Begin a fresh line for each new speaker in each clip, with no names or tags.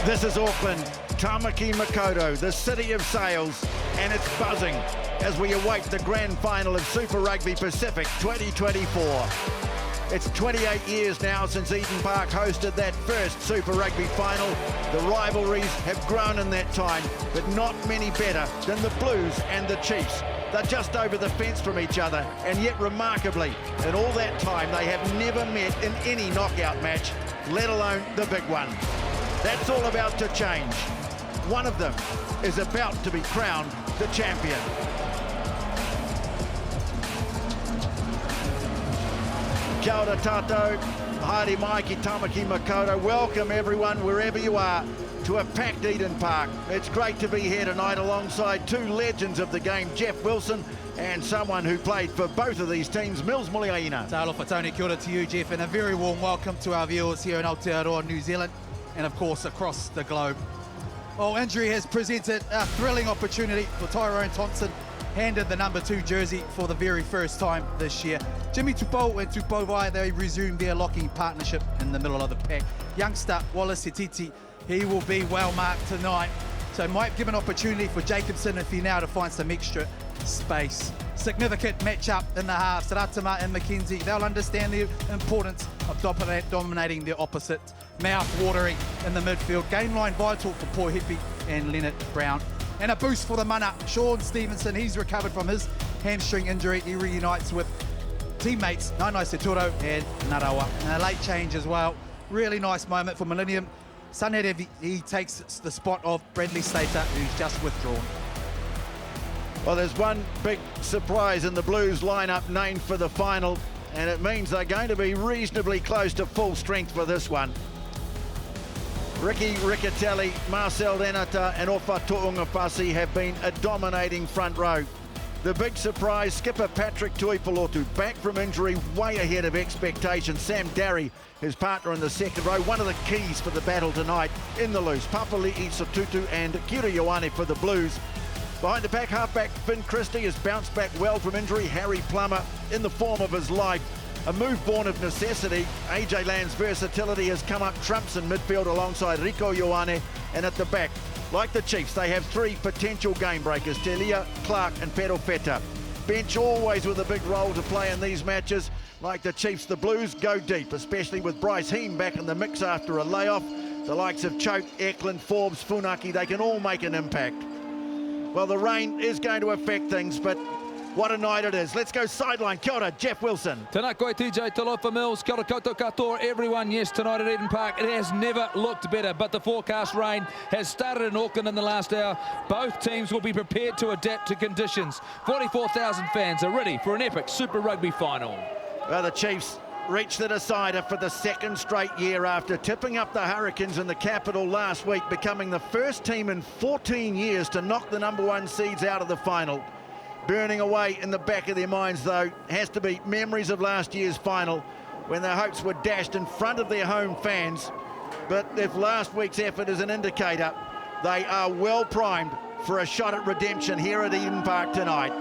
This is Auckland, Tamaki Makaurau, the city of sails, and it's buzzing as we await the grand final of Super Rugby Pacific 2024. It's 28 years now since Eden Park hosted that first Super Rugby final. The rivalries have grown in that time, but not many better than the Blues and the Chiefs. They're just over the fence from each other, and yet remarkably, in all that time, they have never met in any knockout match, let alone the big one. That's all about to change. One of them is about to be crowned the champion. Kia ora tātou, haere mai ki Tamaki Makaurau. Welcome everyone, wherever you are, to a packed Eden Park. It's great to be here tonight alongside two legends of the game, Jeff Wilson and someone who played for both of these teams, Mills Muliaina.
Talofa Tony, kia ora to you, Jeff, and a very warm welcome to our viewers here in Aotearoa, New Zealand, and of course across the globe. Well, injury has presented a thrilling opportunity for Tyrone Thompson, handed the number 2 jersey for the very first time this year. Jimmy Tupou and Tupovai, they resumed their locking partnership in the middle of the pack. Youngster Wallace Hetiti, he will be well marked tonight, so might give an opportunity for Jacobson if he now to find some extra space. Significant matchup in the halves, Ratama and McKenzie, they'll understand the importance of dominating their opposite. Mouth-watering in the midfield, game line vital for Poihipi and Leonard Brown. And a boost for the mana, Sean Stevenson, he's recovered from his hamstring injury. He reunites with teammates Nainai Seturo and Narawa. And a late change as well. Really nice moment for Millennium. Sanere, he takes the spot of Bradley Slater, who's just withdrawn.
Well, there's one big surprise in the Blues lineup named for the final, and it means they're going to be reasonably close to full strength for this one. Ricky Riccatelli, Marcel Renata and Ofa Tu'ungafasi have been a dominating front row. The big surprise, skipper Patrick Tuipulotu, back from injury, way ahead of expectations. Sam Darry, his partner in the second row, one of the keys for the battle tonight in the loose. Papali'i Sotutu and Kira Ioane for the Blues. Behind the pack, halfback Finn Christie has bounced back well from injury. Harry Plummer in the form of his life. A move born of necessity. AJ Land's versatility has come up trumps in midfield alongside Rico Ioane, and at the back, like the Chiefs, they have 3 potential game breakers, Telia, Clarke and Pero Feta. Bench always with a big role to play in these matches. Like the Chiefs, the Blues go deep, especially with Bryce Heem back in the mix after a layoff. The likes of Choke, Eklund, Forbes, Funaki, they can all make an impact. Well, the rain is going to affect things, but what a night it is. Let's go sideline. Kia ora, Jeff Wilson.
Tēnā koe TJ Talofa Mills, kia ora koutou katoa everyone. Yes, tonight at Eden Park, it has never looked better, but the forecast rain has started in Auckland in the last hour. Both teams will be prepared to adapt to conditions. 44,000 fans are ready for an epic Super Rugby final.
Well, the Chiefs reached the decider for the second straight year after tipping up the Hurricanes in the capital last week, becoming the first team in 14 years to knock the number 1 seeds out of the final. Burning away in the back of their minds, though, has to be memories of last year's final when their hopes were dashed in front of their home fans. But if last week's effort is an indicator, they are well primed for a shot at redemption here at Eden Park tonight.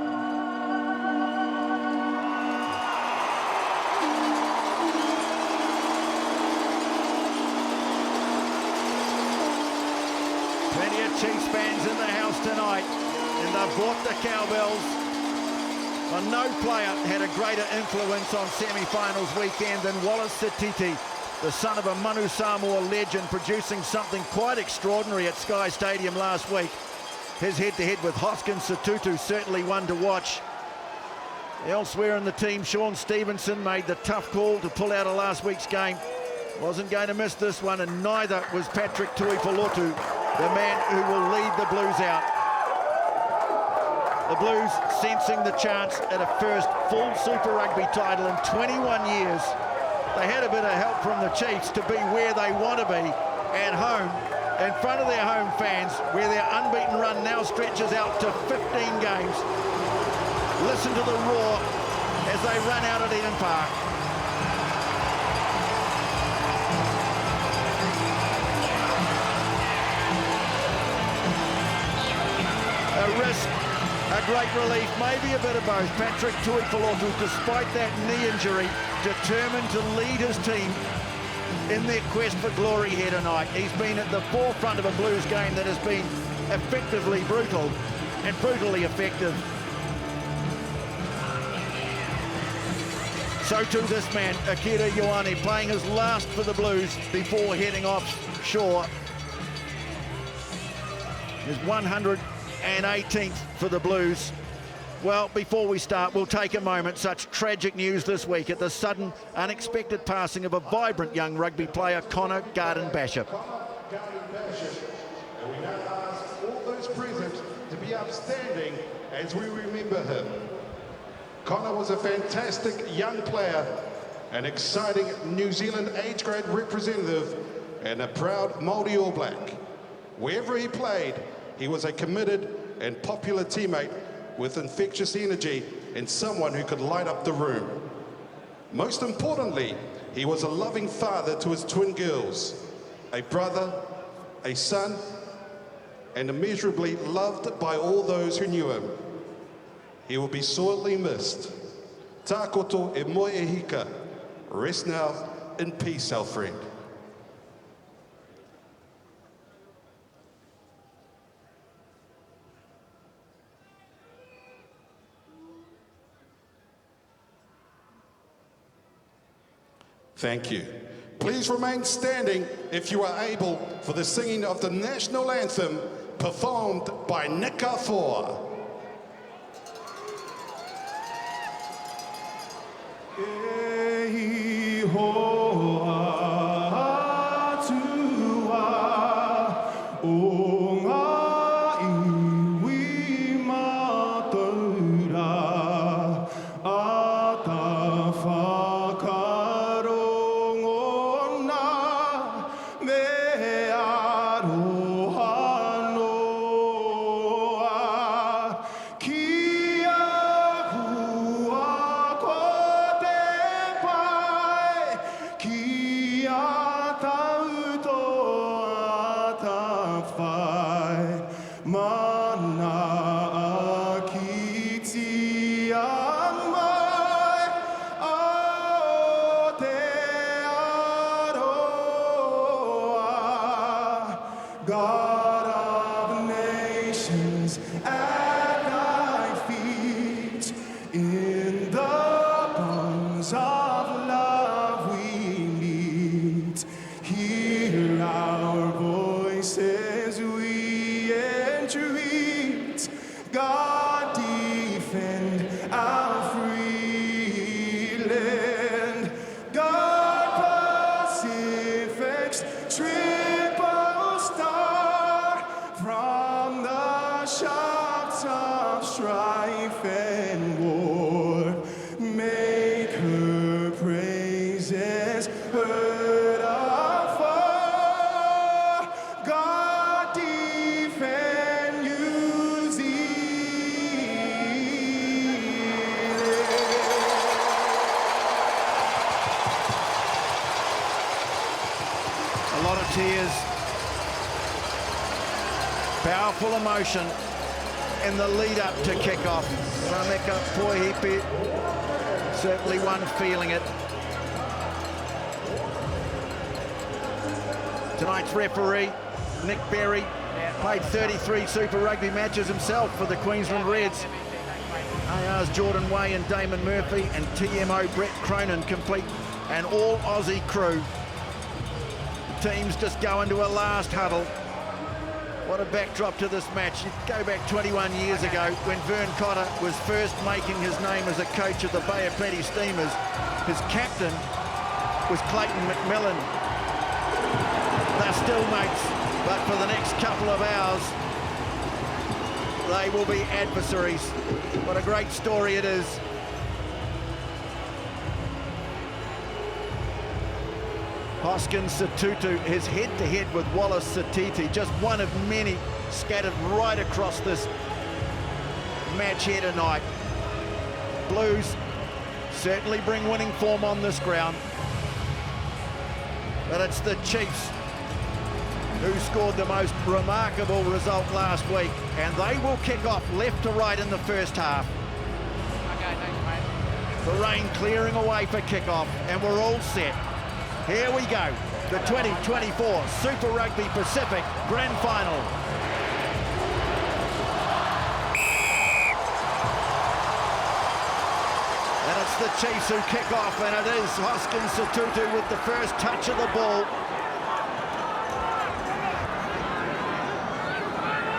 Plenty of Chiefs fans in the house tonight, and they've bought the cowbells. Well, no player had a greater influence on semi-finals weekend than Wallace Hetiti, the son of a Manu Samoa legend, producing something quite extraordinary at Sky Stadium last week. His head-to-head with Hoskins Sotutu, certainly one to watch. Elsewhere in the team, Sean Stevenson made the tough call to pull out of last week's game. Wasn't going to miss this one, and neither was Patrick Tuipulotu, the man who will lead the Blues out. The Blues sensing the chance at a first full Super Rugby title in 21 years. They had a bit of help from the Chiefs to be where they want to be, at home, in front of their home fans, where their unbeaten run now stretches out to 15 games. Listen to the roar as they run out at Eden Park. A risk, a great relief, maybe a bit of both. Patrick Tuipulotu, despite that knee injury, determined to lead his team in their quest for glory here tonight. He's been at the forefront of a Blues game that has been effectively brutal and brutally effective. So too this man, Akira Ioane, playing his last for the Blues before heading offshore. His 118th for the Blues. Well, before we start, we'll take a moment. Such tragic news this week at the sudden, unexpected passing of a vibrant young rugby player, Connor Garden-Bachop.
And we now ask all those present to be upstanding as we remember him. Connor was a fantastic young player, an exciting New Zealand age grade representative, and a proud Māori All Black. Wherever he played, he was a committed and popular teammate with infectious energy and someone who could light up the room. Most importantly, he was a loving father to his twin girls, a brother, a son, and immeasurably loved by all those who knew him. He will be sorely missed. Tā koto e moe e hika. Rest now in peace, our friend. Thank you. Please remain standing if you are able for the singing of the national anthem performed by Kickoff.
Tears, powerful emotion in the lead up to kickoff. Rameka Poihipi, certainly one feeling it. Tonight's referee, Nick Berry, played 33 Super Rugby matches himself for the Queensland Reds. AR's Jordan Way and Damon Murphy and TMO Brett Cronin complete an all-Aussie crew. Teams just go into a last huddle. What a backdrop to this match. You go back 21 years ago when Vern Cotter was first making his name as a coach of the Bay of Plenty Steamers. His captain was Clayton McMillan. They're still mates, but for the next couple of hours, they will be adversaries. What a great story it is. Hoskins Satutu, his head-to-head with Wallace Satiti, just one of many scattered right across this match here tonight. Blues certainly bring winning form on this ground, but it's the Chiefs who scored the most remarkable result last week, and they will kick off left to right in the first half.
Okay, thanks, mate.
The rain clearing away for kickoff, and we're all set. Here we go. the 2024 Super Rugby Pacific Grand Final. And it's the Chiefs who kick off, and it is Hoskins Sotutu with the first touch of the ball.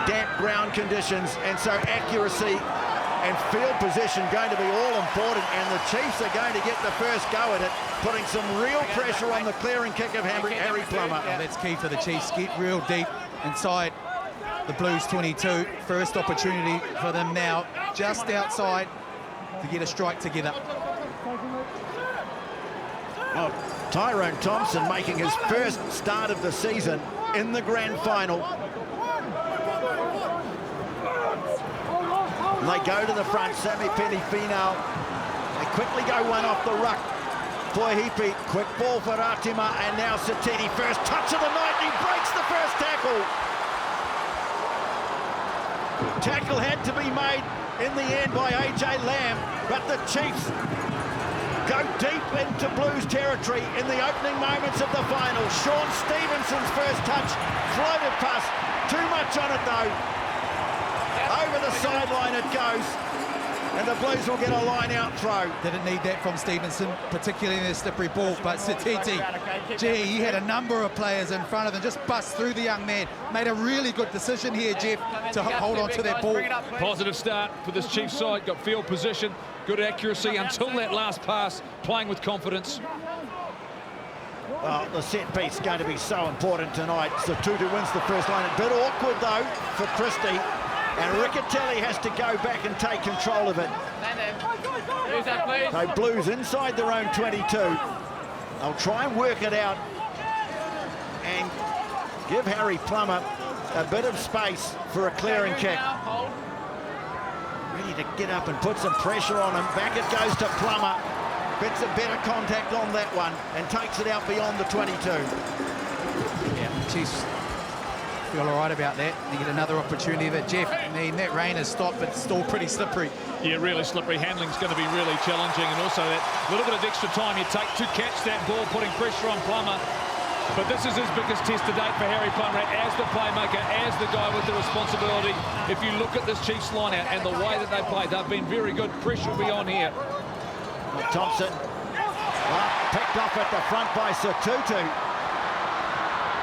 Damp ground conditions, and so accuracy and field position going to be all important, and the Chiefs are going to get the first go at it, putting some real pressure on the clearing kick of Harry Plummer.
Well, that's key for the Chiefs, get real deep inside the Blues 22. First opportunity for them now, just outside, to get a strike together.
Oh, Tyrone Thompson making his first start of the season in the grand final. And they go to the front, Sammy Penny-Finau. They quickly go one off the ruck. Poihipi, quick ball for Atima, and now Satiti, first touch of the night, and he breaks the first tackle. Tackle had to be made in the end by AJ Lamb, but the Chiefs go deep into Blues territory in the opening moments of the final. Sean Stevenson's first touch, floated past, too much on it though. Over the sideline it goes, and the Blues will get a line-out throw.
Didn't need that from Stevenson, particularly in the slippery ball, but Satiti, gee, he had a number of players in front of him, just bust through the young man. Made a really good decision here, Jeff, to hold on to that ball.
Positive start for this Chiefs side, got field position, good accuracy until that last pass, playing with confidence.
Well, the set piece is going to be so important tonight. Sotutu wins the first line. A bit awkward, though, for Christie. And Riccatelli has to go back and take control of it. So Blues inside their own 22. They'll try and work it out and give Harry Plummer a bit of space for a clearing kick. Ready to get up and put some pressure on him. Back it goes to Plummer. Gets a better contact on that one and takes it out beyond the 22.
Yeah, Chiefs feel all right about that. They get another opportunity. That Jeff, I mean, that rain has stopped, but it's still pretty slippery.
Yeah, really slippery. Handling's going to be really challenging, and also that little bit of extra time you take to catch that ball, putting pressure on Plummer. But this is his biggest test to date for Harry Plummer as the playmaker, as the guy with the responsibility. If you look at this Chiefs line-out and the way that they play, they've been very good. Pressure will be on here.
Thompson, picked off at the front by Sotutu.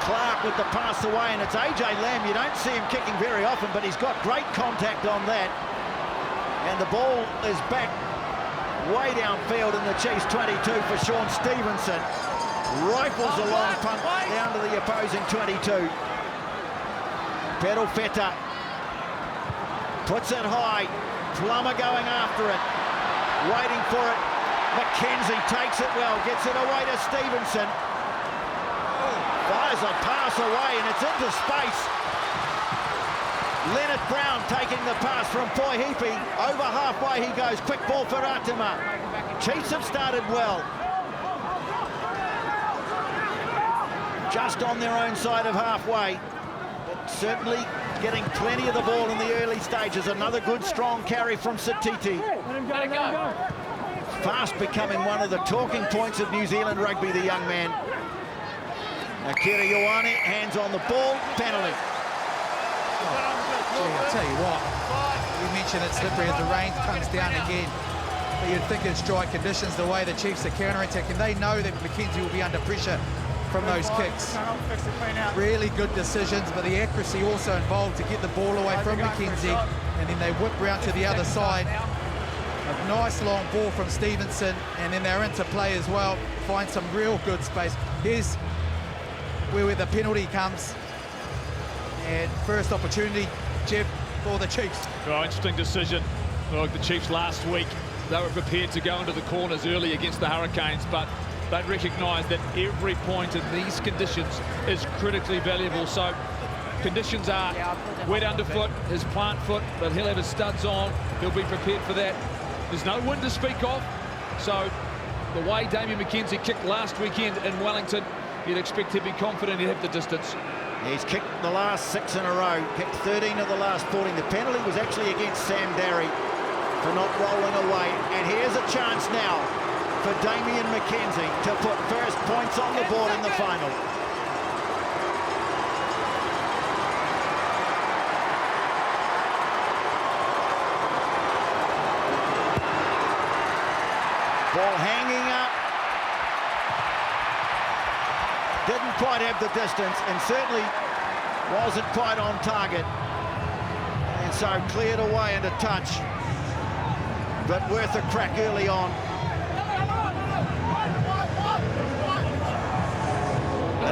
Clarke with the pass away, and it's AJ Lamb. You don't see him kicking very often, but he's got great contact on that. And the ball is back way downfield in the Chiefs 22 for Sean Stevenson. Rifles a long punt down to the opposing 22. Pedal Feta puts it high. Plummer going after it, waiting for it. McKenzie takes it well, gets it away to Stevenson. Fires a pass away, and it's into space. Leonard Brown taking the pass from Poihipi. Over halfway he goes. Quick ball for Atima. Chiefs have started well. Just on their own side of halfway. But certainly getting plenty of the ball in the early stages. Another good, strong carry from Satiti.
Let it go.
Fast becoming one of the talking points of New Zealand rugby, the young man. Akira Ioane, hands on the ball, penalty.
I'll tell you what, we mentioned it's slippery as the rain comes down again. But you'd think it's dry conditions, the way the Chiefs are counter-attacking. They know that McKenzie will be under pressure from those kicks. Really good decisions, but the accuracy also involved to get the ball away from McKenzie, and then they whip round to the other side. A nice long ball from Stevenson, and then they're into play as well. Find some real good space. Here's where the penalty comes. And first opportunity, Jeff, for the Chiefs.
Oh, interesting decision. Look, the Chiefs last week, they were prepared to go into the corners early against the Hurricanes, but they recognise that every point in these conditions is critically valuable. So conditions are wet underfoot, his plant foot, but he'll have his studs on. He'll be prepared for that. There's no wind to speak of. So the way Damien McKenzie kicked last weekend in Wellington, you'd expect he'd be confident he'd have the distance.
He's kicked the last 6 in a row, kicked 13 of the last 14. The penalty was actually against Sam Darry for not rolling away. And here's a chance now for Damien McKenzie to put first points on the board in the final. Ball hanging up. Didn't quite have the distance and certainly wasn't quite on target. And so cleared away and a touch. But worth a crack early on.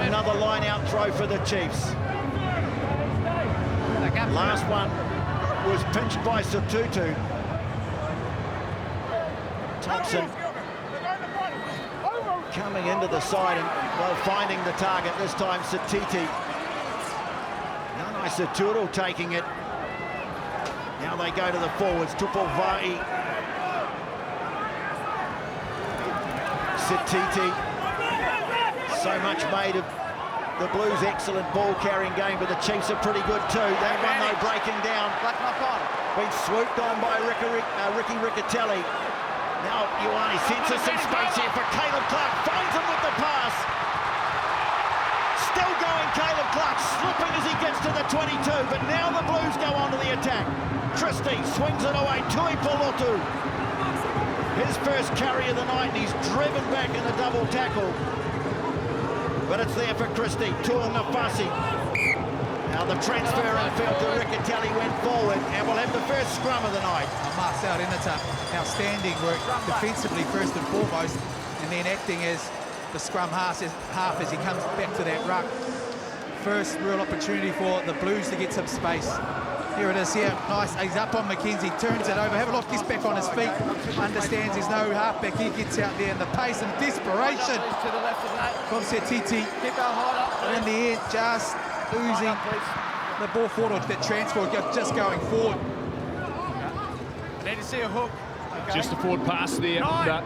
Another line-out throw for the Chiefs. Last one was pinched by Fortitude. Thompson coming into the side and, well, finding the target. This time Satiti. Nanai Saturo taking it. Now they go to the forwards. Tupolvai. Satiti. So much made of the Blues' excellent ball-carrying game, but the Chiefs are pretty good too. They've won though breaking down. Been swooped on by Ricky Riccatelli. Now Ioane senses some space here for Caleb Clarke. Finds him with the pass. Still going, Caleb Clarke, slipping as he gets to the 22, but now the Blues go on to the attack. Christie swings it away. Tui Polotu. His first carry of the night, and he's driven back in a double tackle. But it's there for Christie. Tu'ungafasi. Now the transfer infield to Riccatelli went forward, and we'll have the first scrum of the night.
Marcel Renata, outstanding work defensively first and foremost, and then acting as the scrum half as he comes back to that ruck. First real opportunity for the Blues to get some space. Here it is here, nice, he's up on McKenzie, turns it over, have a look, he's back on his feet, understands there's no halfback, he gets out there, and the pace and desperation from Satiti, in the end, just losing the ball forward, that transfer just going forward.
Need to see a hook. Okay.
Just a forward pass there. But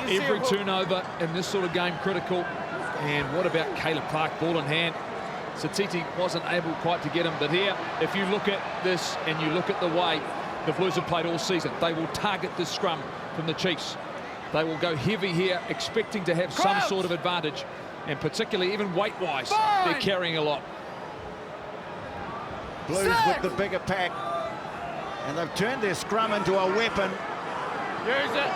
every turnover in this sort of game critical. And what about Caleb Clarke, ball in hand? Satiti wasn't able quite to get him, but here, if you look at this and you look at the way the Blues have played all season, they will target this scrum from the Chiefs. They will go heavy here, expecting to have some sort of advantage, and particularly even weight-wise, they're carrying a lot.
Blues with the bigger pack, and they've turned their scrum into a weapon.
Use it.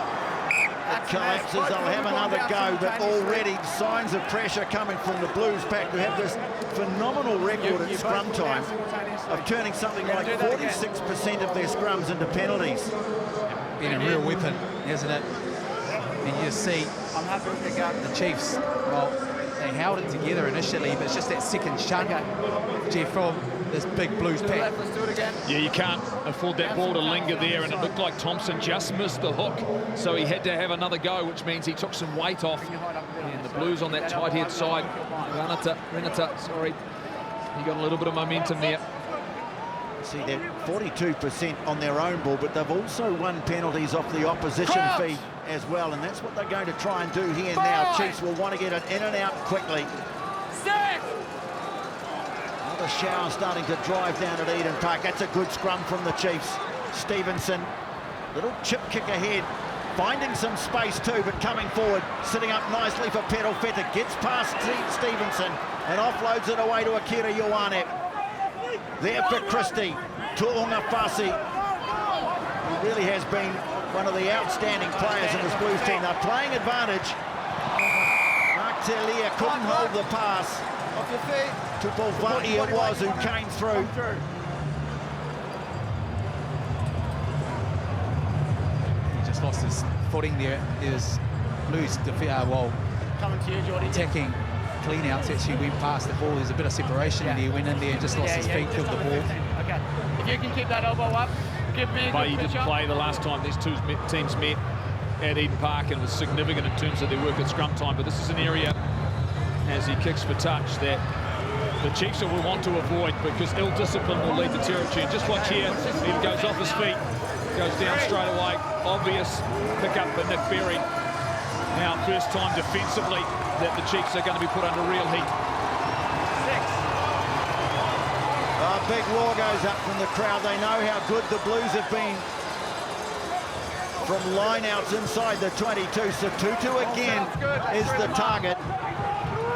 It collapses, they'll have another go, but already signs of pressure coming from the Blues pack, who have this phenomenal record at scrum time of turning something like 46% of their scrums into penalties.
Been a real weapon, hasn't it? And you see the Chiefs, well, they held it together initially, but it's just that second chunk, Jeff, from this big Blues pack.
Yeah, you can't afford that ball to linger there, and it looked like Thompson just missed the hook, so he had to have another go, which means he took some weight off. And the Blues on that tight head side, Renata, sorry, he got a little bit of momentum there.
See, they're 42% on their own ball, but they've also won penalties off the opposition feet as well, and that's what they're going to try and do here now. Chiefs will want to get it in and out quickly. Another shower starting to drive down at Eden Park. That's a good scrum from the Chiefs. Stevenson, little chip kick ahead, finding some space too, but coming forward, sitting up nicely for Perofeta, gets past Stevenson and offloads it away to Akira Ioane. There for Christie, Tu'ungafasi, who really has been one of the outstanding players in this Blues team. They're playing advantage. Mark Telia couldn't hold the pass.
Off your feet.
Tupolvai it was who came through.
He just lost his footing there. There's Blues
Coming to you, Jordy.
attacking clean-outs, actually went past the ball. There's a bit of separation there, went in there and just lost his feet, killed the ball.
Okay. If you can keep that elbow up, give me a
But
good
he didn't
picture.
play the last time these two teams met at Eden Park, and it was significant in terms of their work at scrum time. But this is an area, as he kicks for touch, that the Chiefs will want to avoid, because ill discipline will lead the territory. And just watch here, he goes off his feet, goes down straight away. Obvious pick up for Nick Berry. Now, first time defensively that the Chiefs are going to be put under real heat.
A big roar goes up from the crowd. They know how good the Blues have been from lineouts inside the 22. Satutu again is the target.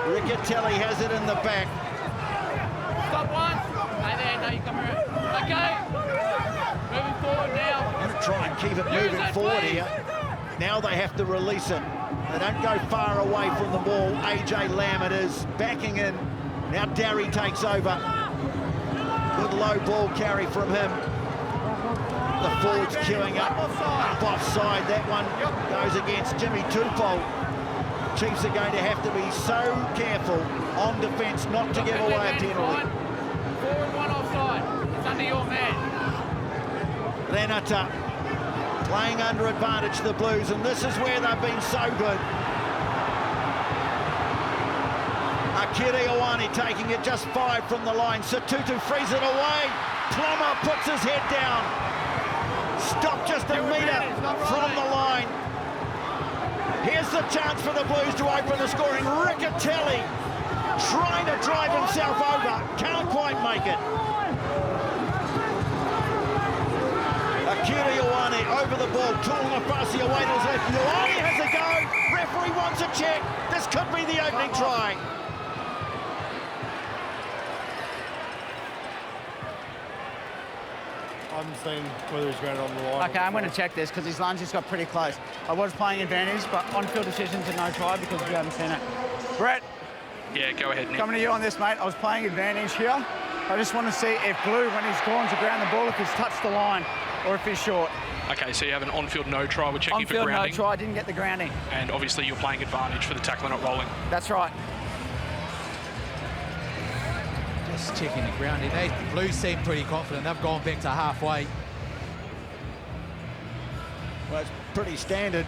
Riccatelli has it in the back.
Stop one. And then, no, you come around. Okay. Moving forward now.
Going to try and keep it moving forward here. Now they have to release it. They don't go far away from the ball. AJ Lamb it is, backing in. Now Darry takes over. Good low ball carry from him. The forwards queuing up offside. That one goes against Jimmy Tupou. Chiefs are going to have to be so careful on defence not to give away a penalty.
Forward one offside. It's under your man.
Renata playing under advantage, the Blues, and this is where they've been so good. Akira Ioane taking it just 5 from the line. Satutu frees it away. Plummer puts his head down. Stop just a metre from the line. Here's the chance for the Blues to open the scoring. Riccatelli trying to drive himself over. Can't quite make it. Akira Ioane over the ball. Tu'ungafasi away to his left. Ioane has a go. Referee wants a check. This could be the opening try.
I haven't seen whether he's grounded on the line.
Okay, I'm going to check this because his lunge just got pretty close. I was playing advantage, but on-field decisions and no try because we haven't seen it. Brett.
Yeah, go ahead, Nick.
Coming to you on this, mate. I was playing advantage here. I just want to see if Blue, when he's gone to ground the ball, if he's touched the line or if he's short.
Okay, so you have an on-field no try. We're checking for grounding.
On-field no try, didn't get the grounding.
And obviously you're playing advantage for the tackler not rolling.
That's right.
Just checking the grounding. The Blues seem pretty confident. They've gone back to halfway.
Well, it's pretty standard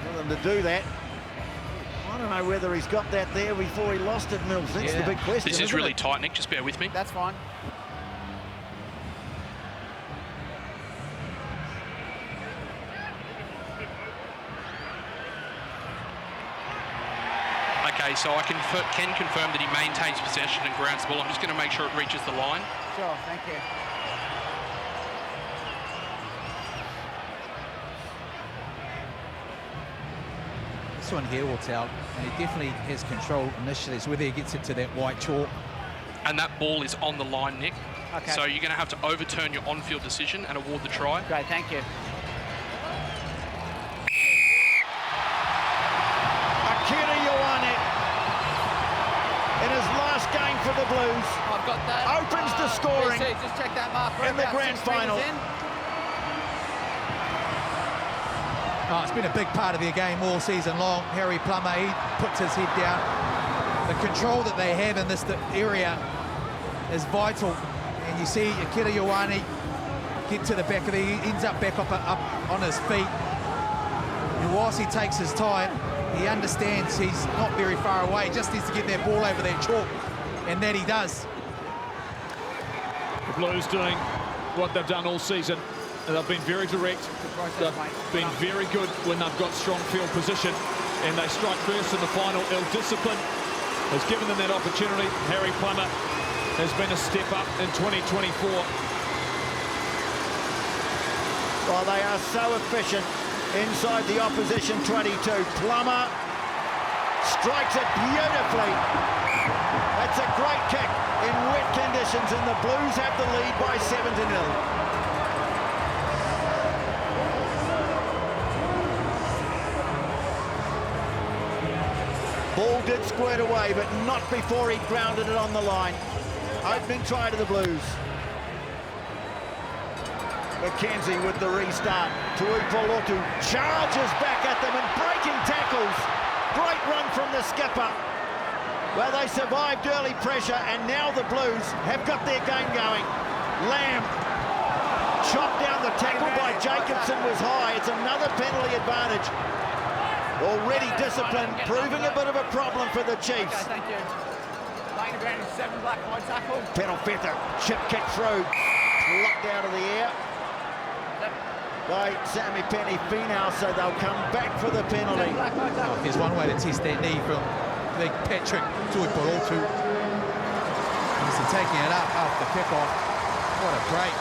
for them to do that. I don't know whether he's got that there before he lost it, Mills. That's the big question.
This is really tight, Nick. Just bear with me.
That's fine.
Okay, so I can confirm that he maintains possession and grounds the ball. I'm just going to make sure it reaches the line.
Sure, thank you.
This one here will tell, and he definitely has control initially. It's whether he gets it to that white chalk.
And that ball is on the line, Nick.
Okay.
So you're going to have to overturn your on-field decision and award the try.
Great, thank you.
Akira Ioane in his last game for the Blues.
I've got that.
Opens the scoring
Just check that mark.
in the grand final.
Oh, it's been a big part of their game all season long. Harry Plummer, he puts his head down. The control that they have in this area is vital. And you see Akira Ioane get to the back of the, he ends up back up on his feet. And whilst he takes his time, he understands he's not very far away. He just needs to get that ball over that chalk, and that he does.
The Blues doing what they've done all season. They've been very direct. They've been very good when they've got strong field position, and they strike first in the final. Ill-discipline has given them that opportunity. Harry Plummer has been a step up in 2024.
Well, they are so efficient inside the opposition 22. Plummer strikes it beautifully. That's a great kick in wet conditions, and the Blues have the lead by 7-0. Ball did squirt away, but not before he grounded it on the line. Opening try to the Blues. McKenzie with the restart. Tuipolotu charges back at them and breaking tackles. Great run from the skipper. Well, they survived early pressure, and now the Blues have got their game going. Lamb chopped down. The tackle by Jacobson was high. It's another penalty advantage. Already disciplined, proving a bit of a problem for the Chiefs.
Okay, thank you. Laying advantage, 7 black high tackle.
Penalfeta, chip kick through, plucked out of the air by Sammy Penny-Finau, so they'll come back for the penalty.
Oh, there's one way to test that knee from big Patrick Tuipolotu. He's taking it up after kickoff. What a break.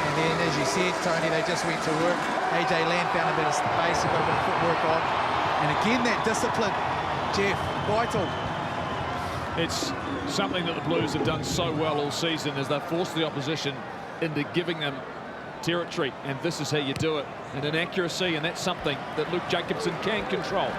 And then, as you said, Tony, they just went to work. AJ Lamb found a bit of space, he got a bit of footwork on. And again, that discipline, Jeff, vital.
It's something that the Blues have done so well all season, as they've forced the opposition into giving them territory, and this is how you do it. And an accuracy, and that's something that Luke Jacobson can control,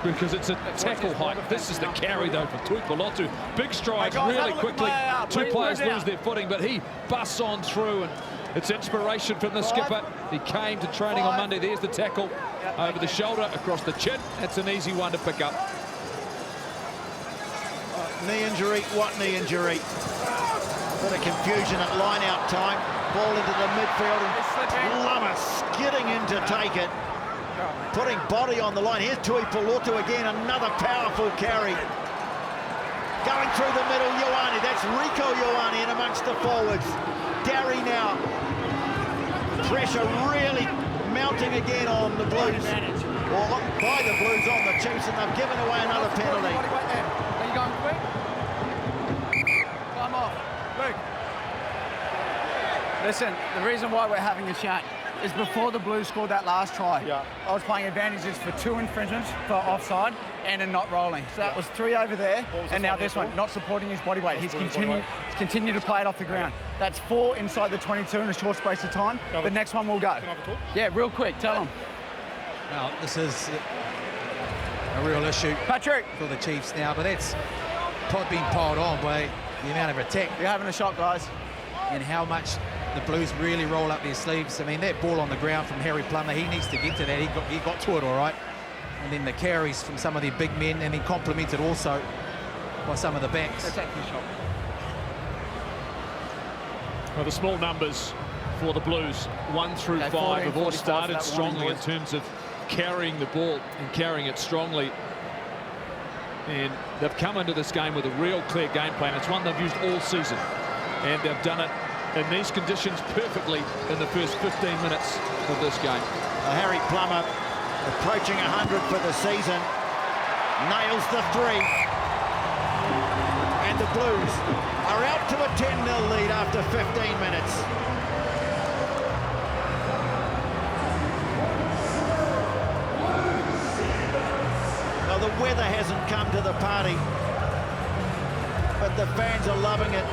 because it's a tackle height. This is the carry, though, for Tuipulotu. Big strides really quickly. Two players lose their footing, but he busts on through, and it's inspiration from the skipper. He came to training on Monday. There's the tackle over the shoulder, across the chin. That's an easy one to pick up.
Knee injury, what knee injury? Bit of confusion at line-out time. Ball into the midfield, and Plummer skidding in to take it. Putting body on the line. Here's Tuipulotu again, another powerful carry. Going through the middle, Ioane. That's Rico Ioane in amongst the forwards. Darry now. Pressure really mounting again on the Blues. Or by the Blues on the Chiefs, and they've given away another penalty.
Are you going quick? Climb off. Luke.
Listen, the reason why we're having a chat is before the Blues scored that last try. Yeah. I was playing advantages for 2 infringements for offside and a not rolling. So that was 3 over there, and now this one, not supporting his body weight. He's continued to play it off the ground. That's 4 inside the 22 in a short space of time. The next one will go. Yeah, real quick, tell them.
Well, this is a real issue,
Patrick,
for the Chiefs now, but that's being piled on by the amount of attack.
You're having a shot, guys.
And how much the Blues really roll up their sleeves. I mean, that ball on the ground from Harry Plummer, he needs to get to that. He got to it all right. And then the carries from some of their big men, and then complemented also by some of the backs.
Well, the small numbers for the Blues, 1 through 5, have all started strongly in terms of carrying the ball and carrying it strongly. And they've come into this game with a real clear game plan. It's one they've used all season, and they've done it in these conditions perfectly in the first 15 minutes of this game.
Harry Plummer approaching 100 for the season, nails the 3, and the Blues are out to a 10-0 lead after 15 minutes. Now the weather hasn't come to the party, but the fans are loving it.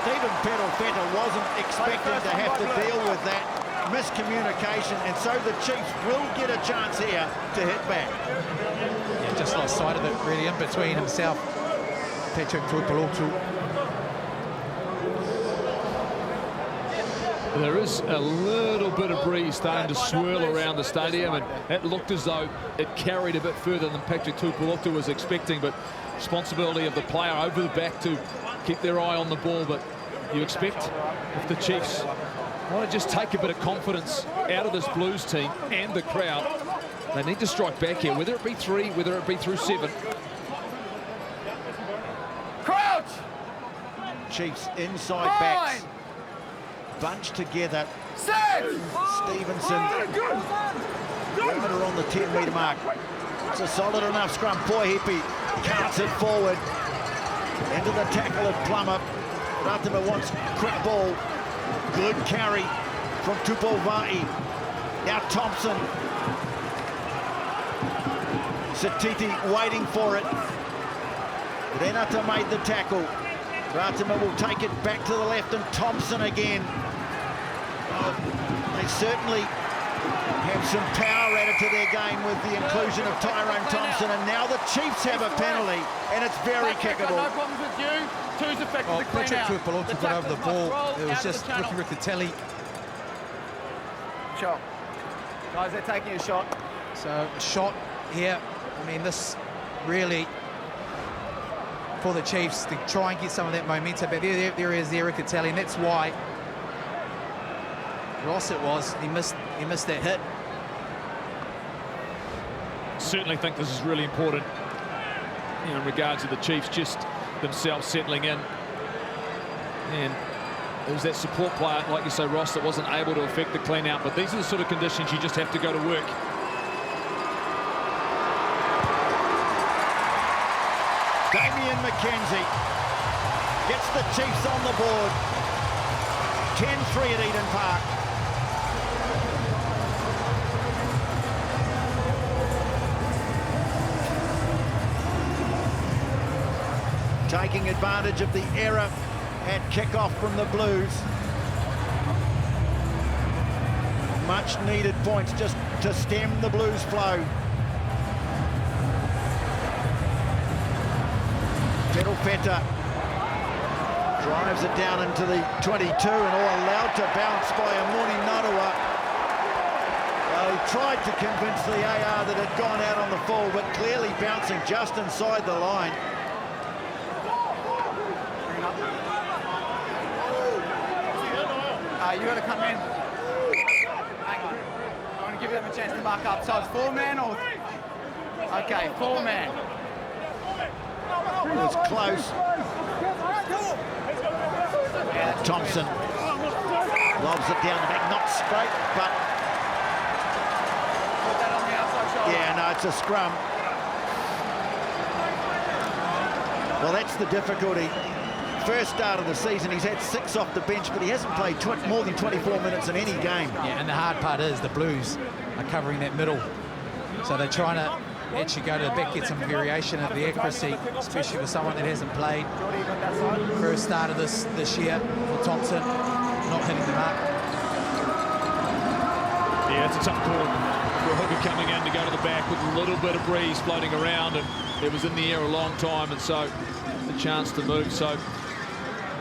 Stephen Pettelfeta wasn't expecting to have to deal with that miscommunication, and so the Chiefs will get a chance here to hit back.
Yeah, just lost sight of it really in between himself, Patrick Tuipulotu.
There is a little bit of breeze starting to swirl around the stadium, and it looked as though it carried a bit further than Patrick Tuipulotu was expecting, but responsibility of the player over the back to keep their eye on the ball. But you expect if the Chiefs want to just take a bit of confidence out of this Blues team and the crowd, they need to strike back here, whether it be 3, whether it be through 7.
Crouch!
Chiefs inside backs, bunched together. Stevenson right on the 10-metre mark. It's a solid enough scrum. Poihipi counts it forward into the tackle of Plummer. Ratima wants quick ball. Good carry from Tupolvai. Now Thompson. Satiti waiting for it. Renata made the tackle. Ratima will take it back to the left, and Thompson again. They certainly have some power added to their game with the inclusion of Tyrone Thompson, and now the Chiefs have a penalty, and it's very kickable.
No problems with you. Two's effective to clean
Patrick
out.
Tuipulotu got over the ball. It was just Ricky Riccatelli.
Shot. Guys, they're taking a shot.
So a shot here. I mean, this really for the Chiefs to try and get some of that momentum. But there is Riccatelli, and that's why Ross he missed that hit.
Certainly think this is really important, you know, in regards to the Chiefs just themselves settling in. And it was that support player, like you say, Ross, that wasn't able to affect the clean out. But these are the sort of conditions you just have to go to work.
Ian McKenzie gets the Chiefs on the board. 10-3 at Eden Park. Taking advantage of the error at kickoff from the Blues. Much needed points just to stem the Blues flow. Feta drives it down into the 22 and all allowed to bounce by Amoni Narua. He tried to convince the AR that it had gone out on the full, but clearly bouncing just inside the line.
You got to come in. Hang on. I want to give them a chance to mark up. So it's 4-man or? Okay, 4-man.
It was close. Yeah, Thompson lobs it down the back, not straight, but
put that on the outside shoulder.
Yeah, no, it's a scrum. Well, that's the difficulty. First start of the season, he's had 6 off the bench, but he hasn't played more than 24 minutes in any game.
Yeah, and the hard part is the Blues are covering that middle. So they're trying to actually go to the back, get some variation of the accuracy, especially for someone that hasn't played. First start of this year for Thompson, not hitting the mark.
Yeah, it's a tough call for a hooker coming in to go to the back with a little bit of breeze floating around, and it was in the air a long time, and so the chance to move. So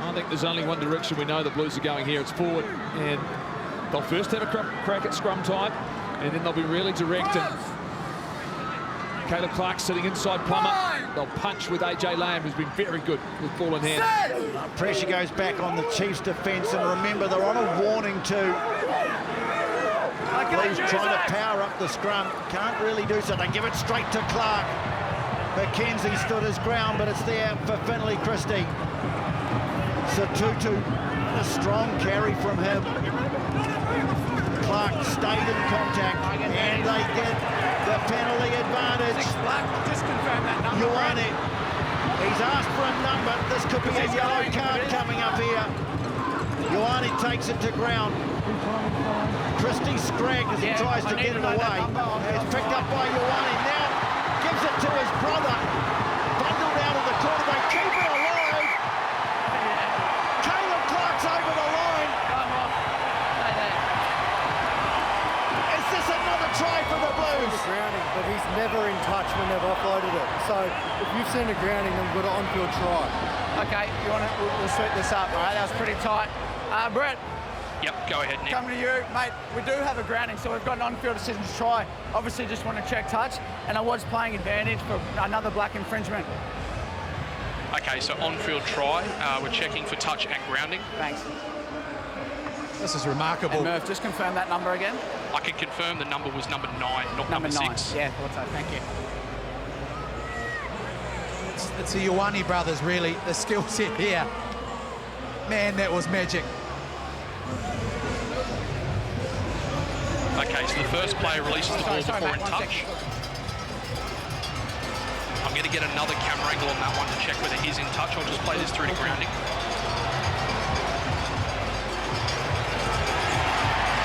I think there's only one direction we know the Blues are going here. It's forward, and they'll first have a crack at scrum time, and then they'll be really direct. And Clarke sitting inside Plummer. They'll punch with AJ Lamb, who's been very good with ball in hand.
Pressure goes back on the Chiefs' defence, and remember, they're on a warning too. Blues trying to power up the scrum. Can't really do so. They give it straight to Clarke. McKenzie stood his ground, but it's there for Finlay Christie. Satutu, a strong carry from him. Clarke stayed in contact, and they get the penalty advantage.
Just confirm that number.
Ioane, he's asked for a number. This could be a yellow card coming up here. Ioane takes it to ground. Christie scragged as he tries to get it away. It's picked up by Ioane now. Gives it to his brother. Bundled out of the corner. They keep it alive. Caleb Clarke's over the line. Is this another try for the Blues?
Grounding, but he's never in touch when they've offloaded it. So if you've seen a grounding, then we've got an on-field try.
Okay, you want to? We'll sweep this up. All right, that was pretty tight. Brett.
Yep, go ahead, Nick.
Coming to you, mate. We do have a grounding, so we've got an on-field decision to try. Obviously, just want to check touch, and I was playing advantage for another black infringement.
Okay, so on-field try. We're checking for touch and grounding.
Thanks.
This is remarkable.
And Murph, just confirm that number again.
I can confirm the number was number 9, not number 6.
Yeah, thought so. Thank you.
It's the Ioane brothers, really, the skill set here. Man, that was magic.
Okay, so the first player releases the ball before in touch. I'm going to get another camera angle on that one to check whether he's in touch. I'll just play this through to grounding.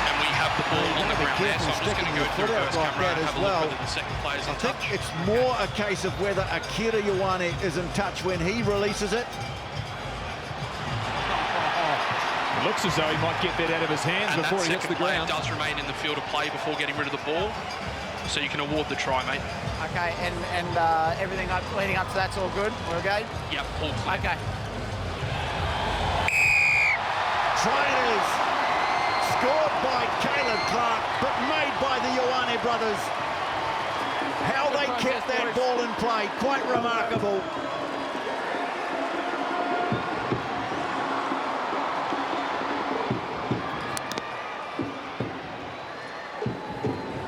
And we have the ball on the ground there, so I'm just going to go through the first camera and have a look whether the second player's in touch.
It's more a case of whether Akira Ioane is in touch when he releases it.
It looks as though he might get that out of his hands
and
before he hits the ground.
That second player does remain in the field of play before getting rid of the ball, so you can award the try, mate.
Okay, and everything leading up to that's all good? We're okay?
Yep, all clear.
Okay.
Try it is. Scored by Caleb Clarke, but made by the Ioane brothers. How they kept that ball in play, quite remarkable.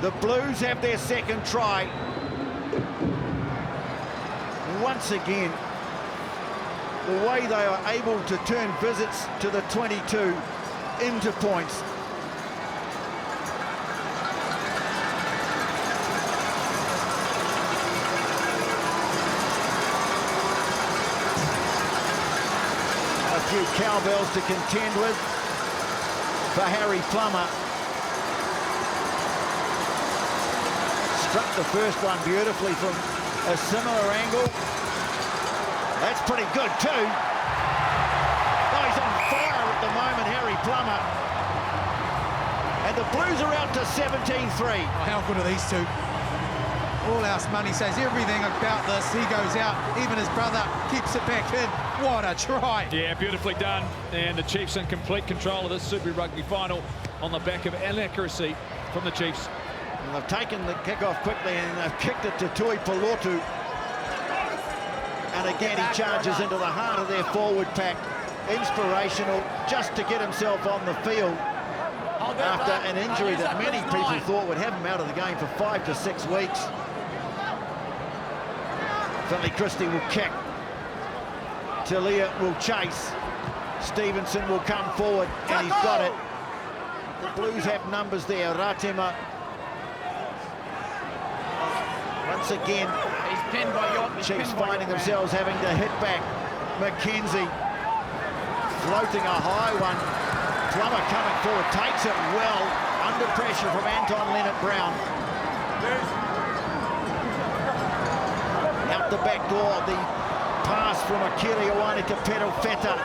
The Blues have their second try. Once again, the way they are able to turn visits to the 22 into points. few cowbells to contend with for Harry Plummer. Struck the first one beautifully from a similar angle. That's pretty good too. Oh, he's on fire at the moment, Harry Plummer. And the Blues are out to 17-3.
Oh, how good are these two? All House Money says everything about this. He goes out, even his brother keeps it back in. What a try.
Yeah, beautifully done. And the Chiefs in complete control of this Super Rugby final on the back of inaccuracy from the Chiefs.
And they've taken the kickoff quickly and they've kicked it to Tui Pelotu. And again, he charges into the heart of their forward pack. Inspirational just to get himself on the field after an injury that many people thought would have him out of the game for 5 to 6 weeks. Finley Christie will kick. Talia will chase. Stevenson will come forward, and he's got it. The Blues have numbers there. Ratema. Once again,
he's pinned by York.
Chiefs finding themselves having to hit back. McKenzie floating a high one. Plummer coming forward, takes it well, under pressure from Anton Leonard-Brown. Out the back door, the pass from Akira Ioane to Pedro Feta.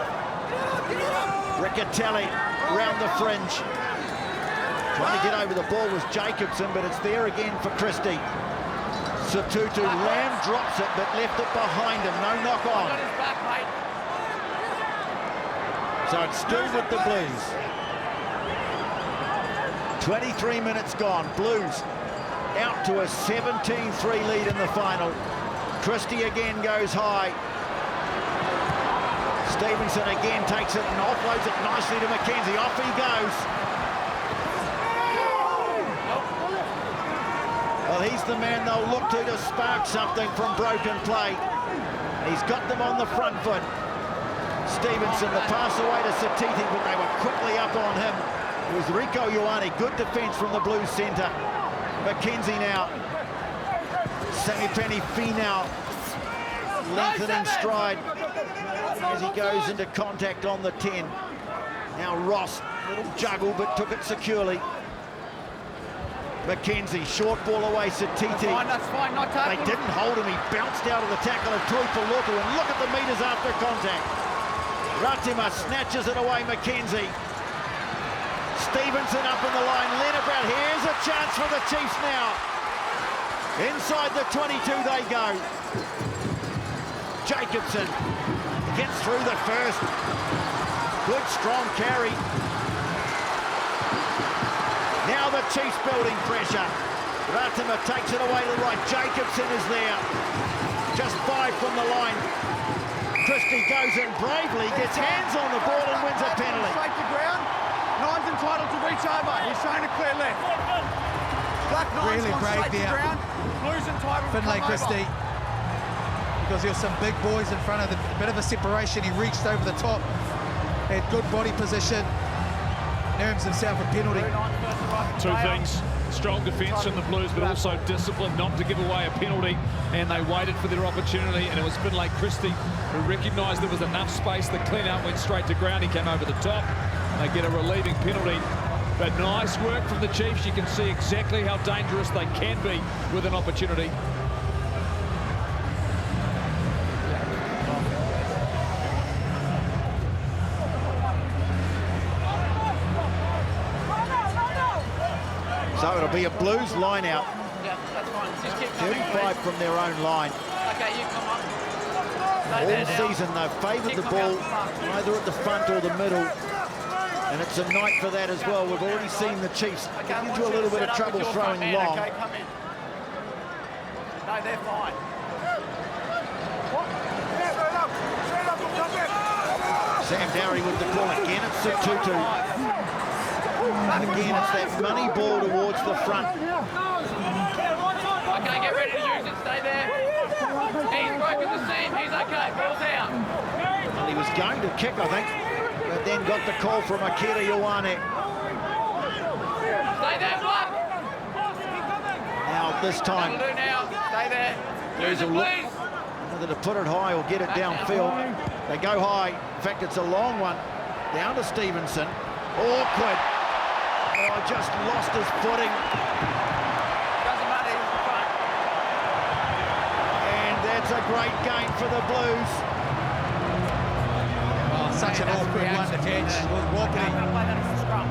Riccatelli round the fringe. Trying to get over the ball was Jacobson, but it's there again for Christie. Satutu, Lamb drops it, but left it behind him, no knock on. So it's still with the Blues. 23 minutes gone. Blues out to a 17-3 lead in the final. Christie again goes high. Stevenson again takes it and offloads it nicely to McKenzie. Off he goes. Well, he's the man they'll look to spark something from broken play. He's got them on the front foot. Stevenson, the pass away to Satiti, but they were quickly up on him. It was Rico Ioane, good defence from the Blues centre. McKenzie now. Sammy Penny Finau lengthening stride as he goes into contact on the 10. Now Ross, little juggle, but took it securely. McKenzie, short ball away, Satiti.
That's fine, not tackling.
They didn't hold him, he bounced out of the tackle of Tui Pelotu, and look at the metres after contact. Ratema snatches it away, McKenzie. Stevenson up in the line, Leonard-Brown, here's a chance for the Chiefs now. Inside the 22 they go. Jacobson gets through the first. Good strong carry. Now the Chiefs building pressure. Ratema takes it away to the right. Jacobson is there. Just 5 from the line. Christie goes in bravely, gets hands on the ball and wins a penalty.
Straight to ground. Nine's entitled to reach over. He's showing a clear left. Black Nine's
really
gone
brave
straight
there.
to ground. Blues entitled to
Finlay
come
Christie,
over.
because there were some big boys in front of the bit of a separation. He reached over the top, had good body position, earns himself a penalty.
Two things, strong defence from the Blues, but also discipline not to give away a penalty, and they waited for their opportunity, and it was Finlay Christie who recognised there was enough space. The clean out went straight to ground. He came over the top. They get a relieving penalty, but nice work from the Chiefs. You can see exactly how dangerous they can be with an opportunity.
So it'll be a Blues line out.
Yeah, that's fine. Just keep coming,
35 from their own line.
Okay, you come on.
All season they've favoured the ball either at the front or the middle, and it's a night for that as well. We've already seen the Chiefs get into a little bit of trouble throwing long.
Okay, come in. No, they're fine.
Sam Dowie with the call again. It's Satutu. Again, it's that money ball towards the front.
Okay, get ready to use it. Stay there. He's broken the seam. He's okay. Ball's out.
Well, he was going to kick, I think, but then got the call from Akira Ioane.
Stay there, Clarke.
Now, this time,
That'll do now. Stay there. Use it,
look
please.
whether to put it high or get it downfield. They go high. In fact, it's a long one. Down to Stevenson. Awkward. Oh, just lost his footing.
Doesn't matter, he's the front.
And that's a great gain for the Blues.
Oh, such an awkward one to catch. It was wobbly.
I'm going to play that as a scrum.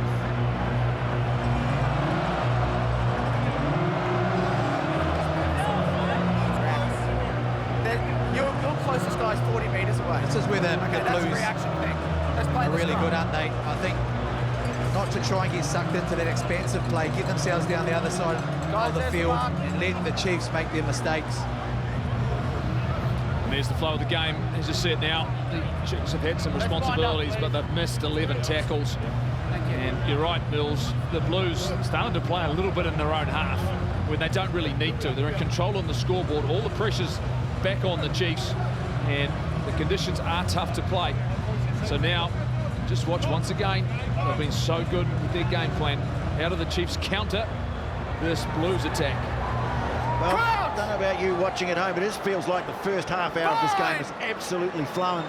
Your closest guy's 40 metres away.
This is where the
That's a
Blues
reaction thing. Let's play
are
the
really
scrum.
good, aren't they? I think not to try and get sucked into that expansive play, get themselves down the other side
Guys,
of the
there's the
field
mark.
and let the Chiefs make their mistakes.
And there's the flow of the game. As I said now, the Chiefs have had some responsibilities, but they've missed 11 tackles. And you're right, Mills, the Blues started to play a little bit in their own half when they don't really need to. They're in control on the scoreboard. All the pressure's back on the Chiefs, and the conditions are tough to play. So now, just watch once again. They've been so good with their game plan. How do the Chiefs counter this Blues attack?
Well, I don't know about you watching at home, but it just feels like the first half hour of this game is absolutely flowing.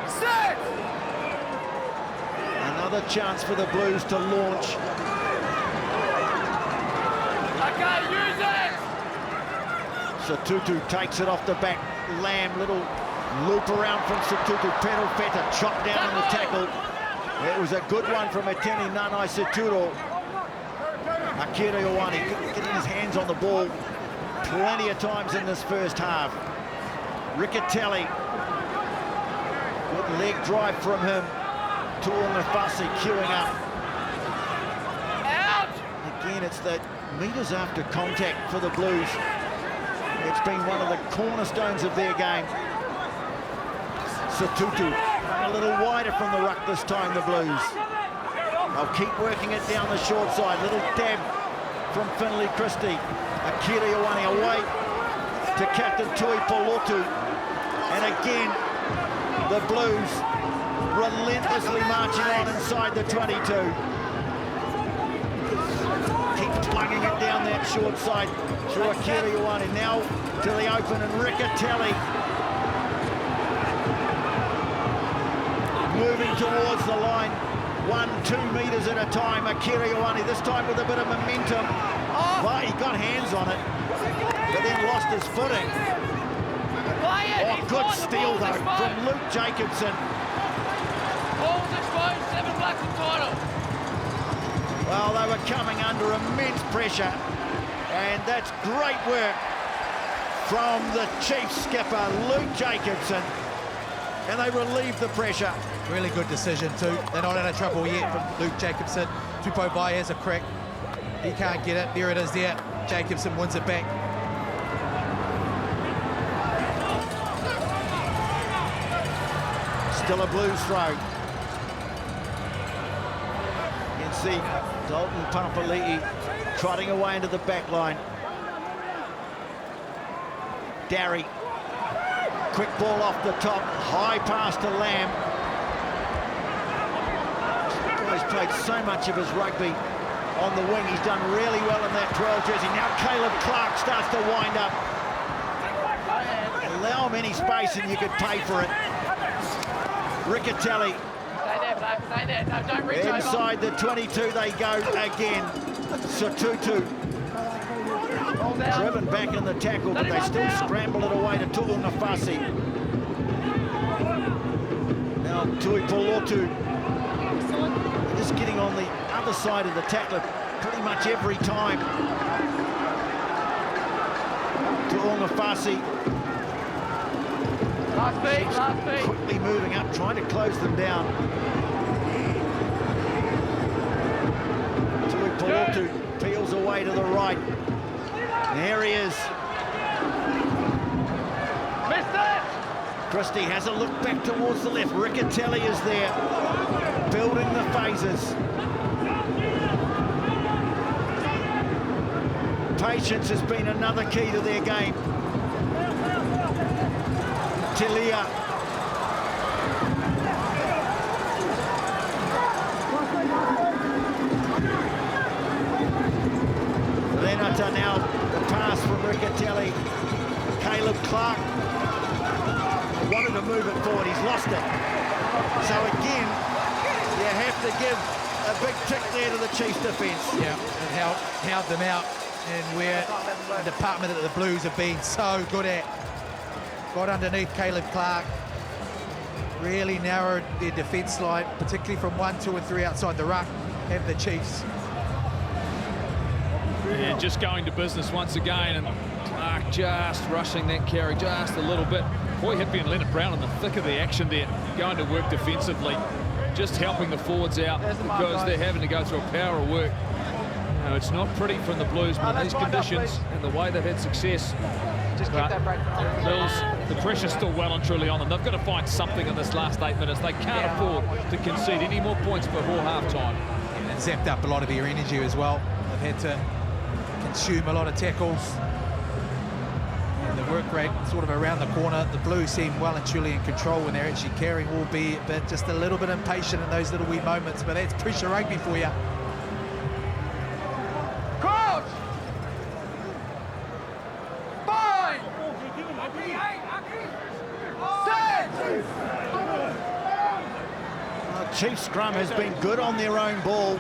6!
Another chance for the Blues to launch.
Okay, use it!
Satutu takes it off the back. Lamb, little loop around from Satutu. Pedal Feta chopped down on the tackle. It was a good one from Eteni Nanai Saturo. Akira Ioane getting his hands on the ball plenty of times in this first half. Riccatelli, good leg drive from him. Tu'ungafasi queuing up.
Out!
Again, it's the metres after contact for the Blues. It's been one of the cornerstones of their game. Satutu a little wider from the ruck this time, the Blues. They'll keep working it down the short side. Little dab from Finlay Christie. Akira Ioane away to captain Tui Polotu. And again, the Blues relentlessly marching on inside the 22. Keep plugging it down that short side through Akira Ioane. Now to the open, and Riccatelli moving towards the line. 1-2 metres at a time. Akira Ioane this time with a bit of momentum. But he got hands on it, but then lost his footing. Oh, good steal though from Luke Jacobson.
Ball's exposed, 7 blacks in total.
Well, they were coming under immense pressure, and that's great work from the Chiefs skipper, Luke Jacobson, and they relieved the pressure.
Really good decision too. They're not out of trouble yet from Luke Jacobson. Tupou Vai has a crack. He can't get it. There it is there. Jacobson wins it back.
Still a Blues throw. You can see Dalton Papali'i trotting away into the back line. Darry, quick ball off the top, high pass to Lamb. He's played so much of his rugby on the wing. He's done really well in that 12 jersey. Now Caleb Clarke starts to wind up. Allow him any space and you could pay for it. Riccatelli.
Stay there, Black, stay there. No, don't reach over.
Inside the 22 they go again. Satutu. Driven back in the tackle, but they still scramble it away to Tu'ungafasi. Now Tui Polotu. Just getting on the other side of the tackler pretty much every time. Tu'ungafasi.
Last beat, last beat.
Quickly moving up, trying to close them down. Tui Polotu peels away to the right. There he is.
Missed it!
Christie has a look back towards the left. Riccatelli is there, building the phases. Patience has been another key to their game. Tilia. Lenata now, the pass from Riccatelli. Caleb Clarke wanted to move it forward. He's lost it. So again, you have to give a big tick there to the Chiefs' defence.
Yeah, it held them out, and where the department that the Blues have been so good at. Got underneath Clarke, really narrowed their defence line, particularly from 1, 2 and 3 outside the ruck, have the Chiefs.
And just going to business once again, and Clarke just rushing that carry just a little bit. Boy, Hippie and Leonard Brown in the thick of the action there, going to work defensively, just helping the forwards out because they're having to go through a power of work. You know, it's not pretty from the Blues, but in these conditions and the way they've had success,
Just keep that break.
Mills, the pressure's still well and truly on them. They've got to find something in this last 8 minutes. They can't afford to concede any more points before half-time.
And zapped up a lot of their energy as well. They've had to consume a lot of tackles. And the work rate sort of around the corner. The Blues seem well and truly in control when they're actually carrying, albeit but just a little bit impatient in those little wee moments. But that's pressure rugby for you.
Crouch! Fine!
Chiefs scrum has been good on their own ball.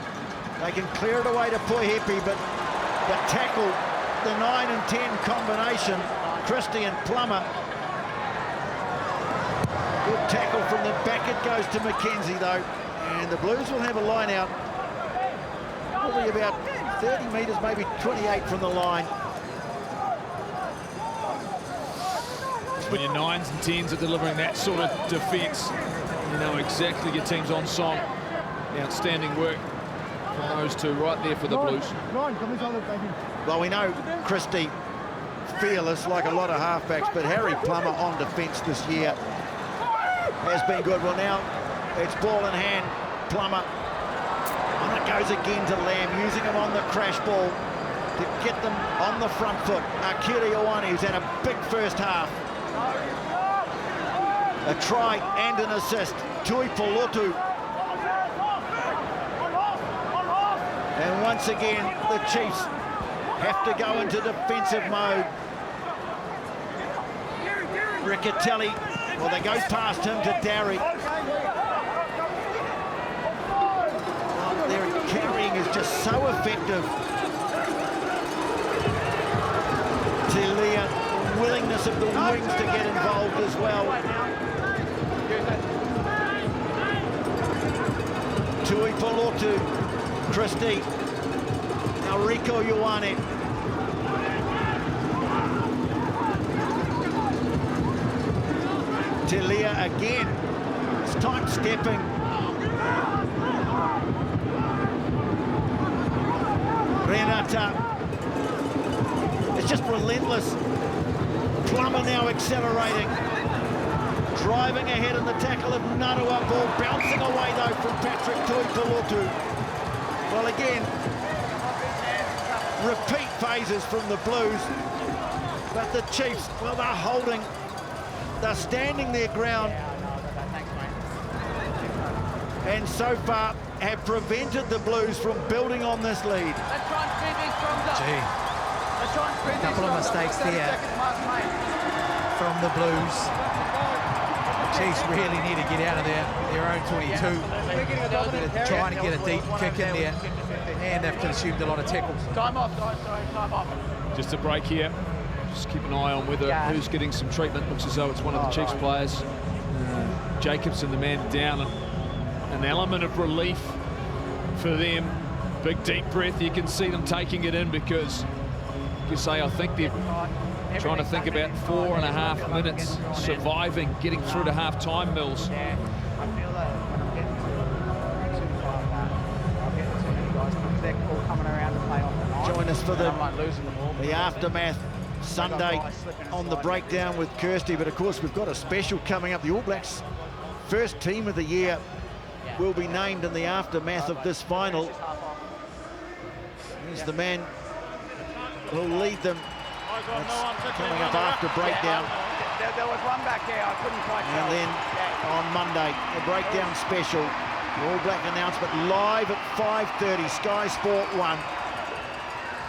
They can clear it away to Puihepi, but the tackle, the 9 and 10 combination, Christie and Plummer. Good tackle from the back. It goes to McKenzie, though. And the Blues will have a line out. Probably about 30 metres, maybe 28 from the line.
When your 9s and 10s are delivering that sort of defence, you know exactly your team's on song. Outstanding work from those two right there for the Blues.
Well, we know Christie fearless like a lot of halfbacks, but Harry Plummer on defence this year has been good. Well, now it's ball in hand, Plummer. And it goes again to Lamb, using him on the crash ball to get them on the front foot. Akira Ioane, who's had a big first half. A try and an assist. Tui Polotu. And once again, the Chiefs have to go into defensive mode. Riccatelli, well, they go past him to Darry. Their carrying is just so effective. Telia, willingness of the wings to get involved as well. Tui Polotu, Christie, now Rico Ioane. Telia again, it's time stepping. Renata, it's just relentless. Plummer now accelerating. Driving ahead in the tackle of Nanua, ball bouncing away though from Patrick Tui Polotu. Well, again, repeat phases from the Blues, but the Chiefs, well, they're holding, they're standing their ground, and so far have prevented the Blues from building on this lead.
Let's try and speed these drums up.
Gee,
Let's try and speed
a couple of mistakes there from the Blues. Chiefs really need to get out of their own 22. They're trying to get a deep kick in there, and they've consumed a lot of tackles.
Time off, guys, sorry, time off. Just
a break here. Just keep an eye on whether who's getting some treatment. Looks as though it's one of the Chiefs players. Jacobson, the man down, an element of relief for them. Big deep breath. You can see them taking it in because, you say, I think they're trying to think about 4.5 minutes surviving, getting through to half-time, Mills.
Yeah, I feel that when I'm getting too far back, I'll get too many guys because they're all coming around to play off the night.
Join us for
I'm like losing the ball.
the aftermath Sunday on the breakdown with Kirsty, but of course we've got a special coming up. The All Blacks first team of the year will be named in the aftermath of this final. Here's the man who will lead them. That's coming up after breakdown.
There was one back there, I couldn't quite tell.
And then on Monday, the breakdown special, the All Black announcement live at 5:30, Sky Sport 1.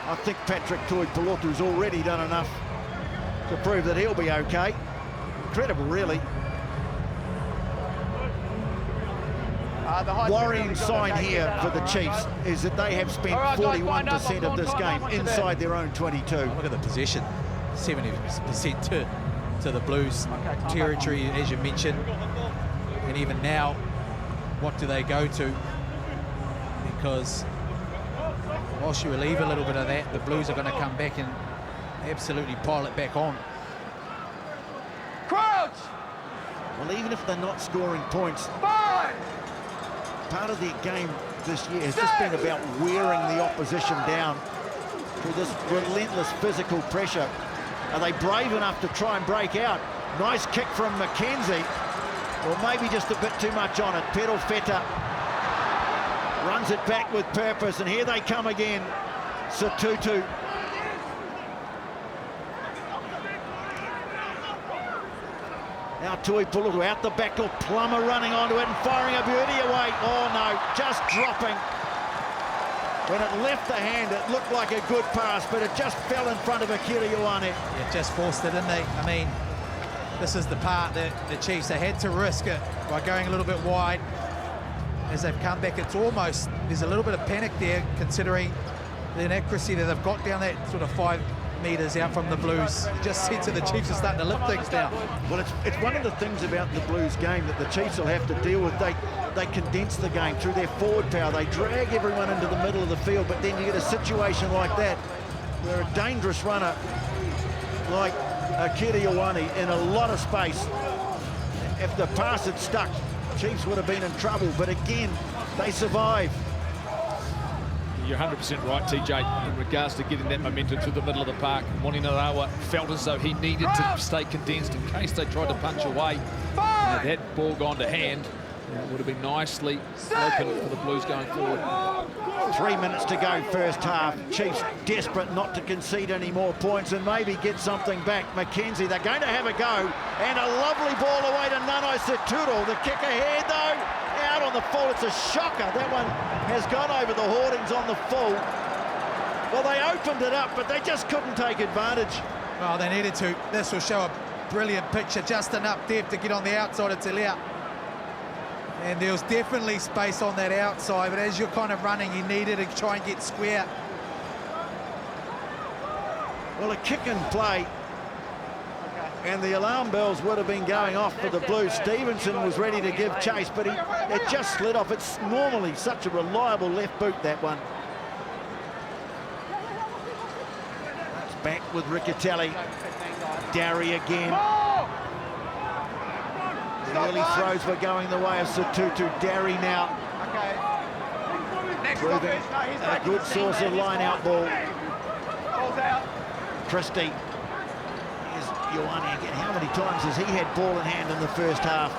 I think Patrick Tui Polotu's already done enough to prove that he'll be okay. Incredible, really. worrying sign here for the Chiefs is that they have spent 41% of this game inside their own 22.
Look at the possession, 70% to the Blues territory, as you mentioned. And even now, what do they go to? Because whilst you relieve a little bit of that, the Blues are going to come back and absolutely pile it back on.
Crouch!
Well, even if they're not scoring points, part of their game this year has just been about wearing the opposition down through this relentless physical pressure. Are they brave enough to try and break out? Nice kick from McKenzie, or maybe just a bit too much on it. Pedal Feta runs it back with purpose, and here they come again. Satutu. Now Tuipulutu out the back door, Plummer running onto it and firing a beauty away. Oh no, just dropping. When it left the hand, it looked like a good pass, but it just fell in front of Akira Ioane.
Yeah, just forced it, didn't they? I mean, this is the part that the Chiefs, they had to risk it by going a little bit wide. As they've come back, it's almost, there's a little bit of panic there, considering the inaccuracy that they've got down that sort of 5 metres out from the Blues. Just sense that the Chiefs are starting to lift things down.
Well, it's one of the things about the Blues game that the Chiefs will have to deal with. They condense the game through their forward power. They drag everyone into the middle of the field, but then you get a situation like that where a dangerous runner like Akira Ioane in a lot of space, if the pass had stuck, Chiefs would have been in trouble, but again, they survive.
You're 100% right, TJ, in regards to getting that momentum through the middle of the park. Moninarawa felt as though he needed to stay condensed in case they tried to punch away. Had that ball gone to hand, it would have been nicely open for the Blues going forward.
3 minutes to go first half. Chiefs desperate not to concede any more points and maybe get something back. McKenzie, they're going to have a go, and a lovely ball away to Nanai Seturo. The kick ahead though, out on the full. It's a shocker. That one has gone over the hoardings on the full. Well, they opened it up, but they just couldn't take advantage.
Well, they needed to. This will show a brilliant picture, just enough depth to get on the outside of Talia. And there was definitely space on that outside, but as you're kind of running, you needed to try and get square.
Well, a kick and play, and the alarm bells would have been going off for the Blues. Stevenson was ready to give chase, but it just slid off. It's normally such a reliable left boot, that one. It's back with Riccatelli. Darry again. The early throws were going the way of Satutu. Darry now proving a good source of line-out ball. Christie. Here's Ioane again. How many times has he had ball in hand in the first half?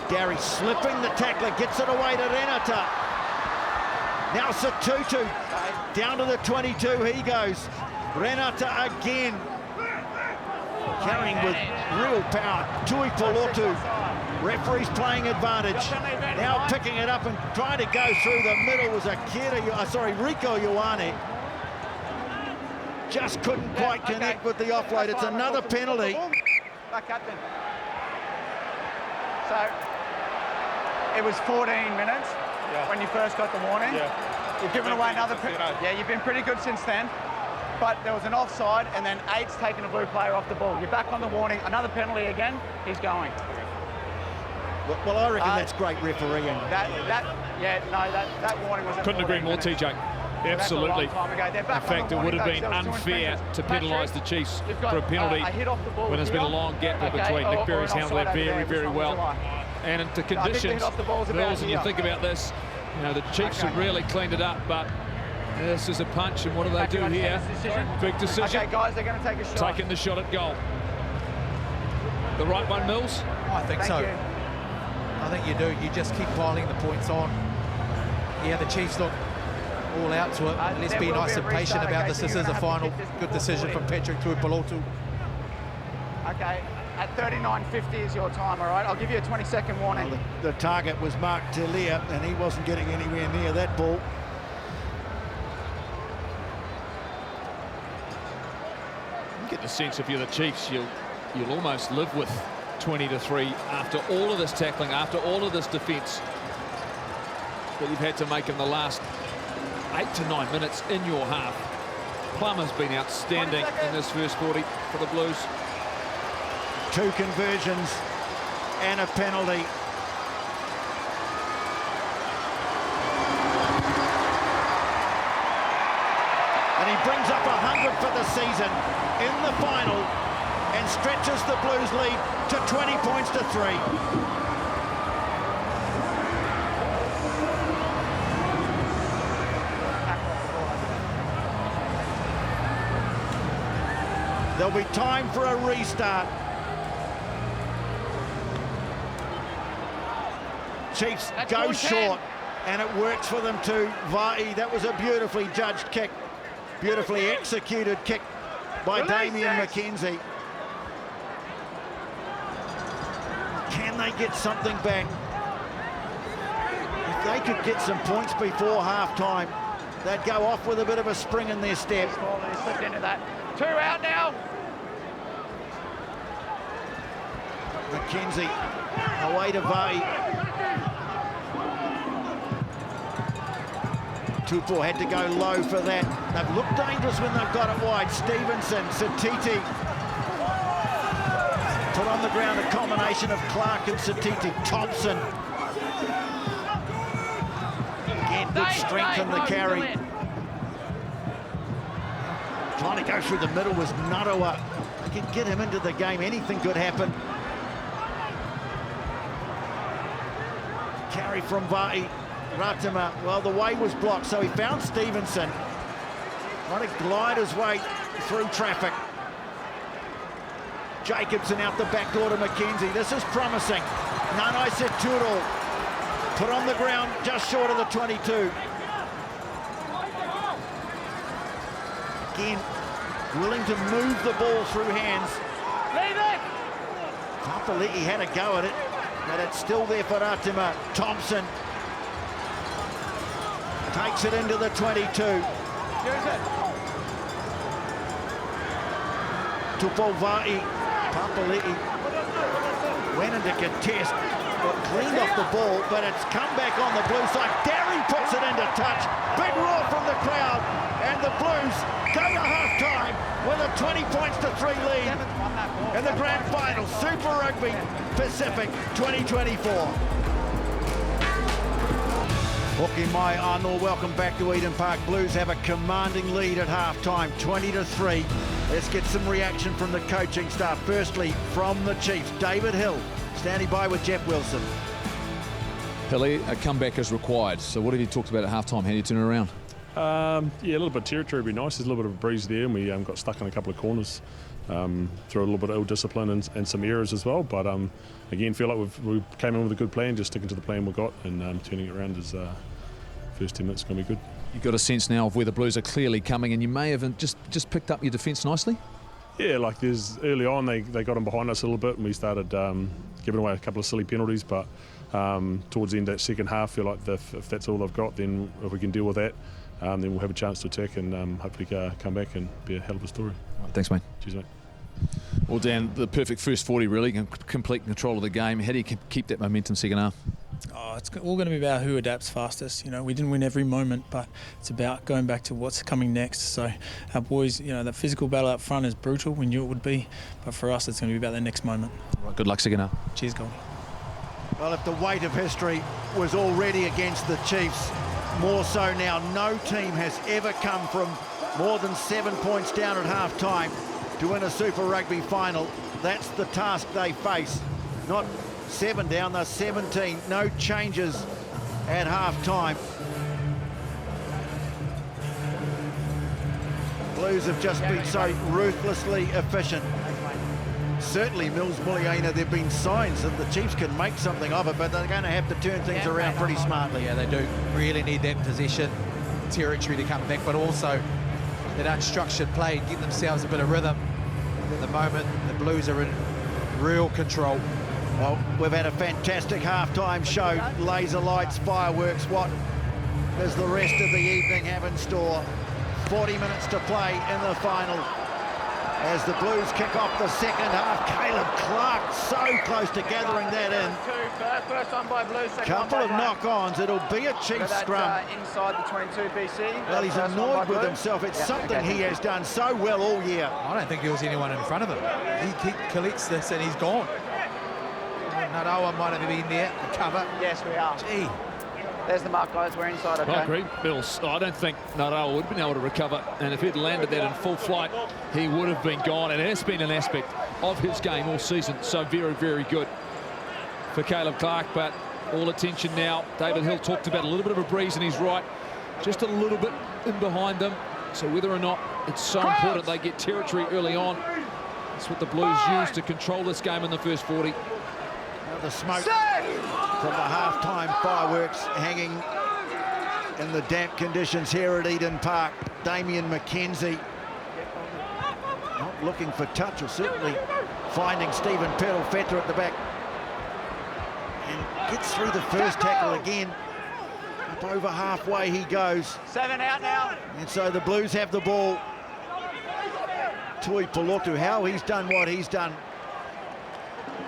Darry slipping the tackler, gets it away to Renata. Now Satutu down to the 22, he goes. Renata again. Carrying with real power. Tuipulutu. Referee's playing advantage. Now picking it up and trying to go through the middle was Rieko Ioane. Just couldn't quite connect with the offload. It's another penalty.
So it was 14 minutes when you first got the warning. You've given away another penalty. Yeah, you've been pretty good since then. But there was an offside, and then 8's taken a Blue player off the ball. You're back on the warning. Another penalty again. He's going.
Well, I reckon that's great refereeing.
That warning was.
Couldn't agree more, TJ. Absolutely. In fact, it would have been unfair to penalise the Chiefs for a penalty when there's been a long gap in between. Nick Berry's handled that very, very well. And into conditions, Mills, and you think about this, you know, the Chiefs have really cleaned it up, but this is a punch, and what do they do here? Big decision.
Okay, guys, they're going to take a shot.
Taking the shot at goal. The right one, Mills?
I think so. I think you do. You just keep piling the points on. Yeah, the Chiefs look all out to it. Let's be nice and patient about this. This is a final good decision from Patrick Tuipulutu.
Okay, at 39.50 is your time, all right? I'll give you a 20-second warning.
Well, the target was Mark Talia, and he wasn't getting anywhere near that ball.
You get the sense if you're the Chiefs, you'll almost live with
20-3 after all of this tackling, after all of this defence that you've had to make in the last 8 to 9 minutes in your half. Plummer's been outstanding in this first 40 for the Blues.
2 conversions and a penalty. And he brings up 100 for the season in the final and stretches the Blues lead to 20 points to 3. There'll be time for a restart. Chiefs go short, and it works for them too. Va'i, that was a beautifully judged kick, beautifully executed kick by Damien McKenzie. Can they get something back? If they could get some points before half-time, they'd go off with a bit of a spring in their step.
Slipped into that. 2 out now.
McKenzie away to Va'i. Tupou had to go low for that. They've looked dangerous when they've got it wide. Stevenson, Satiti. Put on the ground a combination of Clarke and Satiti. Thompson. Again, good strength in the carry. Trying to go through the middle was Narawa. They can get him into the game. Anything could happen. Carry from Va'i. Ratima, well, the way was blocked, so he found Stevenson. Trying to glide his way through traffic. Jacobson out the back door to McKenzie. This is promising. Nanai Seturo put on the ground just short of the 22. Again, willing to move the ball through hands.
Leave it!
Papali'i had a go at it, but it's still there for Ratima. Thompson takes it into the 22. Tupou Va'i, Papali'i went into contest, got cleaned off the ball, but it's come back on the blue side. Derry puts it into touch. Big roar from the crowd, and the Blues go to half-time with a 20 points to 3 lead in the grand final. Super Rugby Pacific 2024. Hoki mai anō, welcome back to Eden Park. Blues have a commanding lead at half-time, 20-3. Let's get some reaction from the coaching staff. Firstly, from the Chiefs, David Hill, standing by with Jeff Wilson.
Hilly, a comeback is required. So what have you talked about at half-time? How do you turn it around?
Yeah, a little bit of territory would be nice. There's a little bit of a breeze there, and we got stuck in a couple of corners through a little bit of ill-discipline and some errors as well. But again, feel like we came in with a good plan, just sticking to the plan we've got, and turning it around is first 10 minutes is going to be good.
You've got a sense now of where the Blues are clearly coming, and you may have just picked up your defence nicely? Yeah,
like there's early on they got in behind us a little bit, and we started giving away a couple of silly penalties, but towards the end of that second half, feel like if that's all they've got, then if we can deal with that, then we'll have a chance to attack and hopefully come back and be a hell of a story.
Right, thanks, mate.
Cheers, mate.
Well, Dan, the perfect first 40 really, complete control of the game. How do you keep that momentum second half?
Oh, it's all going to be about who adapts fastest. You know, we didn't win every moment, but it's about going back to what's coming next. So our boys, you know, that physical battle up front is brutal. We knew it would be, but for us, it's going to be about the next moment.
Right, good luck second half.
Cheers, Goldie.
Well, if the weight of history was already against the Chiefs, more so now. No team has ever come from more than 7 points down at half-time to win a Super Rugby final. That's the task they face. Not 7 down, they're 17. No changes at half-time. Blues have just been so ruthlessly efficient. Certainly Mills Muliaina, there have been signs that the Chiefs can make something of it, but they're going to have to turn things around pretty smartly.
Yeah, they do really need that possession territory to come back, but also that unstructured play and give themselves a bit of rhythm. At the moment, the Blues are in real control.
Well, we've had a fantastic halftime show. Laser lights, fireworks. What does the rest of the evening have in store? 40 minutes to play in the final. as the Blues kick off the second half. Caleb Clarke so close to gathering that in.
First one by Blues, second
Couple
one
of
by
knock-ons. It'll be a Chiefs scrum.
Inside the 22 BC.
Well, he's annoyed with himself. It's something he has done so well all year.
I don't think there was anyone in front of him. He collects this and he's gone. Narawa might have been there to cover.
Yes, we are.
Gee.
There's the mark, guys. We're inside, okay?
I agree, Bill. I don't think Narawa would have been able to recover, and if he'd landed that in full flight, he would have been gone. And it has been an aspect of his game all season, so very, very good for Caleb Clarke. But all attention now. David Hill talked about a little bit of a breeze, and he's right. Just a little bit in behind them. So whether or not it's so important they get territory early on, that's what the Blues use to control this game in the first 40.
Now the smoke from the half-time fireworks hanging in the damp conditions here at Eden Park. Damien McKenzie not looking for touch, or certainly finding Stephen Peralfeta at the back. And gets through the first tackle again. Up over halfway he goes.
7 out now.
And so the Blues have the ball. Tui Polotu, how he's done what he's done,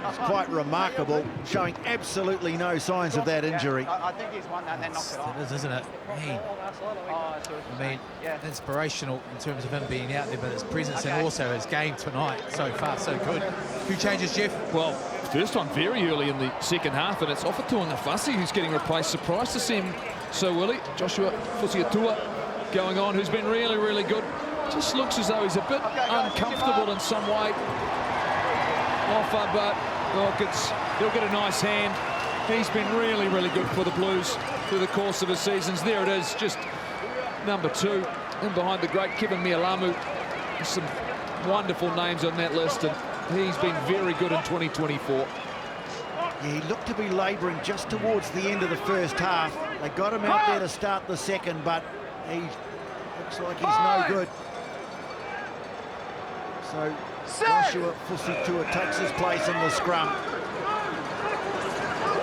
it's quite remarkable, showing absolutely no signs of that injury.
I think he's won that and then knocked it off.
It is, isn't it? I mean, inspirational in terms of him being out there, but his presence and also his game tonight. So far, so good. Few changes, Jeff?
Well, first one very early in the second half, and it's Offatua Ngafasi who's getting replaced. Surprised to see him so early. Joshua Fusiatua going on, who's been really, really good. Just looks as though he's a bit uncomfortable in some way. Offa, but he'll get a nice hand. He's been really, really good for the Blues through the course of his seasons. There it is, just number 2, in behind the great Kevin Mialamu. There's some wonderful names on that list, and he's been very good in 2024.
Yeah, he looked to be labouring just towards the end of the first half. They got him out there to start the second, but he looks like he's no good. So Joshua Fusitua takes his place in the scrum.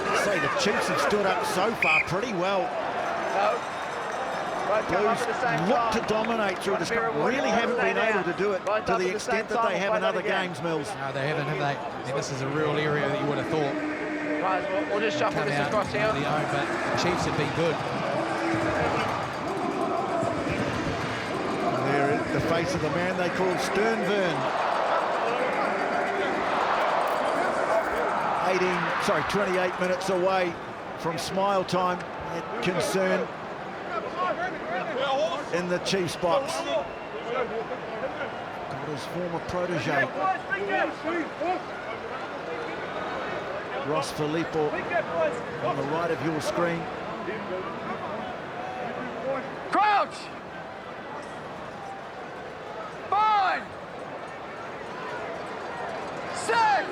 I'd say the Chiefs have stood up so far pretty well. Blues look to dominate through the scrum. Really haven't been able to do it to the extent that they have in other games, Mills.
No, they haven't, have they? I mean, this is a real area that you would have thought.
Right, we'll just shuffle this across here.
But the Chiefs have been good.
There is the face of the man they call Sternvern. 28 minutes away from smile time. That concern in the Chiefs box. Got his former protege, Ross Filippo, on the right of your screen.
Crouch! Fine! Set!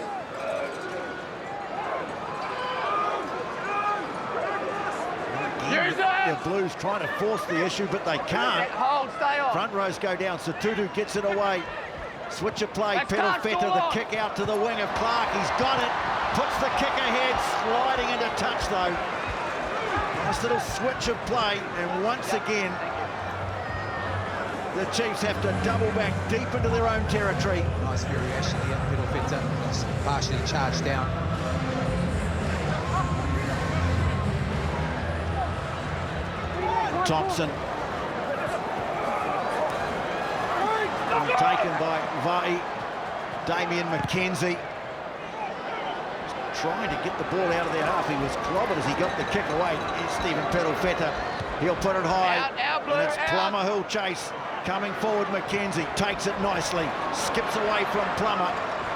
The Blues trying to force the issue, but they can't.
Hold, stay on.
Front rows go down. Satutu gets it away. Switch of play. Peralfeta, the kick out to the wing of Clarke. He's got it. Puts the kick ahead, sliding into touch though. Nice little switch of play, and once again, the Chiefs have to double back deep into their own territory.
Nice variation here. Peralfeta just partially charged down.
Thompson. Taken by Vai. Damien McKenzie. Trying to get the ball out of their half. He was clobbered as he got the kick away. Here's Stephen Peralfeta. He'll put it high. And it's Plummer who'll chase. Coming forward, McKenzie takes it nicely. Skips away from Plummer.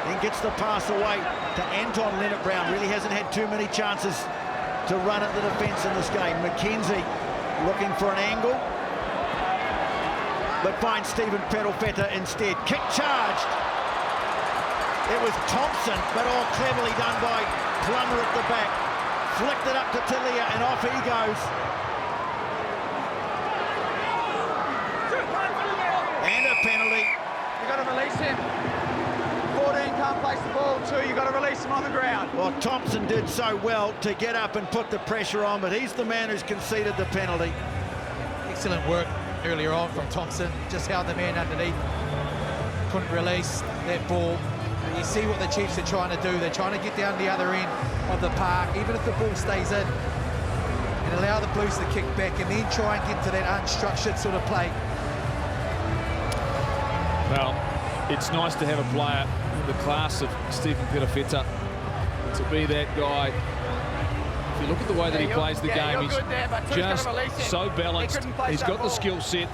Then gets the pass away to Anton Leonard-Brown. Really hasn't had too many chances to run at the defence in this game. McKenzie looking for an angle, but finds Stephen Peralfeta instead. Kick charged. It was Thompson, but all cleverly done by Plummer at the back. Flicked it up to Talia, and off he goes. And a penalty.
You got to release him. 14 can't place the ball. 2, you got to release him on the ground.
Well, Thompson did so well to get up and put the pressure on, but he's the man who's conceded the penalty.
Excellent work earlier on from Thompson. Just held the man underneath. couldn't release that ball. And you see what the Chiefs are trying to do. They're trying to get down the other end of the park, even if the ball stays in, and allow the Blues to kick back and then try and get to that unstructured sort of play.
Well, it's nice to have a player in the class of Stephen Perofeta to be that guy. If you look at the way that he plays the game, he's just so balanced. He's got the skill set.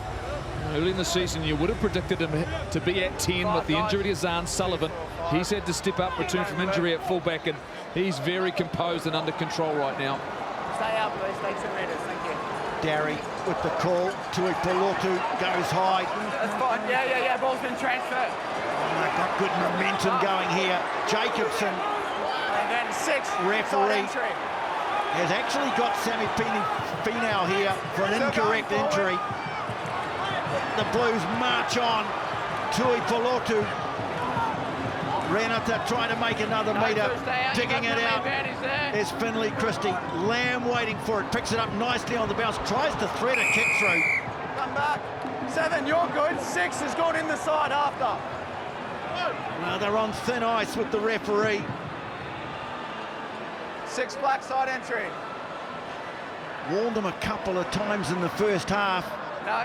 Early in the season, you would have predicted him to be at 10 with the injury to Zahn Sullivan. He's had to step up, return from injury at fullback, and he's very composed and under control right now.
Stay out, please. Take 2 metres. Thank you.
Darry with the call. Tui Polotu goes high.
That's fine. Yeah. Ball's been transferred.
They've got good momentum going here. Jacobson,
And then 6.
referee, has actually got Sammy Finau here for an incorrect injury. The Blues march on. Tui Polotu. Renata trying to make another metre, digging it out. There's Finley Christie. Lamb waiting for it, picks it up nicely on the bounce, tries to thread a kick through.
Come back. 7, you're good. 6 has gone in the side after.
Now they're on thin ice with the referee.
6 black side entry.
Warned them a couple of times in the first half.
No.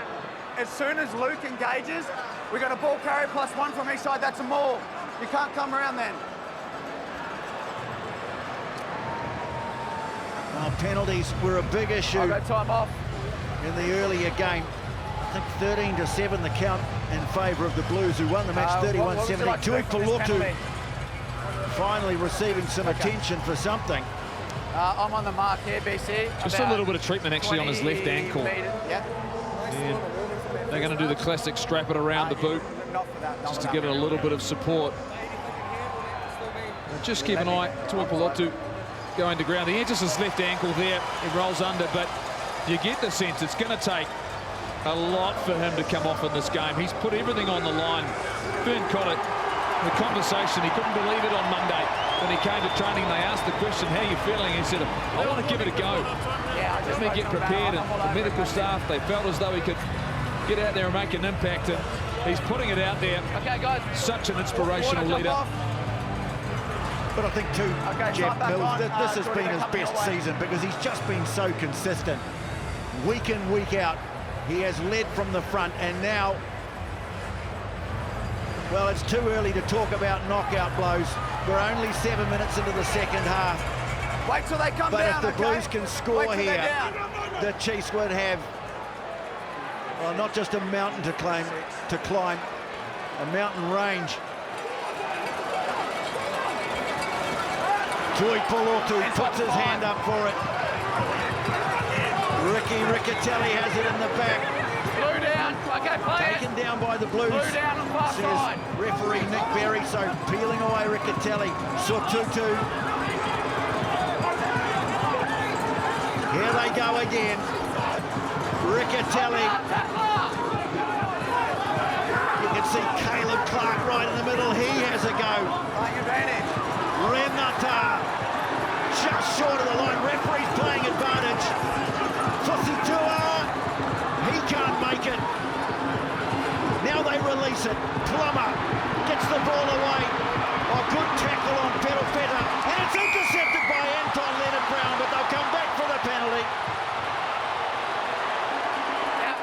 As soon as Luke engages, we got a ball carry +1 from each side. That's a maul. You can't come around then.
Well, penalties were a big issue
I've got time off
in the earlier game. I think 13-7 the count in favour of the Blues, who won the match 31-70. Tui Polotu finally receiving some attention for something.
I'm on the mark here, BC.
Just a little bit of treatment actually on his left ankle.
Yeah.
And they're going to do the classic strap it around the boot just to give it a little bit of support. And just keep an eye, Tui Polotu going to ground. He enters his left ankle there, it rolls under, but you get the sense it's going to take a lot for him to come off in this game. He's put everything on the line. Fern Cottet, the conversation, he couldn't believe it on Monday when he came to training. They asked the question, how are you feeling? He said, I want to give it a go. Let me get prepared. And the medical staff, they felt as though he could get out there and make an impact, and he's putting it out there.
Okay, guys.
Such an inspirational leader.
But I think too, Jeff Mills, that this has been his best season because he's just been so consistent. Week in, week out, he has led from the front, and now, well, it's too early to talk about knockout blows. We're only 7 minutes into the second half.
Wait till they come down,
But if the Blues can score here, the Chiefs would have, well, not just a mountain to climb, a mountain range. Tui Polotu puts his hand up for it. Ricky Riccatelli has it in the back.
Blue down. Okay, play
Taken down by the Blues.
Blue down on far side.
Referee Nick Berry, so peeling away Riccatelli. Sortutu. Here they go again. Riccatelli. You can see Caleb Clarke right in the middle. He has a go.
Playing advantage.
Renata just short of the line. Referee's playing advantage. Fortitude, he can't make it. Now they release it. Plummer gets the ball away. A good tackle on Perofeta, and it's intercepted by Anton Leonard-Brown, but they'll come back for the penalty.
Yep.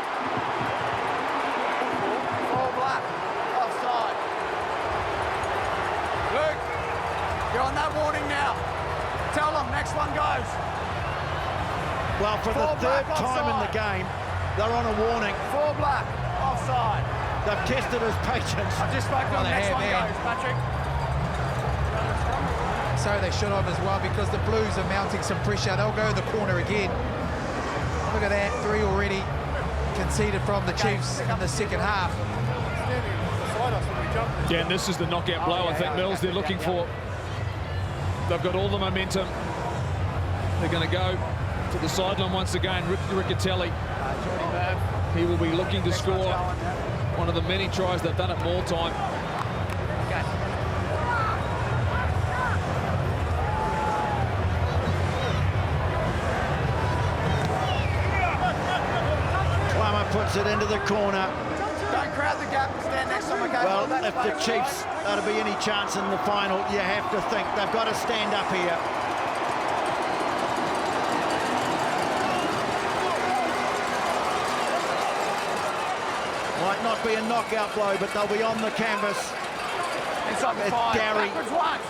All black. Offside. Luke, you're on that warning now. Tell them, next one goes.
Well, for the third time in the game, they're on a warning.
4 black, offside.
They've tested his patience.
I just spoke on the next one goes, Patrick.
So they should have as well, because the Blues are mounting some pressure. They'll go to the corner again. Look at that, 3 already conceded from the Chiefs in the second half.
Yeah, and this is the knockout blow, I think, Mills, they're looking for. They've got all the momentum. They're going to go to the sideline once again. Riccatelli, he will be looking to score one of the many tries they've done at more time.
Plummer puts it into the corner.
Don't crowd the gap and stand next to them, okay?
Well, if the Chiefs are to be any chance in the final, you have to think they've got to stand up here. Might not be a knockout blow, but they'll be on the canvas.
Inside the five.
Gary
Backwards once.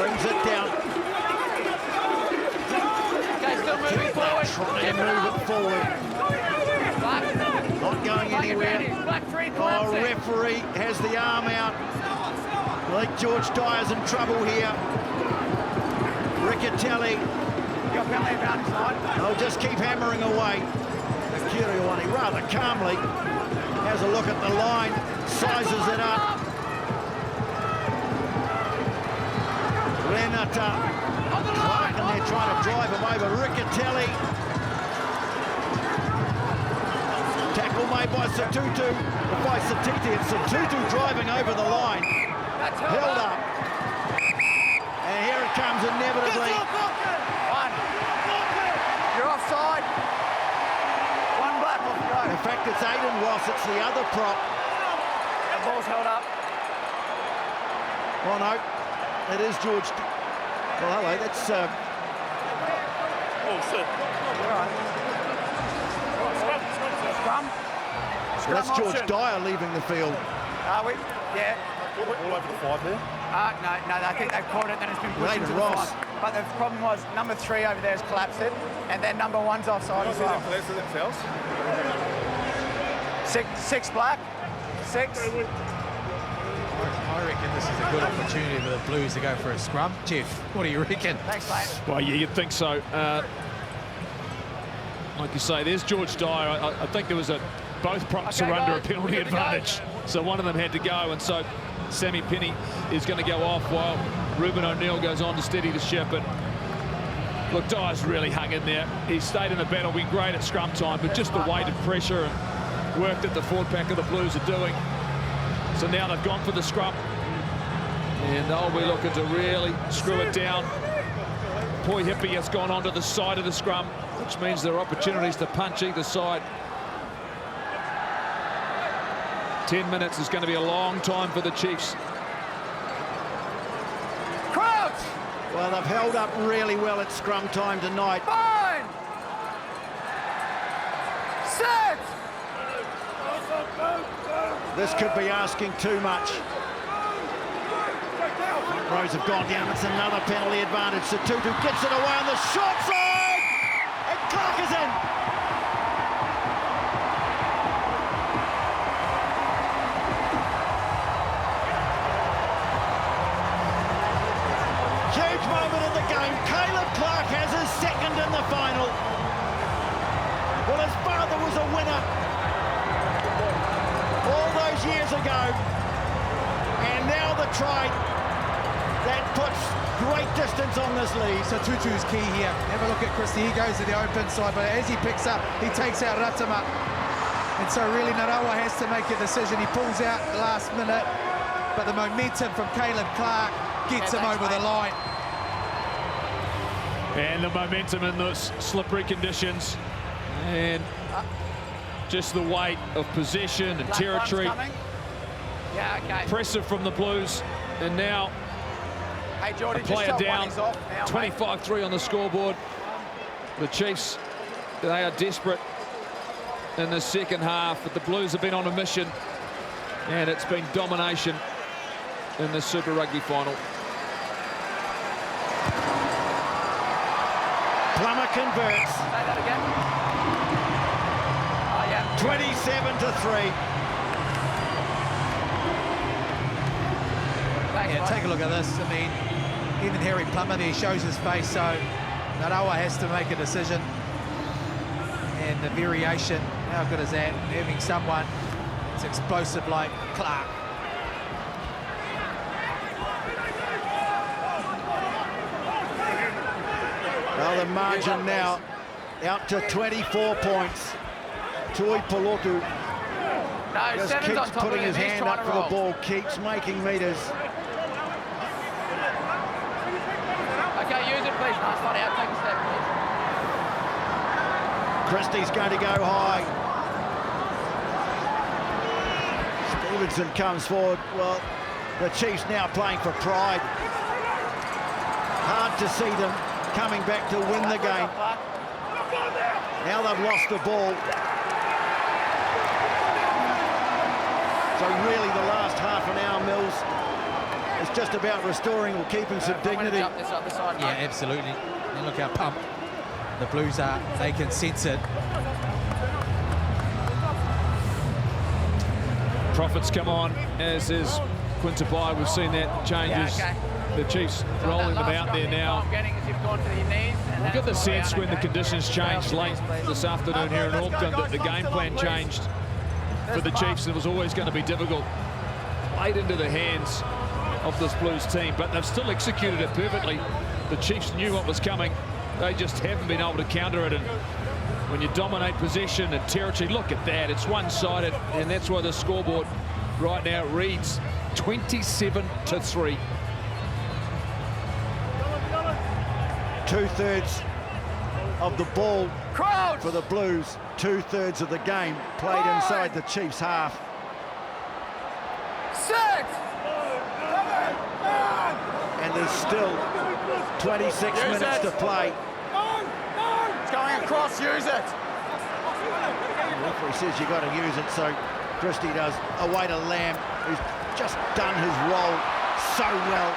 brings it down.
Okay, still moving forward.
Trying to move it forward.
Black.
Not going anywhere.
Black 3
Oh,
collapsing.
referee has the arm out. I think George Dyer's in trouble here. Riccatelli.
Got penalty advantage line.
They'll just keep hammering away. Kiriwani rather calmly has a look at the line, sizes it up. Leonard Clarke, and they're trying to drive him over. Riccatelli. Tackle made by Satutu, by Satiti, and Satutu driving over the line. Held up. And here it comes inevitably.
One. You're offside. One black off the go.
In fact, it's Aidan Ross, it's the other prop.
The ball's held up.
Oh no, it is George. Well, hello, that's...
Oh, shit. All right. Scrum.
That's George Dyer leaving the field.
Yeah.
All over the 5 there.
No, I think they've caught it, then it's been pushed
Aidan
into the
Ross.
5. But the problem was number 3 over there has collapsed it, and then number 1's offside as well. Six black. 6.
I reckon this is a good opportunity for the Blues to go for a scrum. Jeff, what do you reckon?
Thanks, mate.
Well, yeah, you'd think so. Like you say, there's George Dyer. I think there was both props are under a penalty advantage, so one of them had to go, and so Sammy Penny is going to go off while Ruben O'Neill goes on to steady the ship. And look, Dyer's really hung in there. He stayed in the battle, been great at scrum time, but just the weight of pressure and work that the forward pack of the Blues are doing. So now they've gone for the scrum, and they'll be looking to really screw it down. Poi Hippie has gone onto the side of the scrum, which means there are opportunities to punch either side. 10 minutes is going to be a long time for the Chiefs.
Crouch!
Well, they've held up really well at scrum time tonight.
Fine! 6!
This could be asking too much. Front rows have gone down. It's another penalty advantage. Satutu gets it away on the short side, and Clarke is in. Huge moment in the game. Clarke has his second in the final. Well, his father was a winner all those years ago, and now the try that puts great distance on this lead.
So Tutu's key here. Have a look at Christie. He goes to the open side, but as he picks up, he takes out Ratama. And so really Narawa has to make a decision. He pulls out the last minute, but the momentum from Clarke gets him over the line.
And the momentum in those slippery conditions, and just the weight of possession and territory.
Yeah, okay.
Impressive from the Blues, and now
Hey, Jordy,
a player
just
down,
off now,
25-3 on the scoreboard. The Chiefs, they are desperate in the second half, but the Blues have been on a mission, and it's been domination in the Super Rugby final.
Plummer converts.
Say that again. Oh, yeah.
27-3.
Yeah, take a look at this. I mean, even Harry Plummer there shows his face, so Narawa has to make a decision. And the variation, how good is that? Having someone that's explosive like Clarke.
Well, the margin now out to 24 points. Tui Polotu just keeps putting his hand up for the ball, keeps making meters.
Okay, use it, please. Nice one out. Take a step, please.
Christie's going to go high. Stevenson comes forward. Well, the Chiefs now playing for pride. Hard to see them coming back to win the game. Now they've lost the ball. So really the last half an hour, Mills, is just about restoring or keeping some dignity.
Yeah, absolutely. And look how pumped the Blues are. They can sense it.
Profits come on, as is Quintabai. We've seen that changes.
Yeah, okay.
The Chiefs rolling them out there now. We've got the sense when the conditions changed late this afternoon here in Auckland that the game plan changed for the Chiefs. It was always going to be difficult. Played into the hands of this Blues team, but they've still executed it perfectly. The Chiefs knew what was coming. They just haven't been able to counter it. And when you dominate possession and territory, look at that. It's one-sided, and that's why the scoreboard right now reads 27-3.
2/3 of the ball for the Blues. 2/3 of the game played inside the Chiefs' half.
6.
And there's still 26 minutes to play.
It's going across, use it.
The referee says you got to use it, so Christie does. Away to Lamb, who's just done his role so well.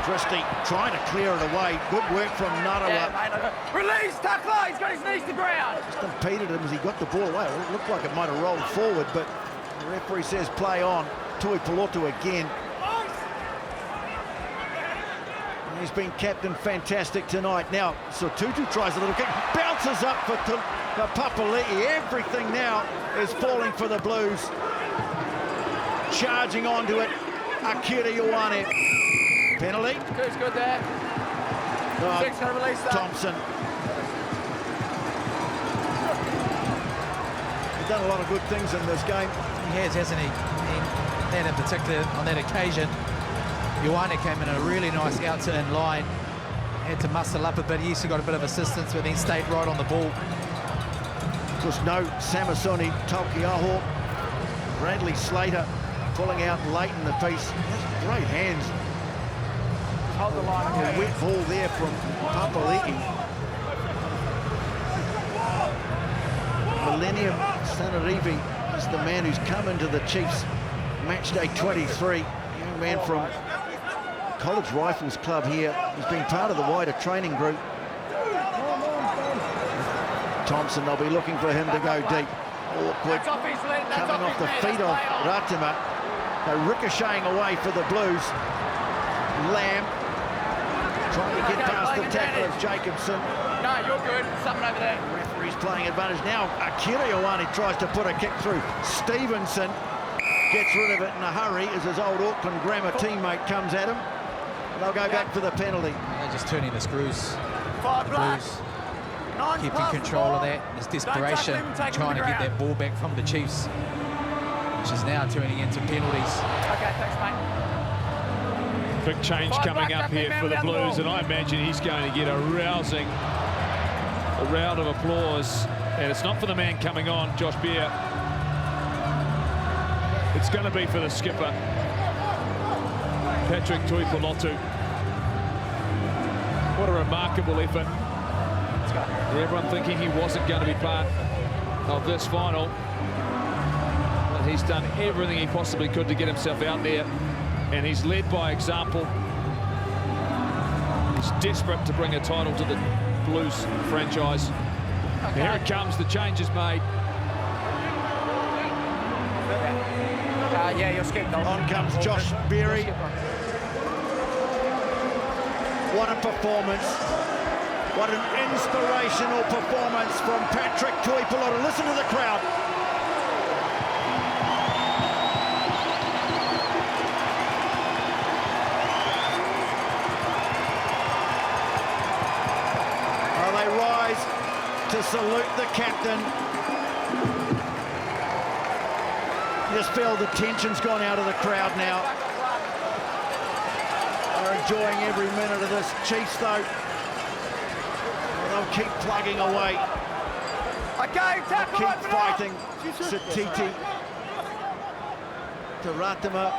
Christie trying to clear it away. Good work from Narawa.
Yeah, release, tackler, he's got his knees to ground.
Just impeded him as he got the ball away. It looked like it might have rolled forward, but the referee says play on. Tui Pelotu again. And he's been captain fantastic tonight. Now, Sortutu tries a little kick, bounces up for Papali'i. Everything now is falling for the Blues. Charging onto it, Akira Ioane. Penalty.
Who's good there?
No,
6 gonna release that.
Thompson. He's done a lot of good things in this game.
He has, hasn't he? And in particular, on that occasion, Ioane came in a really nice out to in line. Had to muscle up a bit. He also got a bit of assistance, but then stayed right on the ball.
Of course, no Samasoni Taukiaho. Bradley Slater pulling out late in the piece. That's great hands.
Hold the line.
A wet ball there from Papali'i. Millennium Sanarivi is the man who's come into the Chiefs match day 23. Young man from College Rifles Club here. He's been part of the wider training group. Thompson, they'll be looking for him to go deep. Awkward. Coming off the feet of Ratima. They're ricocheting away for the Blues. Lamb trying to get past the tackle of Jacobson.
No, you're good. Something over there.
Referee's playing advantage now. Akira Ioane tries to put a kick through. Stevenson gets rid of it in a hurry as his old Auckland Grammar teammate comes at him. They'll go back for the penalty.
They're just turning the screws.
5 black.
Blues keeping control of that. It's desperation trying to get that ball back from the Chiefs, which is now turning into penalties.
Okay, thanks, mate.
Big change coming up here for the Blues, and I imagine he's going to get a round of applause. And it's not for the man coming on, Josh Beer. It's going to be for the skipper, Patrick Tuipulotu. What a remarkable effort. Everyone thinking he wasn't going to be part of this final. But he's done everything he possibly could to get himself out there. And he's led by example. He's desperate to bring a title to the Blues franchise. Okay. Here it comes, the change is made.
Yeah, you're skipped.
On comes Josh Berry. What a performance. What an inspirational performance from Patrick Tuipulotu. Listen to the crowd. Well, they rise to salute the captain. You just feel the tension's gone out of the crowd now. They're enjoying every minute of this. Chiefs, though, they'll keep plugging away.
Okay, tackle.
Keep fighting. Satiti. To Ratama.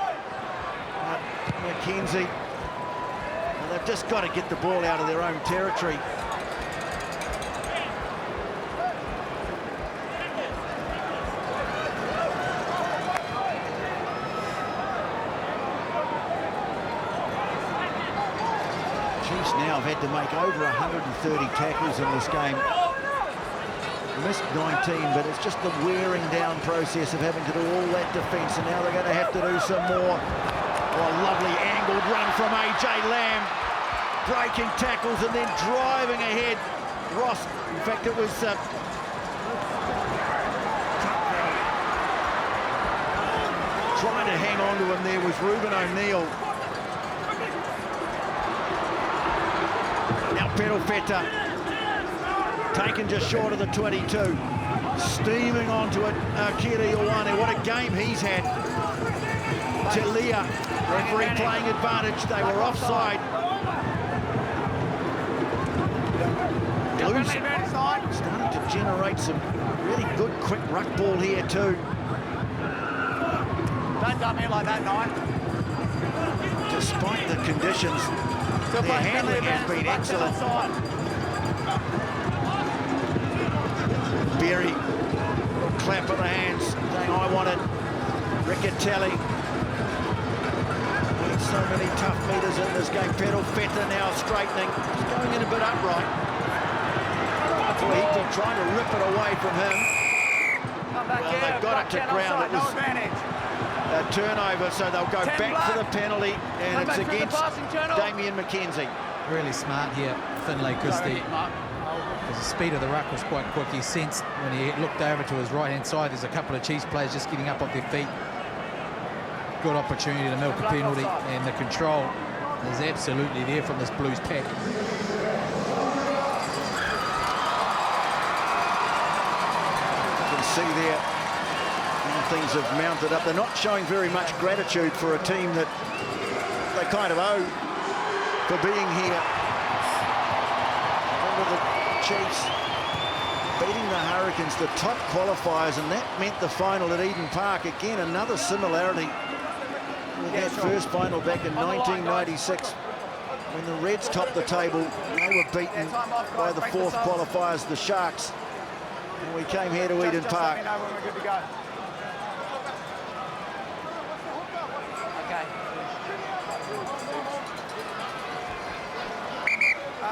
McKenzie. Well, they've just got to get the ball out of their own territory. Chiefs now have had to make over 130 tackles in this game. Missed 19, but it's just the wearing down process of having to do all that defence, and now they're going to have to do some more. Oh, lovely angled run from AJ Lamb, breaking tackles and then driving ahead. Ross, in fact, it was trying to hang on to him there was Ruben O'Neill. Now Perofeta, taken just short of the 22. Steaming onto it, Kiri Ioane. What a game he's had. Talia, referee playing advantage. They were offside. Blues starting to generate some really good quick ruck ball here too.
Don't dump me like that, Nine.
Despite the conditions, their handling has been excellent. Berry, clap of the hands, saying I want it. Riccatelli. So many tough meters in this game. Pedal Feta now straightening. He's going in a bit upright. He'd been trying to rip it away from him. Well, they've got it to ground. It was a turnover, so they'll go back for the penalty, and it's against Damien McKenzie.
Really smart here, Finlay Christie. Because the speed of the ruck was quite quick. He sensed when he looked over to his right-hand side, there's a couple of Chiefs players just getting up off their feet. Good opportunity to milk a penalty, and the control is absolutely there from this Blues pack.
You can see there how things have mounted up. They're not showing very much gratitude for a team that they kind of owe for being here. Under the Chiefs beating the Hurricanes, the top qualifiers, and that meant the final at Eden Park. Again, another similarity with that first final back in 1996 when the Reds topped the table. They were beaten by the fourth qualifiers, the Sharks, and we came here to Eden Park.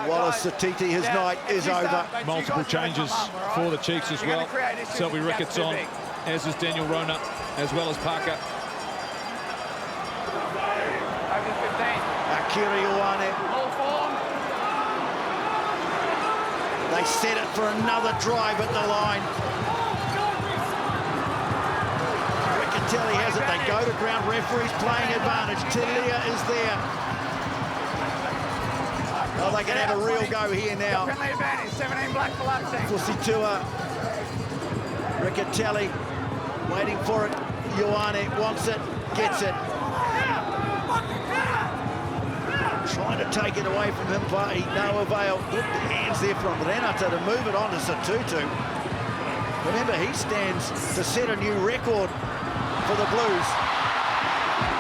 Wallace Satiti, his night is over.
Multiple changes for the Chiefs as well. Selby Ricketts on, as is Daniel Rona, as well as Parker.
Kiri Ioane. They set it for another drive at the line. Riccatelli has it. They go to ground. Referee's playing advantage. Talia is there. Oh, they can have a real go here now.
17 black for luck.
Fusitua. Riccatelli waiting for it. Ioane wants it, gets it. Trying to take it away from him, but no avail. Good hands there from Renata to move it on to Satutu. Remember, he stands to set a new record for the Blues.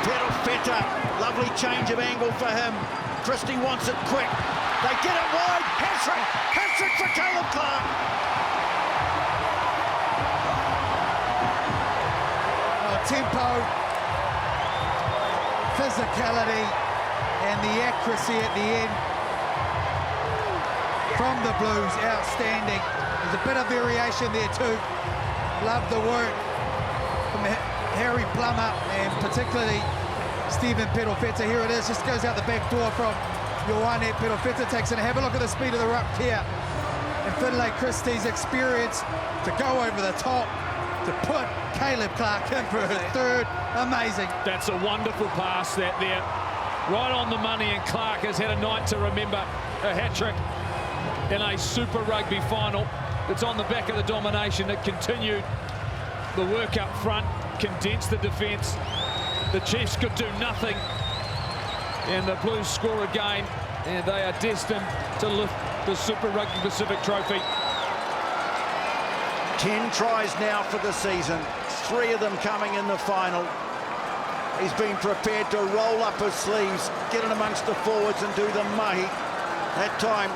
Pedal Feta, lovely change of angle for him. Christie wants it quick. They get it wide. Hattrick! Hattrick for Caleb Clarke!
Tempo, physicality, and the accuracy at the end from the Blues, outstanding. There's a bit of variation there too. Love the work from Harry Plummer and particularly Stephen Perofeta. Here it is, just goes out the back door from Ioane. Perofeta takes it. Have a look at the speed of the ruck here. And Finlay Christie's experience to go over the top, to put Caleb Clarke in for his third. Amazing.
That's a wonderful pass there. Right on the money, and Clarke has had a night to remember. A hat-trick in a Super Rugby final. It's on the back of the domination. It continued the work up front, condensed the defence. The Chiefs could do nothing, and the Blues score again, and they are destined to lift the Super Rugby Pacific trophy.
10 tries now for the season, 3 of them coming in the final. He's been prepared to roll up his sleeves, get in amongst the forwards and do the mahi. That time,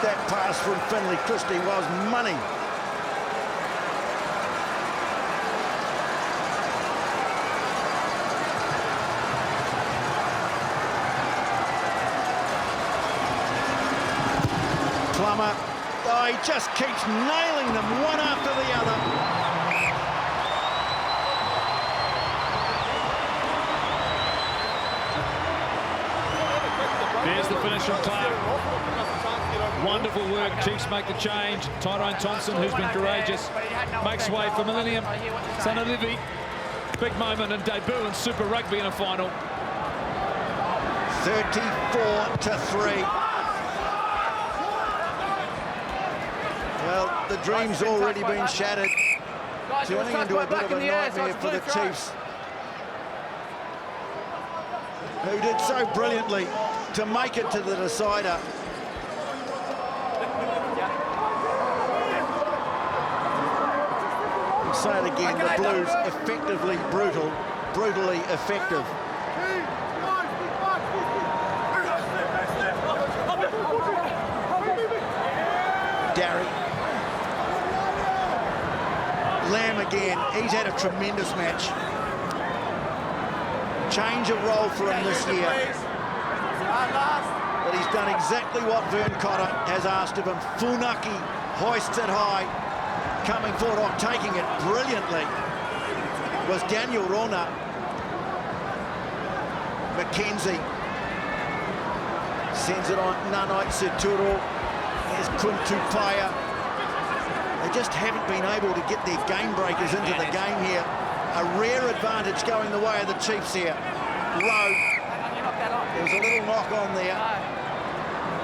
that pass from Finlay Christie was money. Plummer, oh, he just keeps nailing them one after the other.
There's the finish from Clarke. Wonderful work. Chiefs make the change. Tyrone Thompson, who's been courageous, makes way for Millennium. Sanalivi, big moment and debut in Super Rugby in a final.
34-3. Well, the dream's already been shattered. Turning into a bit of a nightmare for the Chiefs, who did so brilliantly to make it to the decider. I'll say it again, the Blues effectively brutal, brutally effective. Darry. Lamb again, he's had a tremendous match. Change of role for him this year. But he's done exactly what Vern Cotter has asked of him. Funaki hoists it high, coming forward, taking it brilliantly was Daniel Rona. McKenzie sends it on Nanai Seturo. There's Kuntupaya. They just haven't been able to get their game breakers into the game here. A rare advantage going the way of the Chiefs here. Rowe. There was a little knock on there.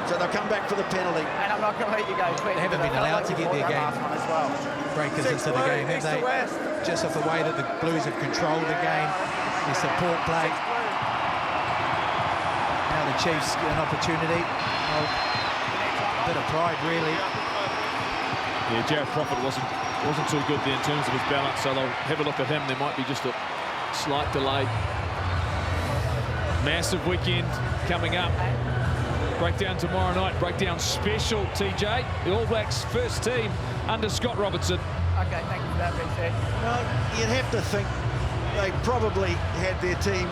So they'll come back for the penalty.
And I'm not going to let you go quick.
They haven't been allowed to get their game breakers into the game, have they? Just off the way that the Blues have controlled the game, their support play. Now the Chiefs get an opportunity. Oh, a bit of pride, really.
Yeah, Jared Prophet wasn't too good there in terms of his balance, so they'll have a look at him. There might be just a slight delay. Massive weekend coming up. Breakdown tomorrow night. Breakdown special, TJ. The All Blacks first team under Scott Robertson.
Okay, thank you for that, BC.
Well, you'd have to think they probably had their team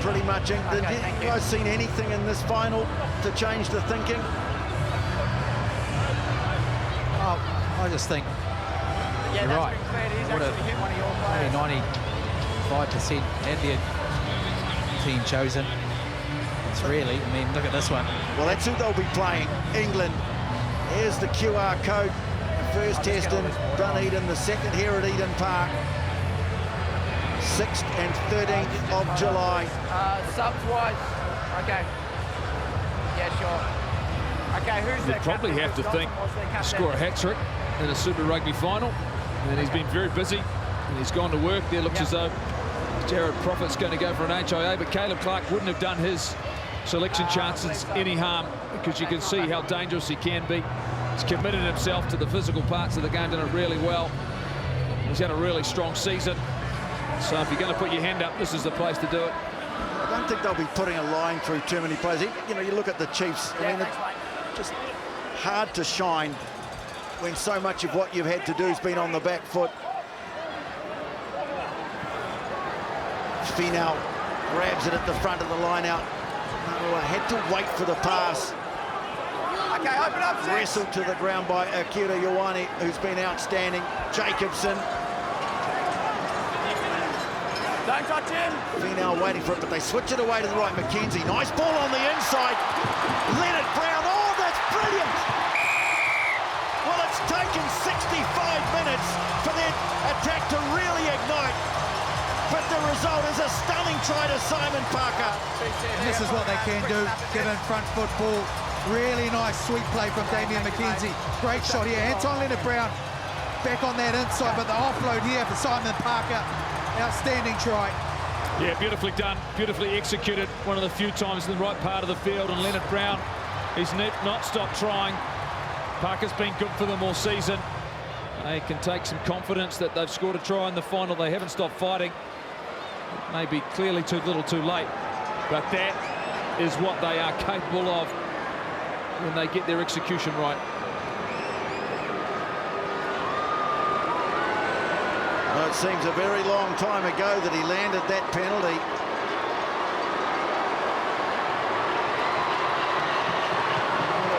pretty much in.
Okay,
Did you guys seen anything in this final to change the thinking?
I just think
Yeah,
you're right.
He's actually hit one of your players.
95% had their team chosen. It's really, I mean, look at this one.
Well, that's who they'll be playing, England. Here's the QR code. The first test in Dunedin, the second here at Eden Park. 6th and 13th of July.
Subs-wise, okay. Yeah, sure. Okay, who's
You'd probably have to think score a hat-trick in a Super Rugby final. And he's been very busy, and he's gone to work. There looks as though Jared Prophet's going to go for an HIA, but Caleb Clarke wouldn't have done his selection chances any harm, because you can see how dangerous he can be. He's committed himself to the physical parts of the game, done it really well. He's had a really strong season. So if you're going to put your hand up, this is the place to do it.
I don't think they'll be putting a line through too many players. You know, you look at the Chiefs, I mean, it's just hard to shine when so much of what you've had to do has been on the back foot. Finau grabs it at the front of the line out. Had to wait for the pass.
Okay, open up,
Wrestled to the ground by Akira Ioane, who's been outstanding. Jacobson.
Don't touch him.
Finau waiting for it, but they switch it away to the right. McKenzie, nice ball on the inside. Leonard Brown, oh, that's brilliant. Well, it's taken 65 minutes for their attack to really ignite. But the result is a stunning try to Simon Parker.
And this is what they can do, get in front foot ball. Really nice sweep play from Damian McKenzie. Great shot here. Anton Leonard Brown back on that inside, but the offload here for Simon Parker. Outstanding try.
Yeah, beautifully done, beautifully executed. One of the few times in the right part of the field, and Leonard Brown, he's not stopped trying.
Parker's been good for them all season. They can take some confidence that they've scored a try in the final. They haven't stopped fighting. It may be clearly too little too late, but that is what they are capable of when they get their execution right.
Well, it seems a very long time ago that he landed that penalty.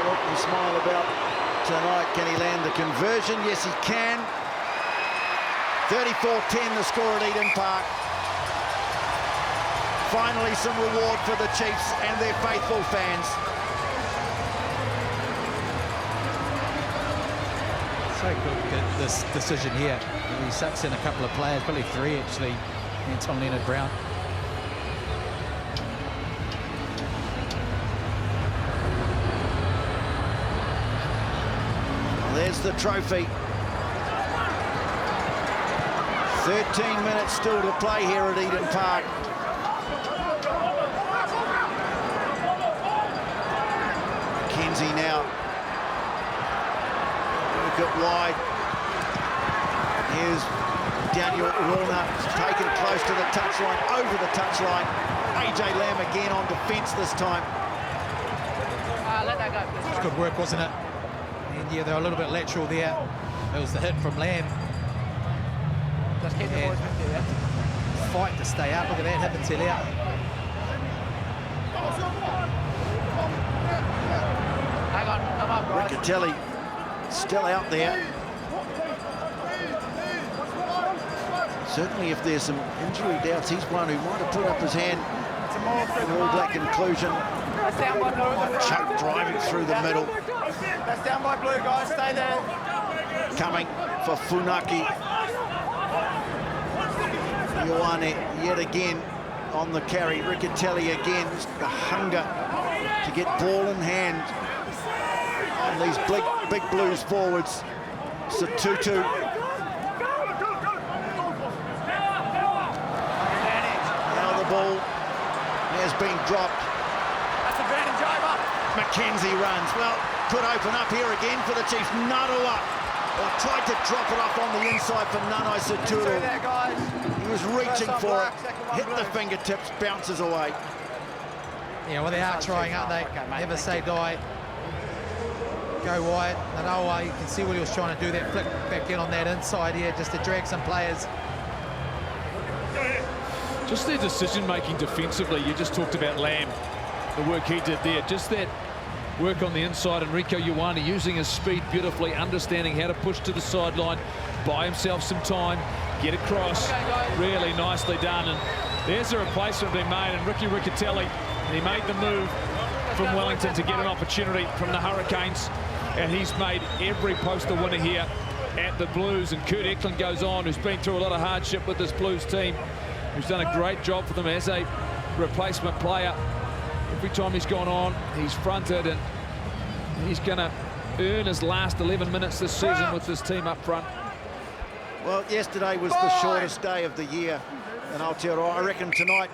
What can you smile about tonight? Can he land the conversion? Yes, he can. 34-10 the score at Eden Park. Finally some reward for the Chiefs and their faithful fans.
So good, this decision here. He sucks in a couple of players, probably three actually, Anton Leonard-Brown.
Well, there's the trophy. 13 minutes still to play here at Eden Park. Mackenzie now. Look at wide. Here's Daniel Warner, taken close to the touchline, over the touchline. AJ Lamb again on defence this time.
Let that go.
It was good work, wasn't it? And yeah, they're a little bit lateral there. It was the hit from Lamb.
Just keep the boys with you, yeah?
Fight to stay up. Look at that, haven't till out.
Hang on, come up, guys.
Riccatelli still out there. Certainly if there's some injury doubts, he's one who might have put up his hand for All Black inclusion.
That's down by blue.
Choke driving through the middle.
That's down by blue, guys. Stay there.
Coming for Funaki. Ioane yet again on the carry. Riccatelli again. The hunger to get ball in hand on these big Blues forwards. Satutu. Now the ball has been dropped.
That's advantage over.
Mackenzie runs. Well, could open up here again for the Chiefs. Narua tried to drop it off on the inside for Nanai Saturu. He was reaching for it, hit the fingertips, bounces away.
Yeah, well, they are trying, aren't they? Never say die. Go wide. Nanawa, you can see what he was trying to do, that flick back in on that inside here, just to drag some players.
Just their decision-making defensively. You just talked about Lamb, the work he did there. Just that work on the inside, and Rieko Ioane using his speed beautifully, understanding how to push to the sideline, buy himself some time, get across. Really nicely done. And there's a replacement being made, and Ricky Riccatelli, and he made the move from Wellington to get an opportunity from the Hurricanes, and he's made every poster winner here at the Blues. And Kurt Eklund goes on, who's been through a lot of hardship with this Blues team, who's done a great job for them as a replacement player. Every time he's gone on, he's fronted, and he's going to earn his last 11 minutes this season with this team up front.
Well, yesterday was the shortest day of the year in Aotearoa. I reckon tonight,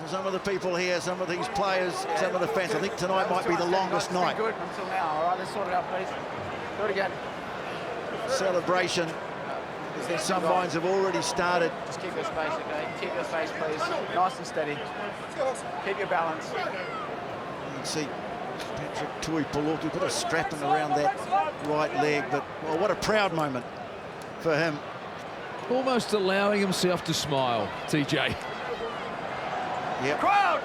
some of the people here, some of these players, some of the fans, I think tonight might be the longest night.
Good until now, all right? Let's sort it out, please. Do it again.
Celebration. Some lines have already started.
Just keep your space, okay? Keep your space, please. Nice and steady. Keep your balance.
You can see Patrick Tuipulotu put a strapping around that right leg, but well, what a proud moment for him.
Almost allowing himself to smile, TJ.
Yep.
Crouch!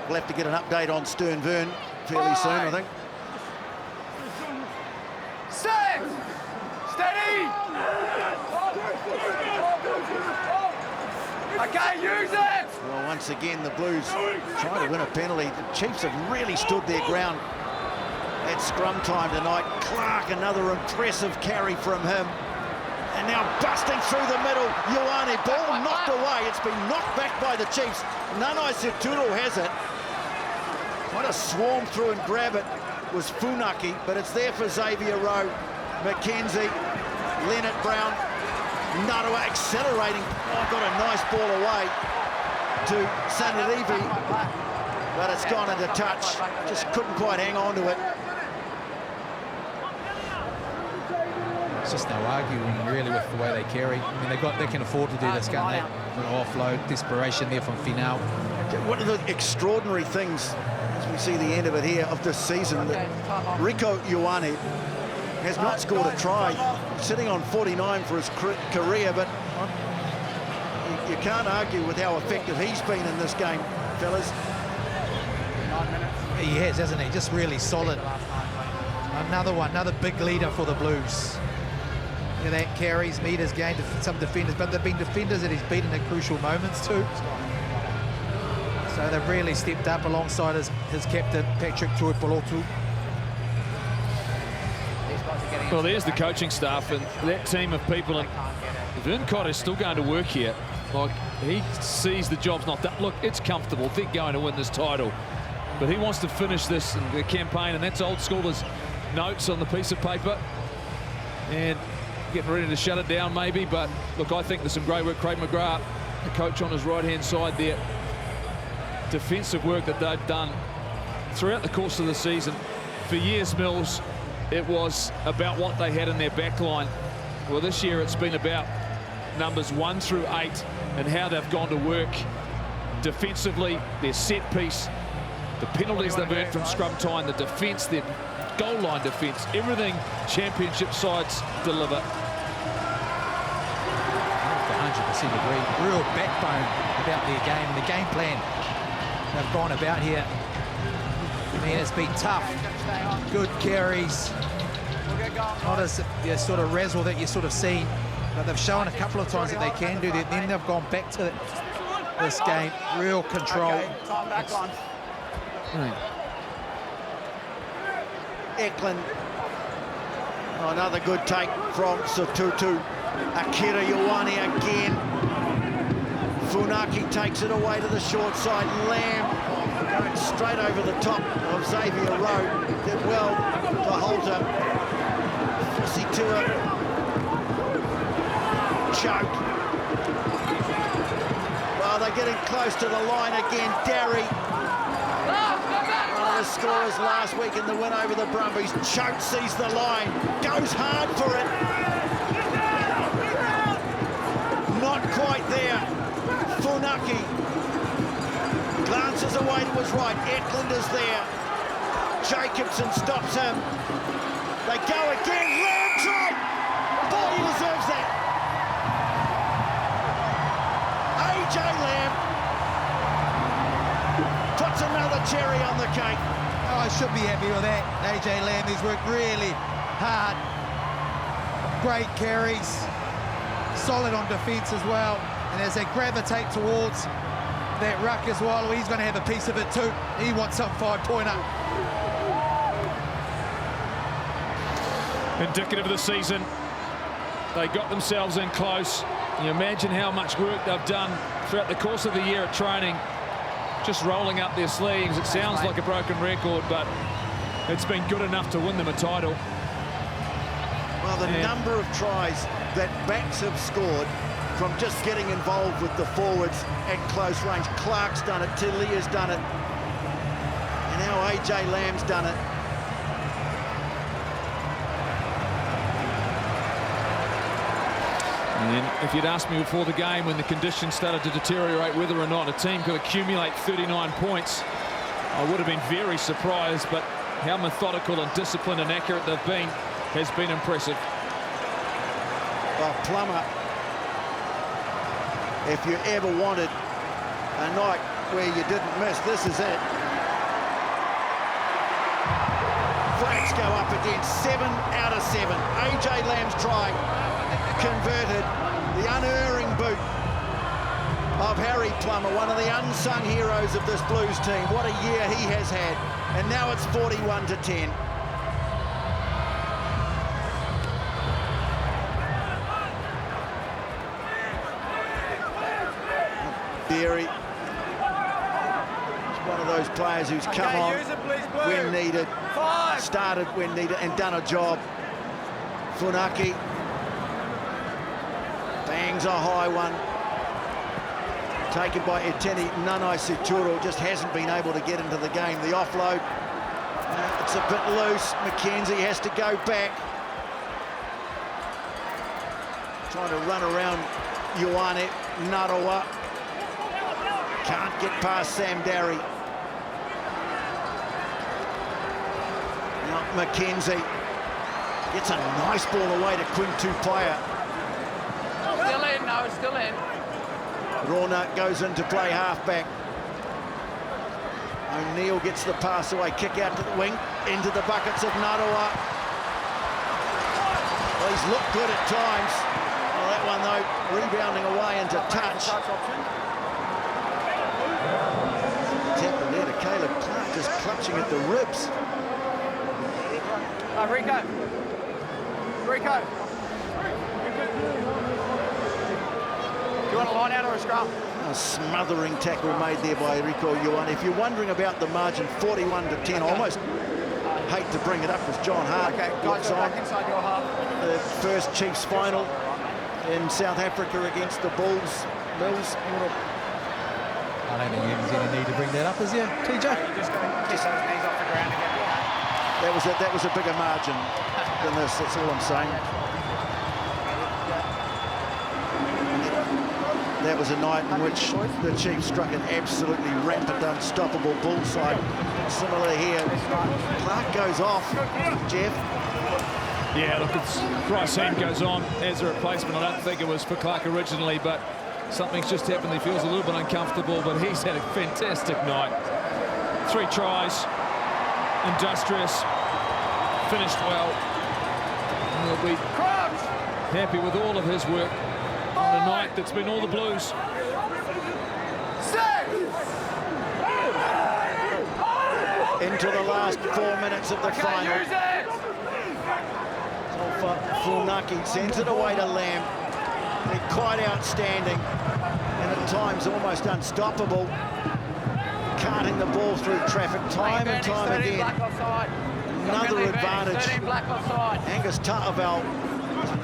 We'll have to get an update on Stern Vern fairly soon, I think.
Set! Steady! Okay, use it!
Well, once again, the Blues trying to win a penalty. The Chiefs have really stood their ground at scrum time tonight. Clarke, another impressive carry from him. And now busting through the middle, Ioane, ball knocked away. It's been knocked back by the Chiefs. Nanai Saturu has it. Trying to swarm through and grab it was Funaki, but it's there for Xavier Rowe. Mackenzie, Leonard-Brown, Narua accelerating. Oh, got a nice ball away to Sanarivi, but it's gone into touch. Just couldn't quite hang on to it.
there's just no arguing really with the way they carry. I mean, they can afford to do this, can't they? Offload, desperation there from Finau.
One of the extraordinary things, as we see the end of it here, of this season, that Rieko Ioane has not scored a try, sitting on 49 for his career, but you can't argue with how effective he's been in this game, fellas.
9 minutes.
He has, hasn't he? Just really solid. Another one, another big leader for the Blues. Yeah, that carries, meters, gained some defenders, but they've been defenders that he's beaten at crucial moments too. So they've really stepped up alongside his captain, Patrick Tuipulotu.
Well, there's the coaching staff and that team of people, and Verncott is still going to work here. Like, he sees the job's not done. Look, it's comfortable. They're going to win this title. But he wants to finish this in the campaign, and that's old school. There's notes on the piece of paper. And getting ready to shut it down, maybe. But, look, I think there's some great work. Craig McGrath, the coach on his right-hand side there. Defensive work that they've done throughout the course of the season. For years, Mills, it was about what they had in their back line. Well, this year it's been about numbers 1 through 8 and how they've gone to work defensively, their set piece, the penalties they've earned from scrum time, the defence, their goal line defence, everything championship sides deliver.
100% agree. Real backbone about their game, the game plan they've gone about here. I mean, it's been tough. Good carries. Not as the sort of razzle that you sort of seen, but they've shown a couple of times that they can do that. Then they've gone back to this game. Real control.
Eklund. Oh, another good take from Sotutu. Akira Ioane again. Funaki takes it away to the short side. Lamb going straight over the top of Xavier Rowe. Did well to Holter. Fusitua. Choke. Well, they're getting close to the line again. Derry. One of the scorers last week in the win over the Brumbies. Choke sees the line. Goes hard for it. Not quite there. Funaki glances away to his right. Eklund is there. Jacobson stops him. They go again. Lamb try. Boy, he deserves that. AJ Lamb puts another cherry on the cake.
Oh, I should be happy with that. AJ Lamb, he's worked really hard. Great carries. Solid on defence as well. And as they gravitate towards that ruck as well, he's going to have a piece of it too. He wants some 5-pointer.
Indicative of the season. They got themselves in close. You imagine how much work they've done throughout the course of the year at training. Just rolling up their sleeves. It sounds like a broken record, but it's been good enough to win them a title.
Well, the number of tries that backs have scored from just getting involved with the forwards at close range. Clarke's done it, Tilia's done it, and now AJ Lamb's done it.
And if you'd asked me before the game, when the conditions started to deteriorate, whether or not a team could accumulate 39 points, I would have been very surprised, but how methodical and disciplined and accurate they've been has been impressive.
Well, Plummer, if you ever wanted a night where you didn't miss, this is it. Flags go up again, 7 out of 7. AJ Lamb's try converted, the unerring boot of Harry Plummer, one of the unsung heroes of this Blues team. What a year he has had, and now it's 41-10. Berry, one of those players who's come on when needed, started when needed, and done a job. Funaki bangs a high one, taken by Eteni Nanai Suturo, just hasn't been able to get into the game. The offload, it's a bit loose. McKenzie has to go back. Trying to run around Ioane Narawa. Can't get past Sam Darry. Now McKenzie gets a nice ball away to Quinn Tupaia.
Still in, no, still in.
Rona goes in to play halfback. O'Neill gets the pass away, kick out to the wing, into the buckets of Narawa. Well, he's looked good at times. Well, that one, though, rebounding away into touch. What's happened there to Caleb Clarke, just clutching at the ribs.
Rico. Do you want a line out or a scrum?
A smothering tackle made there by Rico Ioane. If you're wondering about the margin, 41-10. I almost hate to bring it up as John Hart looks on.
Back inside your half.
The first Chiefs final in South Africa against the Bulls. Mills.
I don't think there's any need to bring that up, is there, TJ?
You're just going to kiss those knees off the ground again.
That was a bigger margin than this, that's all I'm saying. That was a night in which the Chiefs struck an absolutely rampant, unstoppable bull side. Similar here. Clarke goes off, Jeff.
Yeah, look, Bryce Heem goes on as a replacement. I don't think it was for Clarke originally, but something's just happened. He feels a little bit uncomfortable, but he's had a fantastic night. 3 tries, industrious, finished well. And he'll be happy with all of his work on a night that's been all the Blues.
Into the last 4 minutes of the final. Funaki sends it away to Lamb. They're quite outstanding and at times almost unstoppable. Carting the ball through traffic time and time again. Another advantage. Angus Ta'avale,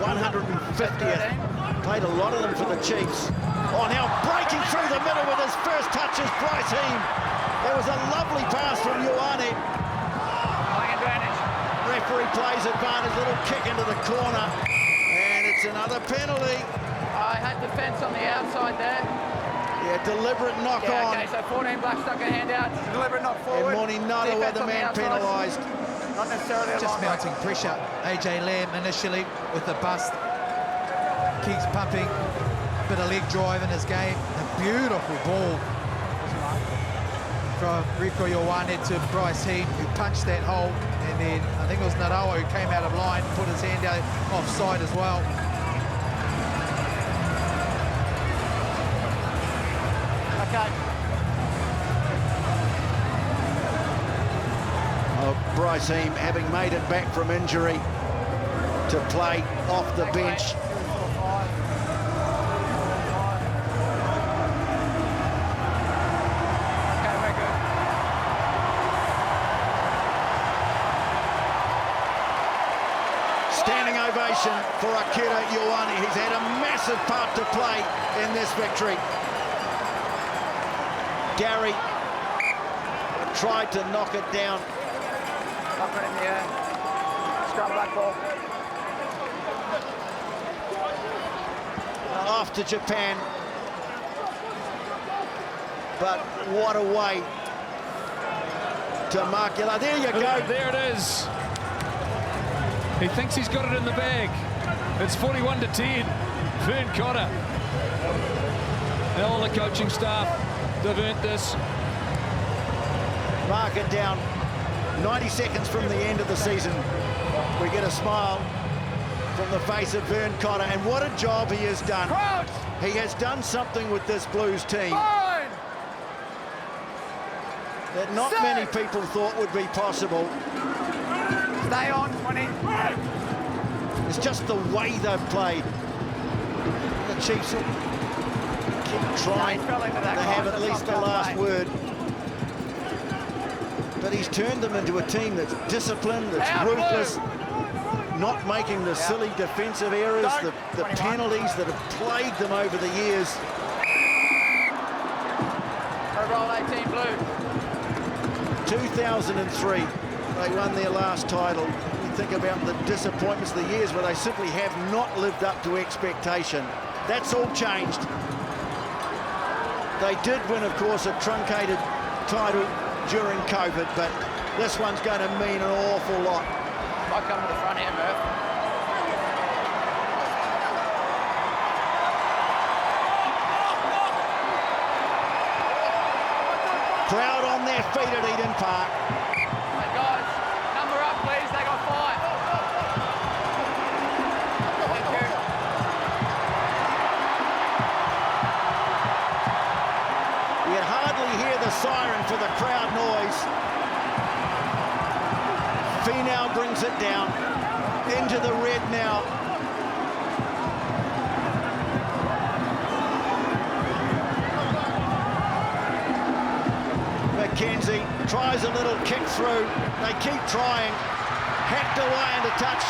150th. Played a lot of them for the Chiefs. Oh, now breaking through the middle with his first touch is Bryce Heem. There was a lovely pass from Ioane. Referee plays advantage, little kick into the corner. And it's another penalty.
I had the fence on the outside there.
Yeah, deliberate knock on.
Okay, so 14 Blacks stuck a hand out. Deliberate knock forward.
And Moni Narawa, the man penalised.
Not necessarily a
Just
long
mounting pressure. AJ Lamb initially with the bust. Keeps pumping. Bit of leg drive in his game. A beautiful ball from Rico Ioane to Bryce Heem, who punched that hole. And then I think it was Narawa who came out of line, put his hand out offside as well.
Okay.
Bryce Heem, having made it back from injury to play off the bench. Standing ovation for Akira Ioane. He's had a massive part to play in this victory. Gary tried to knock it down.
Up it in the air. Scrum black ball.
Off to Japan. But what a way to Markula. There you go.
There it is. He thinks he's got it in the bag. It's 41-10. Vern Cotter. All the coaching staff, they've earned this.
Mark it down. 90 seconds from the end of the season. We get a smile from the face of Vern Cotter. And what a job he has done.
Crouch.
He has done something with this Blues team that not many people thought would be possible.
Stay on, 20.
It's just the way they've played. The Chiefs will keep trying to have at least the last word. But he's turned them into a team that's disciplined, that's ruthless, not making the silly defensive errors, the penalties that have plagued them over the years.
Roll 18 Blue.
2003, they won their last title. think about the disappointments of the years where they simply have not lived up to expectation. That's all changed. They did win, of course, a truncated title during COVID, but this one's going to mean an awful lot.
Might come to the front here, Murph.
Crowd on their feet at Eden Park.
Hey guys, number up please, they got 5. Thank you.
You can hardly hear the siren for the crowd noise. Fee now brings it down into the red now. Mackenzie tries a little kick through. They keep trying. Hacked away into touch.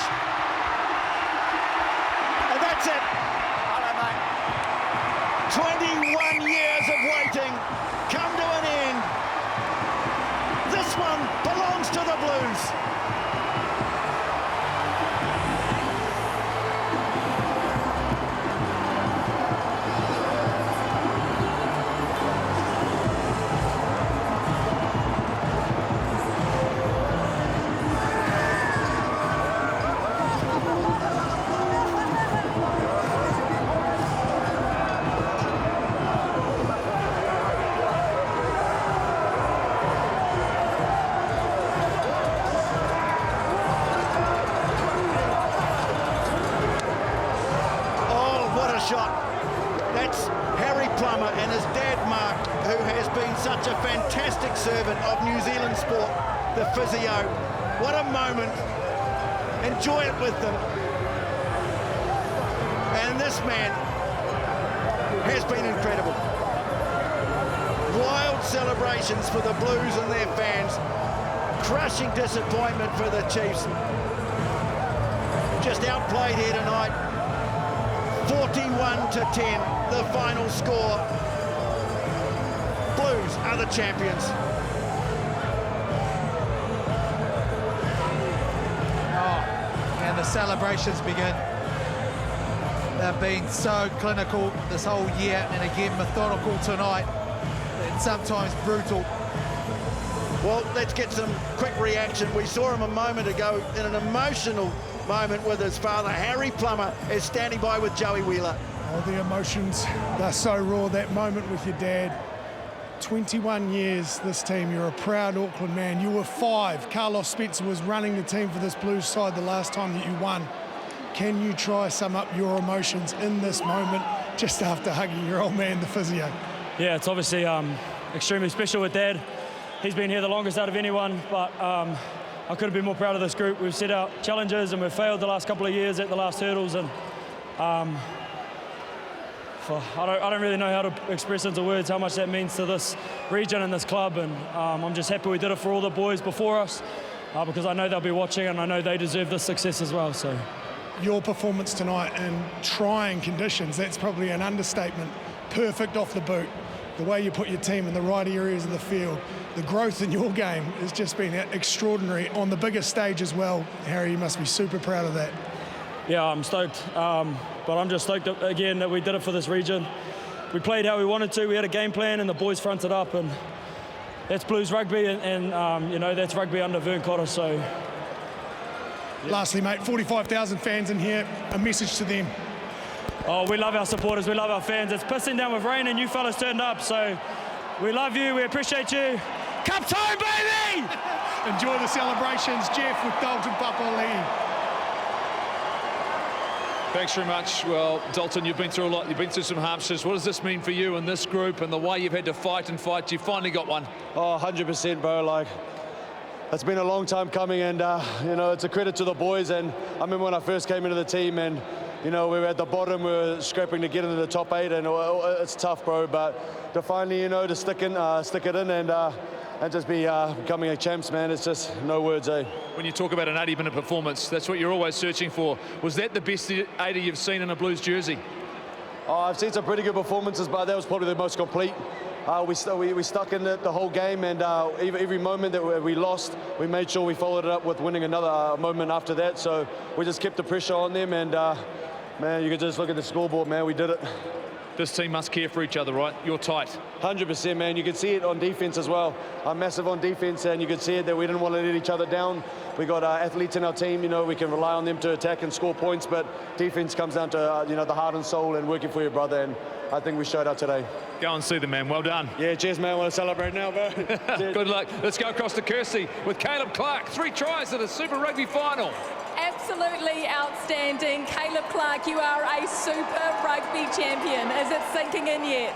And that's it.
Hello, mate.
21 years of waiting come to an end. This one belongs to the Blues. Shot. That's Harry Plummer and his dad Mark, who has been such a fantastic servant of New Zealand sport, the physio. What a moment. Enjoy it with them. And this man has been incredible. Wild celebrations for the Blues and their fans. Crushing disappointment for the Chiefs. Just outplayed here tonight. 41-10, the final score. Blues are the champions.
Oh, and the celebrations begin. They've been so clinical this whole year, and again methodical tonight, and sometimes brutal.
Well, let's get some quick reaction. We saw him a moment ago in an emotional moment with his father. Harry Plummer is standing by with Joey Wheeler.
Oh, the emotions, they're so raw. That moment with your dad. 21 years, this team. You're a proud Auckland man. You were 5. Carlos Spencer was running the team for this Blues side the last time that you won. Can you try sum up your emotions in this moment just after hugging your old man, the physio?
Yeah, it's obviously extremely special with Dad. He's been here the longest out of anyone, but I couldn't be more proud of this group. We've set out challenges and we've failed the last couple of years at the last hurdles, and I don't really know how to express into words how much that means to this region and this club, and I'm just happy we did it for all the boys before us, because I know they'll be watching and I know they deserve this success as well. So,
your performance tonight in trying conditions, that's probably an understatement. Perfect off the boot. The way you put your team in the right areas of the field, the growth in your game has just been extraordinary on the biggest stage as well. Harry, you must be super proud of that.
Yeah, I'm stoked, but I'm just stoked again that we did it for this region. We played how we wanted to. We had a game plan and the boys fronted up, and that's Blues rugby, and you know, that's rugby under Vern Cotter. So, yeah.
Lastly, mate, 45,000 fans in here, a message to them.
Oh, we love our supporters, we love our fans. It's pissing down with rain and you fellas turned up, so we love you, we appreciate you. Cup time, baby!
Enjoy the celebrations. Jeff with Dalton Papali'i.
Thanks very much. Well, Dalton, you've been through a lot. You've been through some hardships. What does this mean for you and this group and the way you've had to fight and fight? You finally got one.
Oh, 100%, bro. Like, it's been a long time coming, and you know, it's a credit to the boys. And I remember when I first came into the team, and you know, we were at the bottom, we were scraping to get into the top 8, and it's tough, bro. But to finally, you know, to stick it in, and just be becoming a champs, man, it's just no words, eh?
When you talk about an 80-minute performance, that's what you're always searching for. Was that the best 80 you've seen in a Blues jersey?
Oh, I've seen some pretty good performances, but that was probably the most complete. we stuck in it the whole game, and every moment that we lost, we made sure we followed it up with winning another moment after that. So we just kept the pressure on them, and man, you could just look at the scoreboard, man, we did it.
This team must care for each other, right? You're tight.
100%, man. You can see it on defense as well. I'm massive on defense, and you can see it that we didn't want to let each other down. We got athletes in our team, you know, we can rely on them to attack and score points, but defense comes down to, you know, the heart and soul and working for your brother, and I think we showed up today.
Go and see the man. Well done.
Yeah, cheers, man. I want to celebrate now, bro.
Good luck. Let's go across to Kirsty with Caleb Clarke. 3 tries at a Super Rugby final.
Absolutely outstanding. Caleb Clarke, you are a Super Rugby champion. Is it sinking in yet?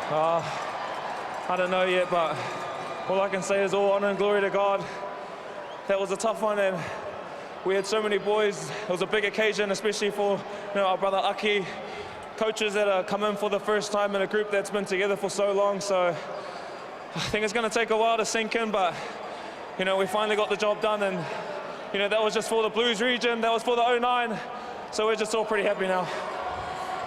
I don't know yet, but all I can say is all honor and glory to God. That was a tough one, and we had so many boys. It was a big occasion, especially for, you know, our brother Aki, coaches that are come in for the first time in a group that's been together for so long. So I think it's going to take a while to sink in, but, you know, we finally got the job done, and, you know, that was just for the Blues region, that was for the 09, so we're just all pretty happy now.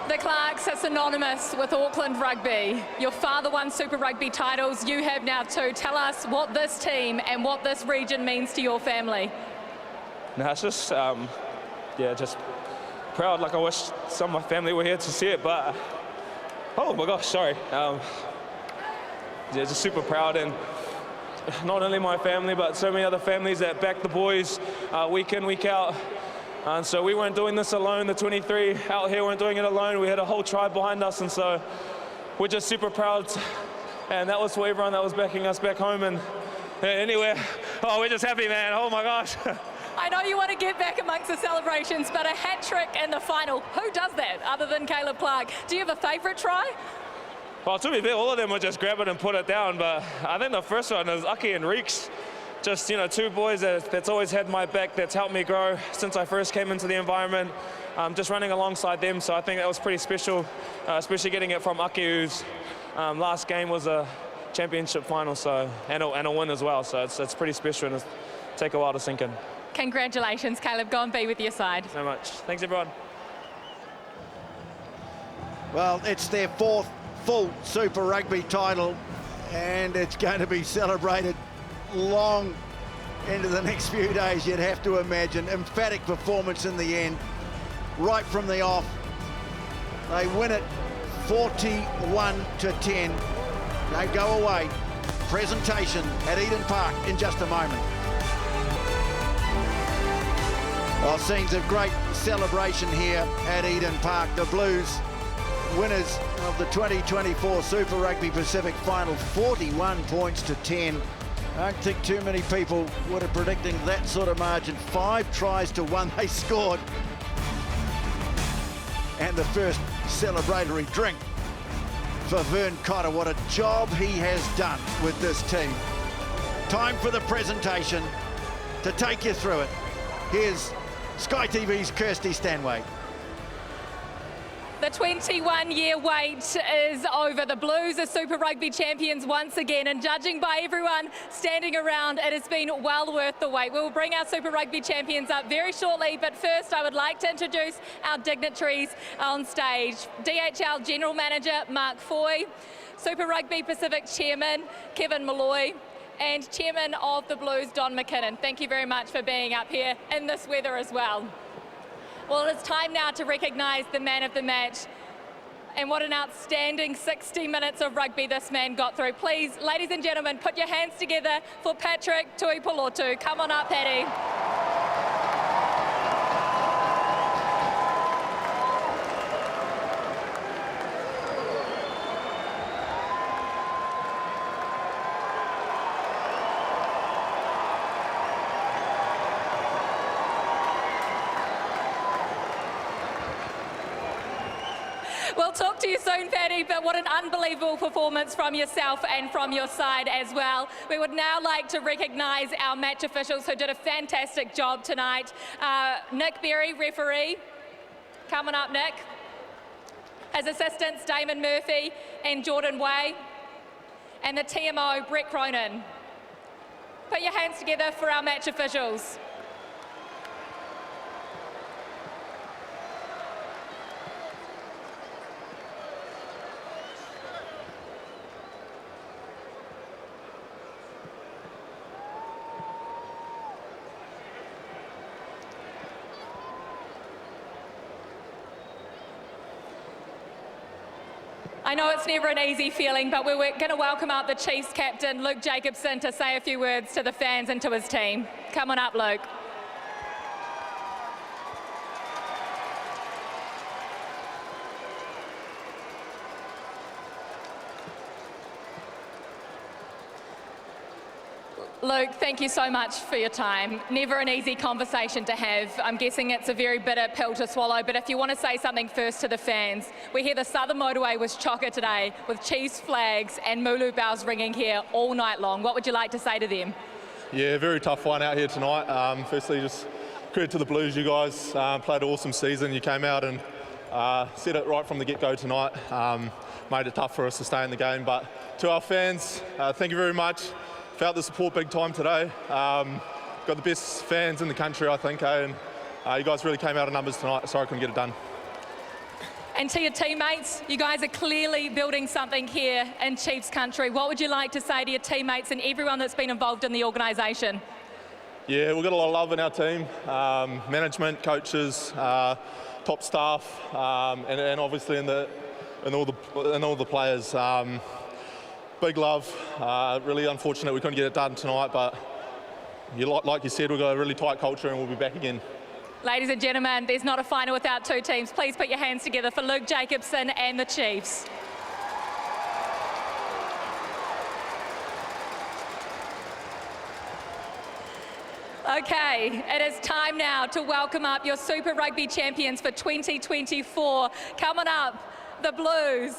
The Clarks are synonymous with Auckland Rugby. Your father won Super Rugby titles, you have now too. Tell us what this team and what this region means to your family.
No, it's just, yeah, just proud. Like, I wish some of my family were here to see it, but, oh my gosh, sorry. Yeah, just super proud, and not only my family, but so many other families that back the boys week in, week out. And so we weren't doing this alone. The 23 out here weren't doing it alone. We had a whole tribe behind us, and so we're just super proud. And that was for everyone that was backing us back home. And anyway, oh, we're just happy, man. Oh my gosh.
I know you want to get back amongst the celebrations, but a hat trick in the final. Who does that other than Caleb Clarke? Do you have a favourite try?
Well, to be fair, all of them would just grab it and put it down, but I think the first one is Aki and Reeks. Just, you know, 2 boys that's always had my back, that's helped me grow since I first came into the environment, just running alongside them. So I think that was pretty special, especially getting it from Aki, whose last game was a championship final, so and a win as well. So it's pretty special, and it'll take a while to sink in.
Congratulations, Caleb. Go and be with your side.
So much. Thanks, everyone.
Well, it's their 4th full Super Rugby title, and it's going to be celebrated long into the next few days, you'd have to imagine. Emphatic performance in the end, right from the off. They win it 41-10. They go away. Presentation at Eden Park in just a moment. Well, scenes of great celebration here at Eden Park. The Blues, winners of the 2024 Super Rugby Pacific Final, 41 points to 10. I don't think too many people would have predicted that sort of margin. 5 tries to 1 they scored. And the first celebratory drink for Vern Cotter. What a job he has done with this team. Time for the presentation to take you through it. Here's Sky TV's Kirsty Stanway.
The 21-year wait is over. The Blues are Super Rugby champions once again, and judging by everyone standing around, it has been well worth the wait. We will bring our Super Rugby champions up very shortly, but first I would like to introduce our dignitaries on stage. DHL General Manager Mark Foy, Super Rugby Pacific Chairman Kevin Malloy, and Chairman of the Blues Don McKinnon. Thank you very much for being up here in this weather as well. Well, it's time now to recognise the man of the match. And what an outstanding 60 minutes of rugby this man got through. Please, ladies and gentlemen, put your hands together for Patrick Tuipulotu. Come on up, Paddy. We'll talk to you soon, Paddy, but what an unbelievable performance from yourself and from your side as well. We would now like to recognise our match officials who did a fantastic job tonight. Nick Berry, referee. Coming up, Nick. His assistants, Damon Murphy and Jordan Way. And the TMO, Brett Cronin. Put your hands together for our match officials. I know it's never an easy feeling, but we're going to welcome up the Chiefs captain, Luke Jacobson, to say a few words to the fans and to his team. Come on up, Luke. Luke, thank you so much for your time. Never an easy conversation to have. I'm guessing it's a very bitter pill to swallow, but if you want to say something first to the fans, we hear the Southern Motorway was chocker today with Chiefs flags and Mulu bells ringing here all night long. What would you like to say to them?
Yeah, very tough one out here tonight. Firstly, just credit to the Blues. You guys played an awesome season. You came out and said it right from the get-go tonight. Made it tough for us to stay in the game, but to our fans, thank you very much. Felt the support big time today. Got the best fans in the country, I think, and you guys really came out of numbers tonight. Sorry I couldn't get it done.
And to your teammates, you guys are clearly building something here in Chiefs country. What would you like to say to your teammates and everyone that's been involved in the organisation?
Yeah, we've got a lot of love in our team. Management, coaches, top staff, and obviously in all the players. Big love. Really unfortunate we couldn't get it done tonight, but like you said, we've got a really tight culture and we'll be back again.
Ladies and gentlemen, there's not a final without two teams. Please put your hands together for Luke Jacobson and the Chiefs. Okay, it is time now to welcome up your Super Rugby champions for 2024. Come on up, the Blues.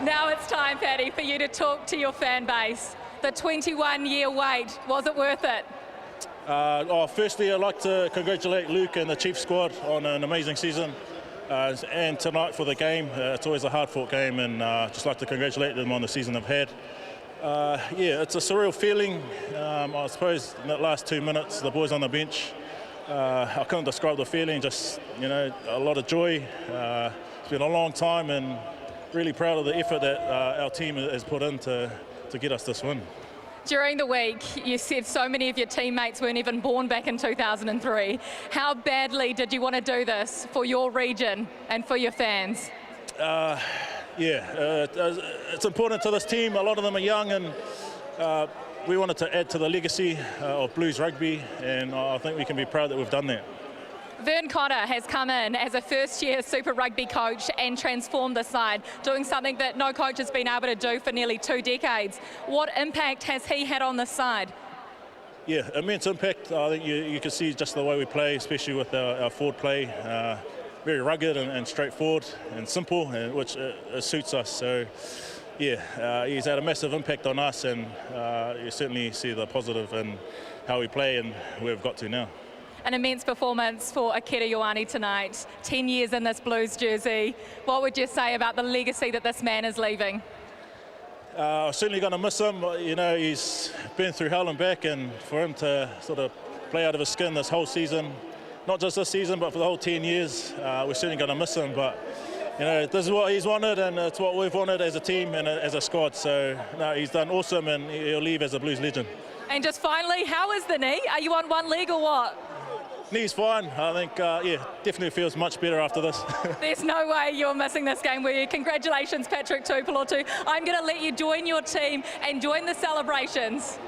Now it's time, Paddy, for you to talk to your fan base. The 21-year wait, was it worth it?
Firstly, I'd like to congratulate Luke and the Chiefs squad on an amazing season. And tonight for the game, it's always a hard-fought game, and just like to congratulate them on the season they've had. Yeah, it's a surreal feeling. I suppose in that last 2 minutes, the boys on the bench, I can't describe the feeling, just, you know, a lot of joy. It's been a long time, and really proud of the effort that our team has put in to get us this win.
During the week, you said so many of your teammates weren't even born back in 2003. How badly did you want to do this for your region and for your fans? It's important to this team. A lot of them are young, and we wanted to add to the legacy of Blues Rugby, and I think we can be proud that we've done that. Vern Cotter has come in as a first-year Super Rugby coach and transformed the side, doing something that no coach has been able to do for nearly 2 decades. What impact has he had on the side?
Yeah, immense impact. I think you can see just the way we play, especially with our forward play. Very rugged and straightforward and simple, which suits us. So, yeah, he's had a massive impact on us, and you certainly see the positive in how we play and where we've got to now.
An immense performance for Akira Ioane tonight. 10 years in this Blues jersey. What would you say about the legacy that this man is leaving?
Certainly going to miss him. You know, he's been through hell and back, and for him to sort of play out of his skin this whole season, not just this season, but for the whole 10 years, we're certainly going to miss him. But, you know, this is what he's wanted, and it's what we've wanted as a team and as a squad. So, no, he's done awesome, and he'll leave as a Blues legend.
And just finally, how is the knee? Are you on one leg or what?
Knee's fine. I think, definitely feels much better after this.
There's no way you're missing this game, will you? Congratulations, Patrick Tuipulotu. I'm going to let you join your team and join the celebrations.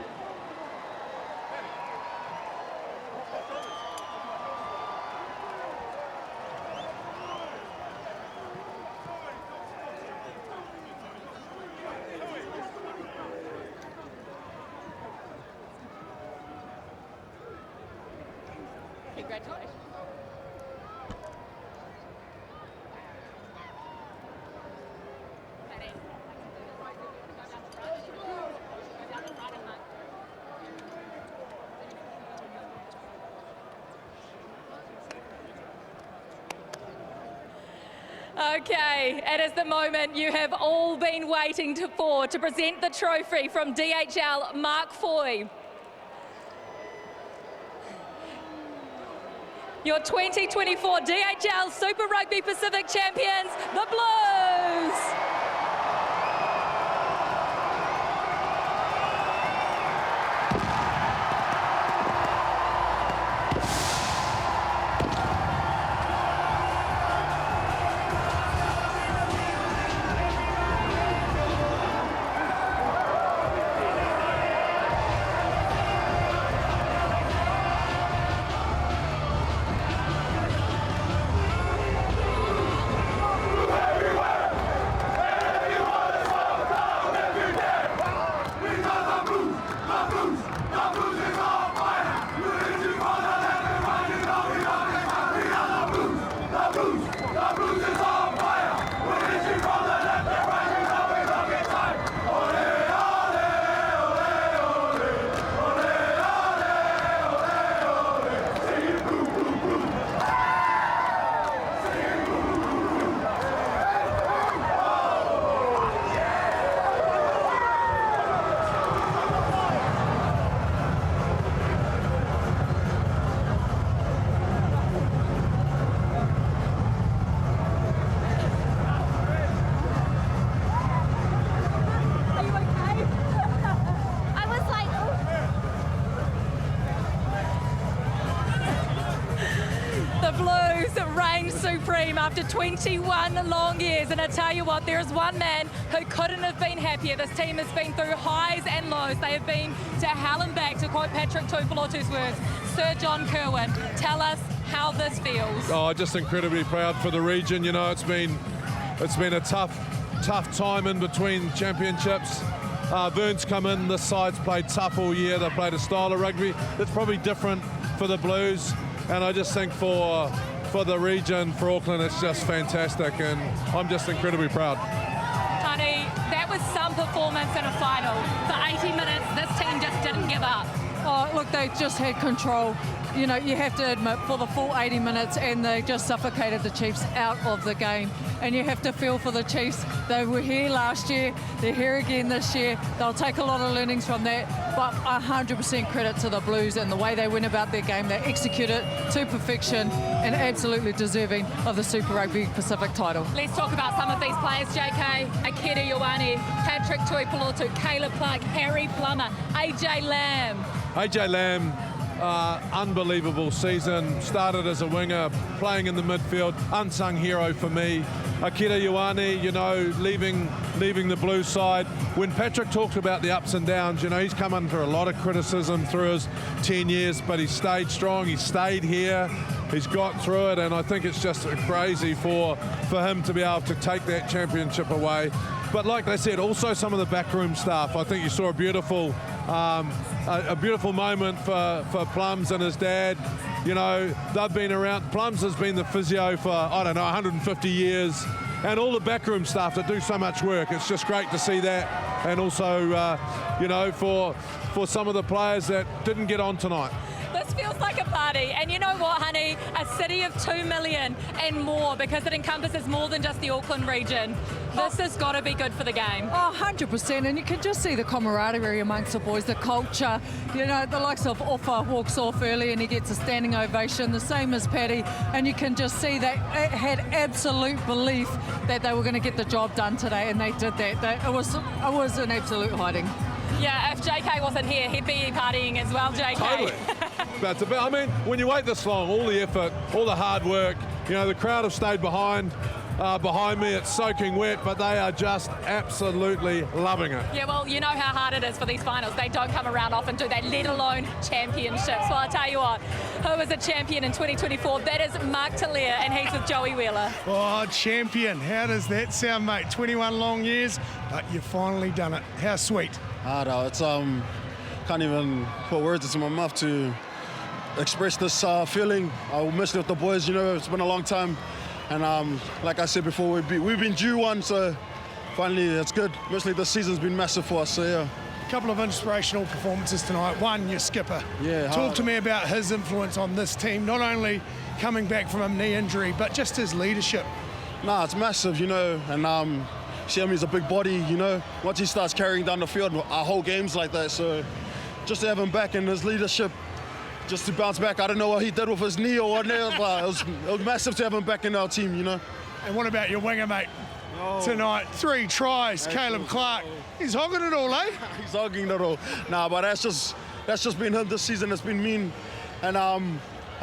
Congratulations. Okay, it is the moment you have all been waiting for to present the trophy from DHL Mark Foy. Your 2024 DHL Super Rugby Pacific champions, the Blues! after 21 long years. And I tell you what, there is one man who couldn't have been happier. This team has been through highs and lows. They have been to hell and back, to quote Patrick Tuipulotu's words. Sir John Kerwin, tell us how this feels.
Oh, just incredibly proud for the region. You know, it's been a tough time in between championships. Vern's come in, this side's played tough all year. They played a style of rugby that's probably different for the Blues, and I just think for the region, for Auckland, it's just fantastic, and I'm just incredibly proud.
Honey, that was some performance in a final. For 80 minutes, this team just didn't give up.
Oh, look, they just had control. You know, you have to admit, for the full 80 minutes, and they just suffocated the Chiefs out of the game. And you have to feel for the Chiefs. They were here last year, they're here again this year. They'll take a lot of learnings from that, but 100% credit to the Blues and the way they went about their game. They execute it to perfection and absolutely deserving of the Super Rugby Pacific title.
Let's talk about some of these players, JK, Akira Ioane, Patrick Tuipulotu, Caleb Clarke, Harry Plummer, AJ Lamb.
AJ Lamb, unbelievable season. Started as a winger, playing in the midfield, unsung hero for me. Akira Ioane, you know, leaving the Blues side. When Patrick talks about the ups and downs, you know, he's come under a lot of criticism through his 10 years, but he stayed strong, he stayed here, he's got through it, and I think it's just crazy for him to be able to take that championship away. But like they said, also some of the backroom staff. I think you saw a beautiful moment for Plums and his dad. You know, they've been around. Plums has been the physio for, I don't know, 150 years. And all the backroom staff that do so much work. It's just great to see that. And also, you know, for some of the players that didn't get on tonight.
This feels like a party, and you know what, honey? A city of 2 million and more, because it encompasses more than just the Auckland region. This has got to be good for the game.
Oh, 100%, and you can just see the camaraderie amongst the boys, the culture. You know, the likes of Offa walks off early and he gets a standing ovation, the same as Paddy, and you can just see they had absolute belief that they were going to get the job done today, and they did that. It was an absolute hiding.
Yeah, if JK wasn't here, he'd be partying as well, JK.
Totally. I mean, when you wait this long, all the effort, all the hard work, you know, the crowd have stayed behind me. It's soaking wet, but they are just absolutely loving it.
Yeah, well, you know how hard it is for these finals. They don't come around often, do they? Let alone championships. Well, I'll tell you what, who is a champion in 2024? That is Mark Talia, and he's with Joey Wheeler.
Oh, champion. How does that sound, mate? 21 long years, but you've finally done it. How sweet.
It's can't even put words into my mouth to express this feeling. I miss it with the boys. You know, it's been a long time, and like I said before, we've been due one, so finally it's good. Mostly this season's been massive for us, so yeah.
A couple of inspirational performances tonight. One, your skipper.
Yeah.
Talk to me about his influence on this team, not only coming back from a knee injury, but just his leadership.
Nah, it's massive, you know, and see him, he's a big body, you know. Once he starts carrying down the field, our whole game's like that, so just to have him back in his leadership, just to bounce back. I don't know what he did with his knee or whatever, but it was massive to have him back in our team, you know.
And what about your winger, mate? Tonight, 3 tries, Caleb Clarke. He's hogging it all, eh?
He's hogging it all. Nah, but that's just been him this season. It's been mean. And I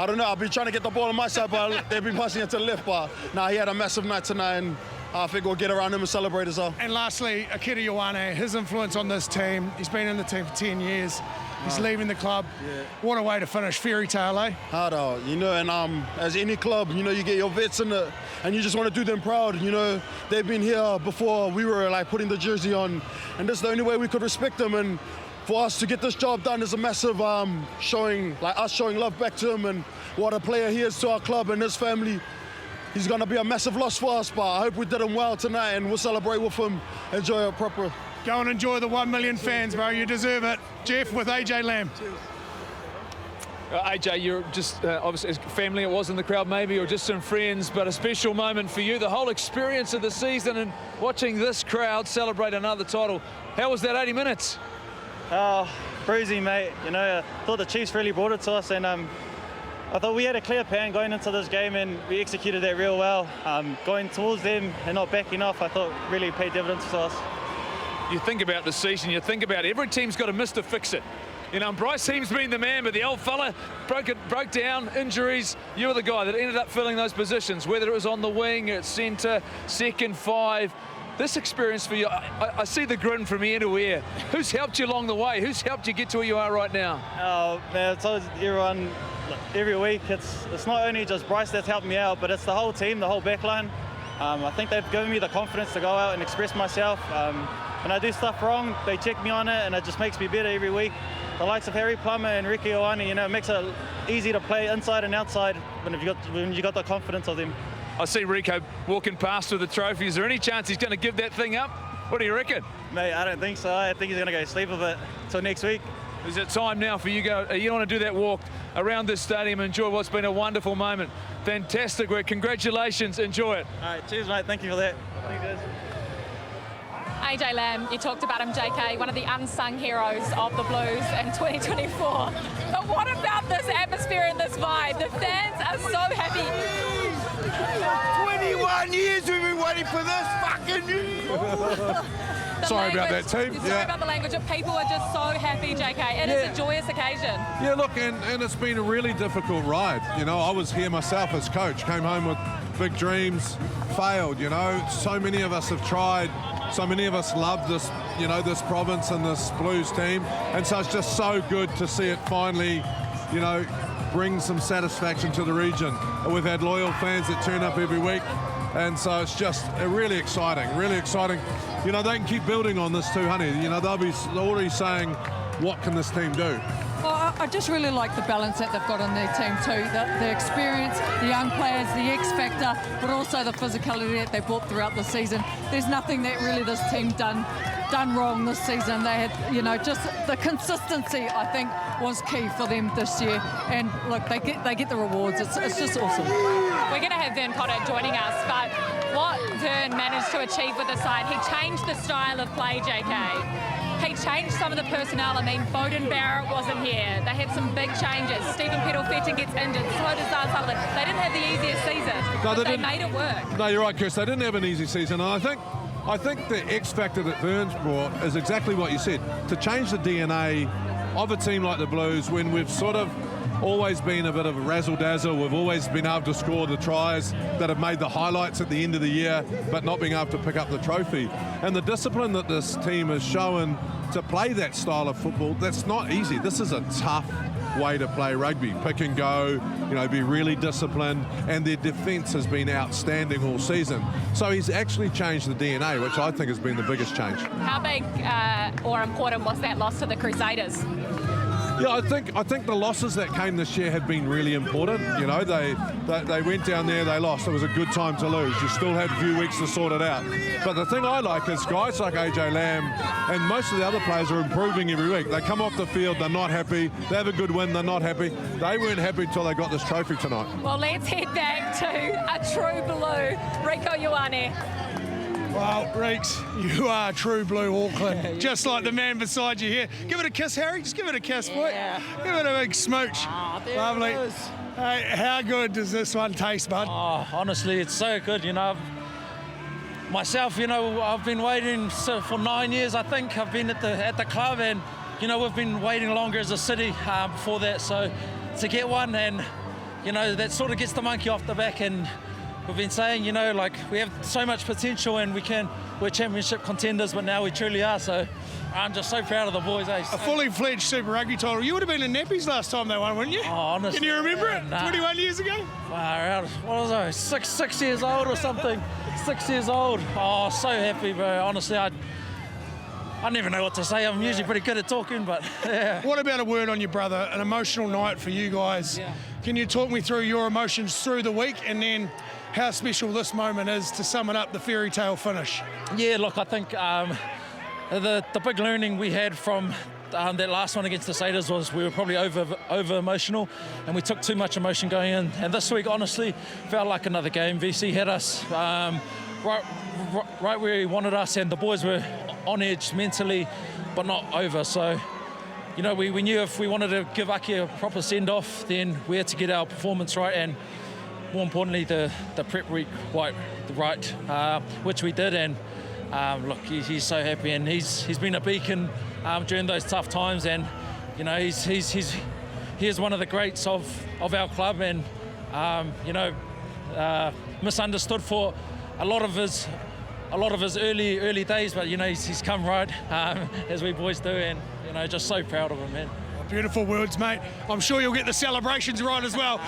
don't know, I've been trying to get the ball on my side, but they've been passing it to the left. But nah, he had a massive night tonight, and I think we'll get around him and celebrate as well.
And lastly, Akira Ioane, his influence on this team. He's been in the team for 10 years. He's leaving the club. Yeah. What a way to finish. Fairy tale, eh?
Hard, you know, and as any club, you know, you get your vets in it, and you just want to do them proud, you know. They've been here before we were, like, putting the jersey on, and this is the only way we could respect them, and for us to get this job done is a massive showing love back to him and what a player he is to our club and his family. He's going to be a massive loss for us, but I hope we did him well tonight, and we'll celebrate with him, enjoy it proper.
Go and enjoy the 1 million fans, bro. You deserve it. Jeff with AJ Lamb.
Cheers.
AJ, you're just obviously family, it was in the crowd maybe, or just some friends, but a special moment for you. The whole experience of the season and watching this crowd celebrate another title. How was that 80 minutes?
Bruising, mate. You know, I thought the Chiefs really brought it to us, and I thought we had a clear plan going into this game, and we executed that real well. Going towards them and not backing off, I thought really paid dividends to us.
You think about the season, you think about every team's got a Mr. Fix-It. You know, Bryce Heem's been the man, but the old fella broke down, injuries. You were the guy that ended up filling those positions, whether it was on the wing, at centre, second five. This experience for you, I see the grin from ear to ear. Who's helped you along the way? Who's helped you get to where you are right now?
Oh, man, I told everyone every week, it's not only just Bryce that's helped me out, but it's the whole team, the whole backline. I think they've given me the confidence to go out and express myself. When I do stuff wrong, they check me on it, and it just makes me better every week. The likes of Harry Plummer and Ricky Ioane, you know, it makes it easy to play inside and outside when you got the confidence of them.
I see Rico walking past with the trophy. Is there any chance he's going to give that thing up? What do you reckon?
Mate, I don't think so. I think he's going to go sleep with it till next week.
Is it time now for you want to do that walk around this stadium and enjoy what's been a wonderful moment? Fantastic work. Congratulations. Enjoy it.
All right, cheers, mate. Thank you for that. Thank you, guys.
AJ Lamb, you talked about him, JK, one of the unsung heroes of the Blues in 2024. But what about this atmosphere and this vibe? The fans are so happy.
21 years we've been waiting for this fucking news.
Sorry about that, team.
Sorry about the language, but people are just so happy, JK. It is a joyous occasion.
Yeah, look, and it's been a really difficult ride. You know, I was here myself as coach, came home with big dreams, failed, you know. So many of us have tried. So many of us love this, you know, this province and this Blues team. And so it's just so good to see it finally, you know, bring some satisfaction to the region. We've had loyal fans that turn up every week. And so it's just really exciting, really exciting. You know, they can keep building on this too, honey. You know, they'll be already saying, what can this team do?
Well, I just really like the balance that they've got on their team too. The experience, the young players, the X factor, but also the physicality that they brought throughout the season. There's nothing that really this team done wrong this season. They had, you know, just the consistency, I think, was key for them this year. And look, they get the rewards. It's just awesome.
We're going to have Vern Potter joining us, but what Vern managed to achieve with the side, he changed the style of play, JK. He changed some of the personnel. I mean, Bowden Barrett wasn't here. They had some big changes. Stephen Peddle-Fetcher gets injured. So does Zara Sullivan. They didn't have the easiest season, but they made it work.
No, you're right, Chris. They didn't have an easy season. And I think the X factor that Vern's brought is exactly what you said. To change the DNA of a team like the Blues when we've sort of always been a bit of a razzle-dazzle. We've always been able to score the tries that have made the highlights at the end of the year, but not being able to pick up the trophy. And the discipline that this team has shown to play that style of football, that's not easy. This is a tough way to play rugby. Pick and go, you know, be really disciplined, and their defence has been outstanding all season. So he's actually changed the DNA, which I think has been the biggest change.
How big or important was that loss to the Crusaders?
Yeah, I think the losses that came this year have been really important. You know, they went down there, they lost. It was a good time to lose. You still had a few weeks to sort it out. But the thing I like is guys like AJ Lamb and most of the other players are improving every week. They come off the field, they're not happy. They have a good win, they're not happy. They weren't happy until they got this trophy tonight.
Well, let's head back to a true blue. Rico Ioane.
Well, Reeks, you are true blue Auckland, just like the man beside you here. Give it a kiss, Harry. Just give it a kiss, boy. Give it a big smooch. Lovely. Hey, how good does this one taste, bud?
Oh, honestly, it's so good. You know, myself, you know, I've been waiting for 9 years, I think. I've been at the club, and you know, we've been waiting longer as a city before that. So to get one, and you know, that sort of gets the monkey off the back. And we've been saying, you know, like we have so much potential and we're championship contenders, but now we truly are. So I'm just so proud of the boys. Eh?
A fully fledged Super Rugby title. You would have been in nappies last time they won, wouldn't you?
Oh, honestly.
Can you remember it?
Nah.
21 years ago?
Wow, what was I? Six years old or something? 6 years old. Oh, so happy, bro. Honestly, I never know what to say. I'm usually pretty good at talking, but yeah.
What about a word on your brother? An emotional night for you guys. Yeah. Can you talk me through your emotions through the week and then how special this moment is to summon up the fairy tale finish?
Yeah, look, I think the big learning we had from that last one against the Satyrs was we were probably over emotional, and we took too much emotion going in. And this week, honestly, felt like another game. VC had us right where he wanted us, and the boys were on edge mentally, but not over. So, you know, we knew if we wanted to give Aki a proper send-off, then we had to get our performance right, and more importantly, the prep week right, which we did. And look, he's so happy, and he's been a beacon during those tough times. And you know, he is one of the greats of our club, and you know, misunderstood for a lot of his early days, but you know, he's come right as we boys do, and you know, just so proud of him, man.
Beautiful words, mate. I'm sure you'll get the celebrations right as well.